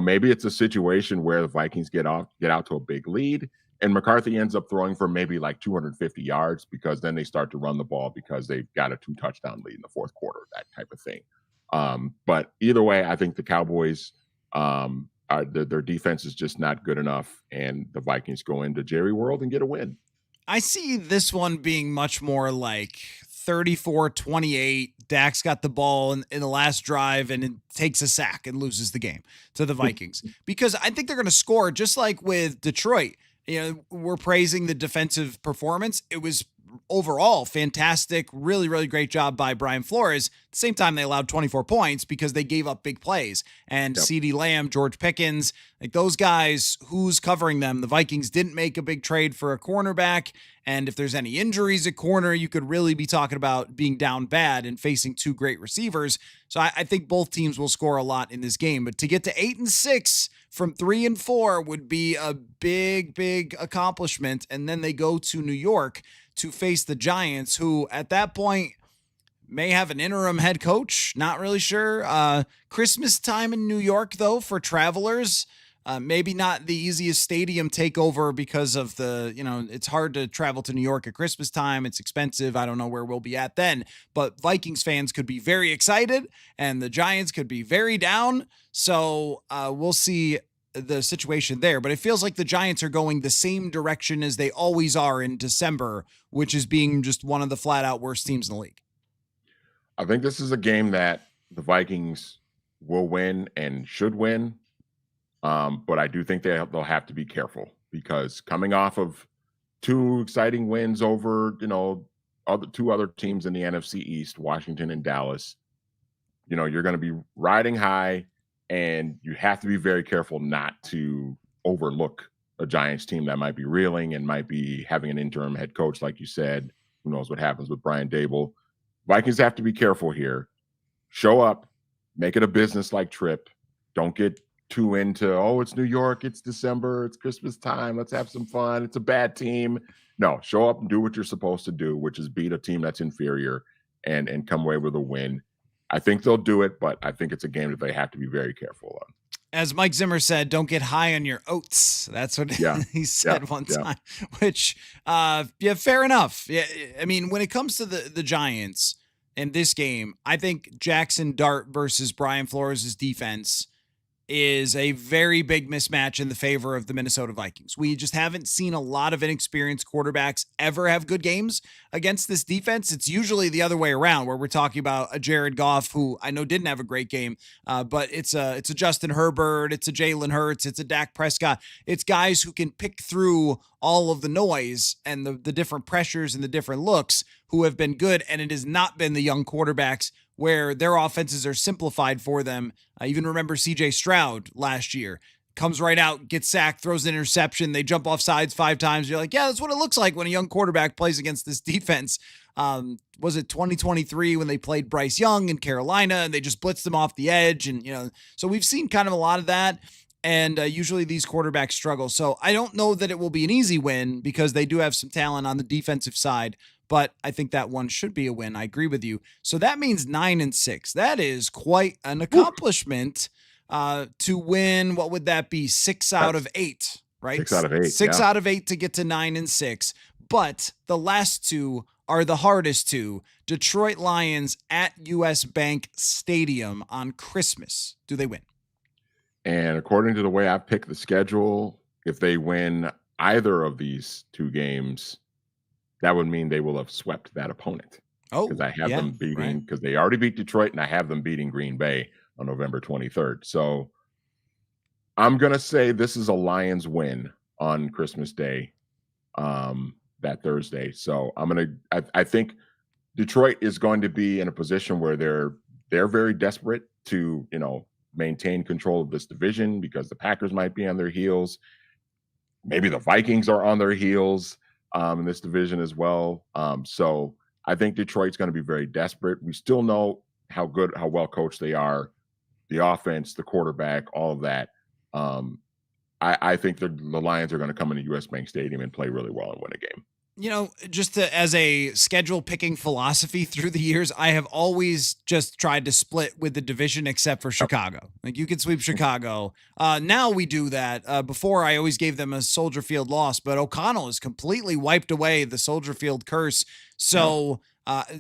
maybe it's a situation where the Vikings get out to a big lead and McCarthy ends up throwing for maybe like 250 yards, because then they start to run the ball because they've got a 2-touchdown lead in the fourth quarter, that type of thing. But either way, I think the Cowboys, their defense is just not good enough, and the Vikings go into Jerry World and get a win. I see this one being much more like 34-28. Dak's got the ball in the last drive and it takes a sack and loses the game to the Vikings, because I think they're going to score just like with Detroit. We're praising the defensive performance. It was overall fantastic, really, really great job by Brian Flores. At the same time, they allowed 24 points because they gave up big plays. And CeeDee Lamb, George Pickens, like those guys, who's covering them? The Vikings didn't make a big trade for a cornerback. And if there's any injuries at corner, you could really be talking about being down bad and facing 2 great receivers. So I think both teams will score a lot in this game. But to get to 8-6 from 3-4 would be a big, big accomplishment. And then they go to New York to face the Giants, who at that point may have an interim head coach. Not really sure. Christmas time in New York, though, for travelers. Maybe not the easiest stadium takeover because of it's hard to travel to New York at Christmas time. It's expensive. I don't know where we'll be at then, but Vikings fans could be very excited and the Giants could be very down. So we'll see the situation there, but it feels like the Giants are going the same direction as they always are in December, which is being just one of the flat out worst teams in the league. I think this is a game that the Vikings will win and should win. But I do think they'll have to be careful because coming off of 2 exciting wins over, two other teams in the NFC East, Washington and Dallas, you're going to be riding high, and you have to be very careful not to overlook a Giants team that might be reeling and might be having an interim head coach, like you said. Who knows what happens with Brian Dable? Vikings have to be careful here. Show up, make it a business-like trip. Don't get too into, it's New York, it's December, it's Christmas time, let's have some fun, it's a bad team. No, show up and do what you're supposed to do, which is beat a team that's inferior and come away with a win. I think they'll do it, but I think it's a game that they have to be very careful on. As Mike Zimmer said, don't get high on your oats. That's what he said one time, which, fair enough. Yeah, I mean, when it comes to the Giants in this game, I think Jackson Dart versus Brian Flores' defense is a very big mismatch in the favor of the Minnesota Vikings. We just haven't seen a lot of inexperienced quarterbacks ever have good games against this defense. It's usually the other way around, where we're talking about a Jared Goff, who I know didn't have a great game, but it's a Justin Herbert, it's a Jalen Hurts, it's a Dak Prescott. It's guys who can pick through all of the noise and the different pressures and the different looks, who have been good, and it has not been the young quarterbacks where their offenses are simplified for them. I even remember CJ Stroud last year. Comes right out, gets sacked, throws an interception. They jump off sides 5 times. You're like, yeah, that's what it looks like when a young quarterback plays against this defense. Was it 2023 when they played Bryce Young in Carolina and they just blitzed them off the edge? And, so we've seen kind of a lot of that. And usually these quarterbacks struggle. So I don't know that it will be an easy win because they do have some talent on the defensive side, but I think that one should be a win. I agree with you. So that means 9-6. That is quite an accomplishment to win. What would that be? 6 out of 8, right? 6 out of 8. 6 out of 8 to get to 9-6. But the last 2 are the hardest 2. Detroit Lions at US Bank Stadium on Christmas. Do they win? And according to the way I picked the schedule, if they win either of these 2 games, that would mean they will have swept that opponent. Oh, because I have them beating, because they already beat Detroit, and I have them beating Green Bay on November 23rd. So I'm going to say this is a Lions win on Christmas Day, that Thursday. So I think Detroit is going to be in a position where they're very desperate to, maintain control of this division because the Packers might be on their heels. Maybe the Vikings are on their heels in this division as well. So I think Detroit's going to be very desperate. We still know how well coached they are, the offense, the quarterback, all of that. I think the Lions are going to come into US Bank Stadium and play really well and win a game. Just as a schedule picking philosophy through the years, I have always just tried to split with the division except for Chicago. Like, you can sweep Chicago. Now we do that. Before, I always gave them a Soldier Field loss, but O'Connell has completely wiped away the Soldier Field curse. So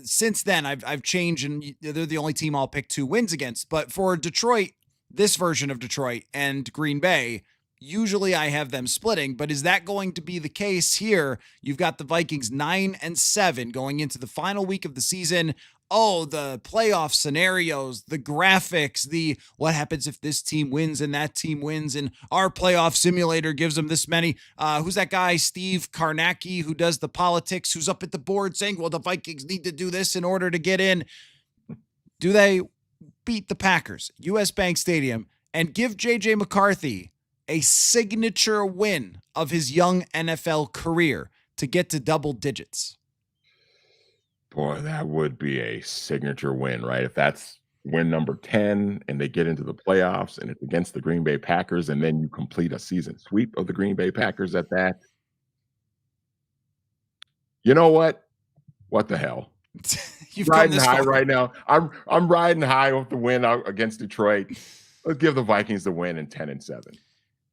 since then, I've changed, and they're the only team I'll pick 2 wins against. But for Detroit, this version of Detroit and Green Bay, usually I have them splitting, but is that going to be the case here? You've got the Vikings 9-7 going into the final week of the season. Oh, the playoff scenarios, the graphics, the what happens if this team wins and that team wins, and our playoff simulator gives them this many. Who's that guy, Steve Karnacki, who does the politics, who's up at the board saying, well, the Vikings need to do this in order to get in. Do they beat the Packers, US Bank Stadium, and give JJ McCarthy a signature win of his young NFL career to get to double digits? Boy, that would be a signature win, right? If that's win number 10 and they get into the playoffs and it's against the Green Bay Packers, and then you complete a season sweep of the Green Bay Packers at that. You know what? What the hell? You've riding high right now. I'm riding high with the win out against Detroit. Let's give the Vikings the win in 10-7.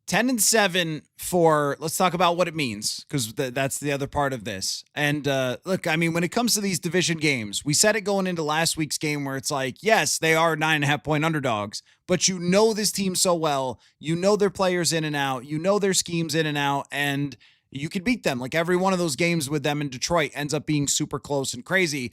10-7 for, let's talk about what it means, because that's the other part of this. And look, I mean, when it comes to these division games, we said it going into last week's game where it's like, yes, they are 9.5-point underdogs, but you know this team so well, you know their players in and out, you know their schemes in and out, and you could beat them. Like every one of those games with them in Detroit ends up being super close and crazy.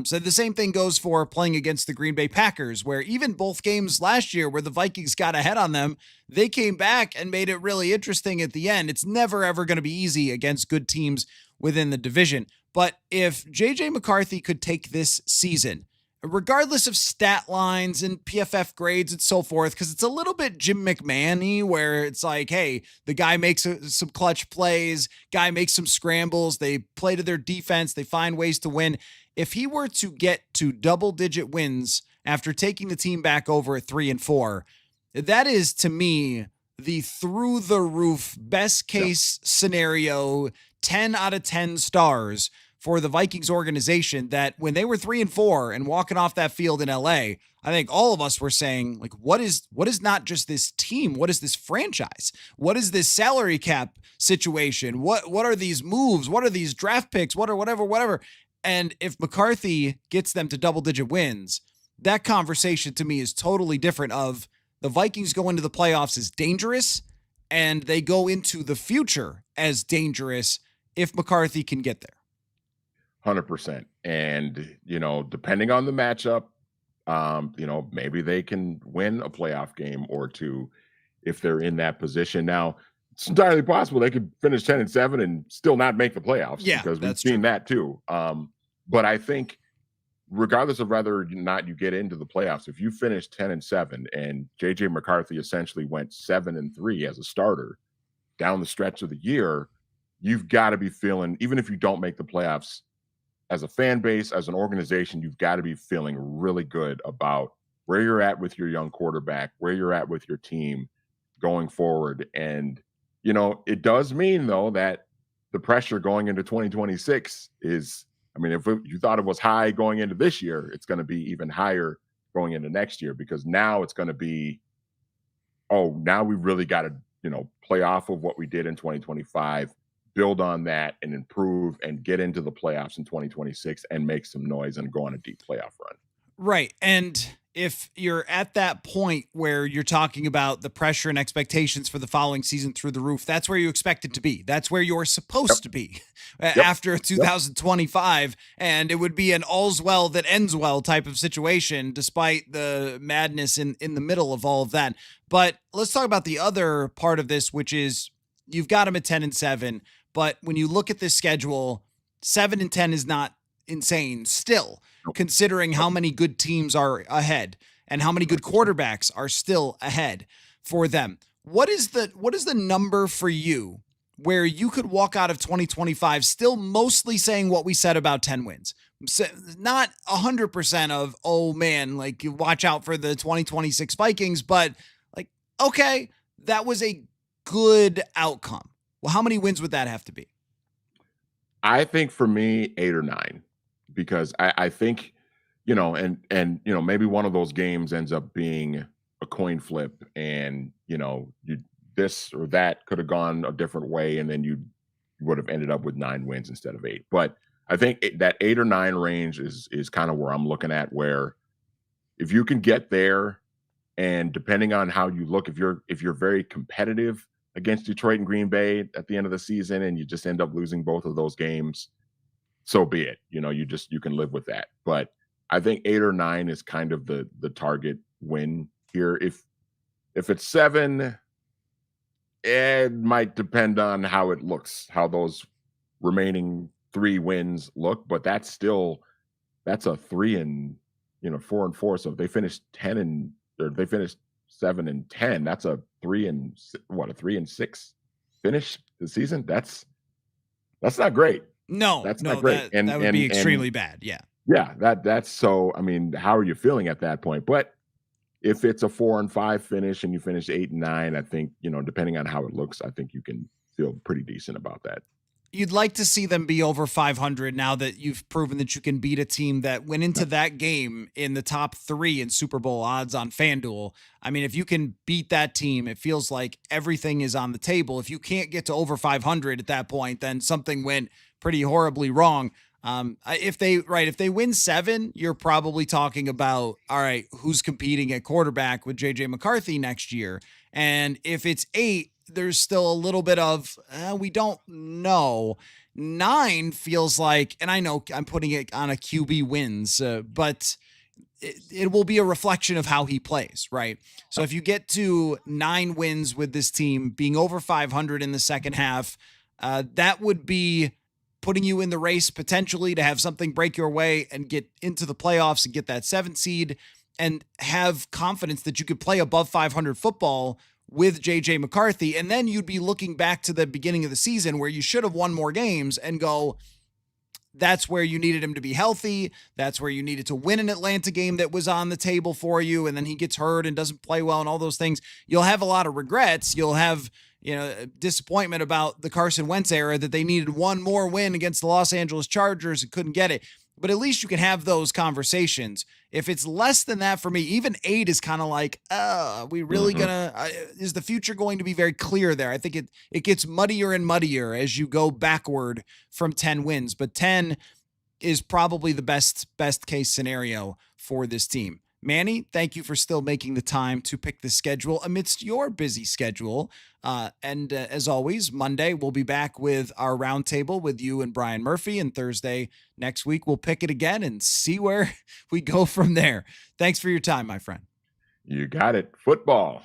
So the same thing goes for playing against the Green Bay Packers, where even both games last year where the Vikings got ahead on them, they came back and made it really interesting at the end. It's never, ever going to be easy against good teams within the division. But if JJ McCarthy could take this season, regardless of stat lines and PFF grades and so forth, because it's a little bit Jim McMahon-y where it's like, hey, the guy makes some clutch plays, guy makes some scrambles, they play to their defense, they find ways to win. If he were to get to double-digit wins after taking the team back over at 3-4, that is, to me, the through-the-roof best-case scenario, 10 out of 10 stars for the Vikings organization, that when they were 3-4 and walking off that field in LA, I think all of us were saying, like, what is not just this team? What is this franchise? What is this salary cap situation? What are these moves? What are these draft picks? What are whatever. And if McCarthy gets them to double-digit wins, that conversation to me is totally different of the Vikings go into the playoffs as dangerous, and they go into the future as dangerous if McCarthy can get there. 100%. And, depending on the matchup, maybe they can win a playoff game or two if they're in that position. Now, it's entirely possible they could finish 10-7 and still not make the playoffs. Yeah, because we've that's seen true. that too. But I think regardless of whether or not you get into the playoffs, if you finish 10-7 and JJ McCarthy essentially went 7-3 as a starter down the stretch of the year, you've got to be feeling, even if you don't make the playoffs, as a fan base, as an organization, you've got to be feeling really good about where you're at with your young quarterback, where you're at with your team going forward. And, it does mean, though, that the pressure going into 2026 is, if you thought it was high going into this year, it's going to be even higher going into next year, because now it's going to be, now we really got to, play off of what we did in 2025, build on that and improve and get into the playoffs in 2026 and make some noise and go on a deep playoff run. Right. And if you're at that point where you're talking about the pressure and expectations for the following season through the roof, that's where you expect it to be. That's where you're supposed to be after 2025. And it would be an all's well that ends well type of situation, despite the madness in the middle of all of that. But let's talk about the other part of this, which is you've got them at 10-7. But when you look at this schedule, 7-10 is not insane still, considering how many good teams are ahead and how many good quarterbacks are still ahead for them. What is the number for you where you could walk out of 2025 still mostly saying what we said about 10 wins? So not 100% of, oh man, like you watch out for the 2026 Vikings, but like, okay, that was a good outcome. Well, how many wins would that have to be? I think for me, 8 or 9, because I think, maybe one of those games ends up being a coin flip and, this or that could have gone a different way. And then you would have ended up with 9 wins instead of 8. But I think that 8 or 9 range is kind of where I'm looking at, where if you can get there, and depending on how you look, if you're very competitive against Detroit and Green Bay at the end of the season and you just end up losing both of those games, so be it. You can live with that. But I think 8 or 9 is kind of the target win here. If it's 7, it might depend on how it looks, how those remaining 3 wins look, but that's a 3 and 4-4. So if they finished 7-10, that's a 3-6 finish the season. That's not great. No, that's not great. That would be extremely bad. Yeah. Yeah. That's so, how are you feeling at that point? But if it's a 4-5 finish and you finish 8 and 9, I think, depending on how it looks, I think you can feel pretty decent about that. you'd like to see them be over 500 now that you've proven that you can beat a team that went into that game in the top 3 in Super Bowl odds on FanDuel. I mean, if you can beat that team, it feels like everything is on the table. If you can't get to over 500 at that point, then something went pretty horribly wrong. If they win 7, you're probably talking about, all right, who's competing at quarterback with JJ McCarthy next year? And if it's 8, there's still a little bit of, we don't know. 9 feels like, and I know I'm putting it on a QB wins, but it will be a reflection of how he plays, right? So if you get to 9 wins with this team being over 500 in the second half, that would be putting you in the race potentially to have something break your way and get into the playoffs and get that 7th seed and have confidence that you could play above 500 football with JJ McCarthy. And then you'd be looking back to the beginning of the season where you should have won more games and go, that's where you needed him to be healthy. That's where you needed to win an Atlanta game that was on the table for you. And then he gets hurt and doesn't play well and all those things. You'll have a lot of regrets. You'll have, disappointment about the Carson Wentz era that they needed one more win against the Los Angeles Chargers and couldn't get it. But at least you can have those conversations. If it's less than that for me, even 8 is kind of like, are we really is the future going to be very clear there? I think it gets muddier and muddier as you go backward from 10 wins, but 10 is probably the best case scenario for this team. Manny, thank you for still making the time to pick the schedule amidst your busy schedule. And as always, Monday, we'll be back with our roundtable with you and Brian Murphy. And Thursday next week, we'll pick it again and see where we go from there. Thanks for your time, my friend. You got it. Football.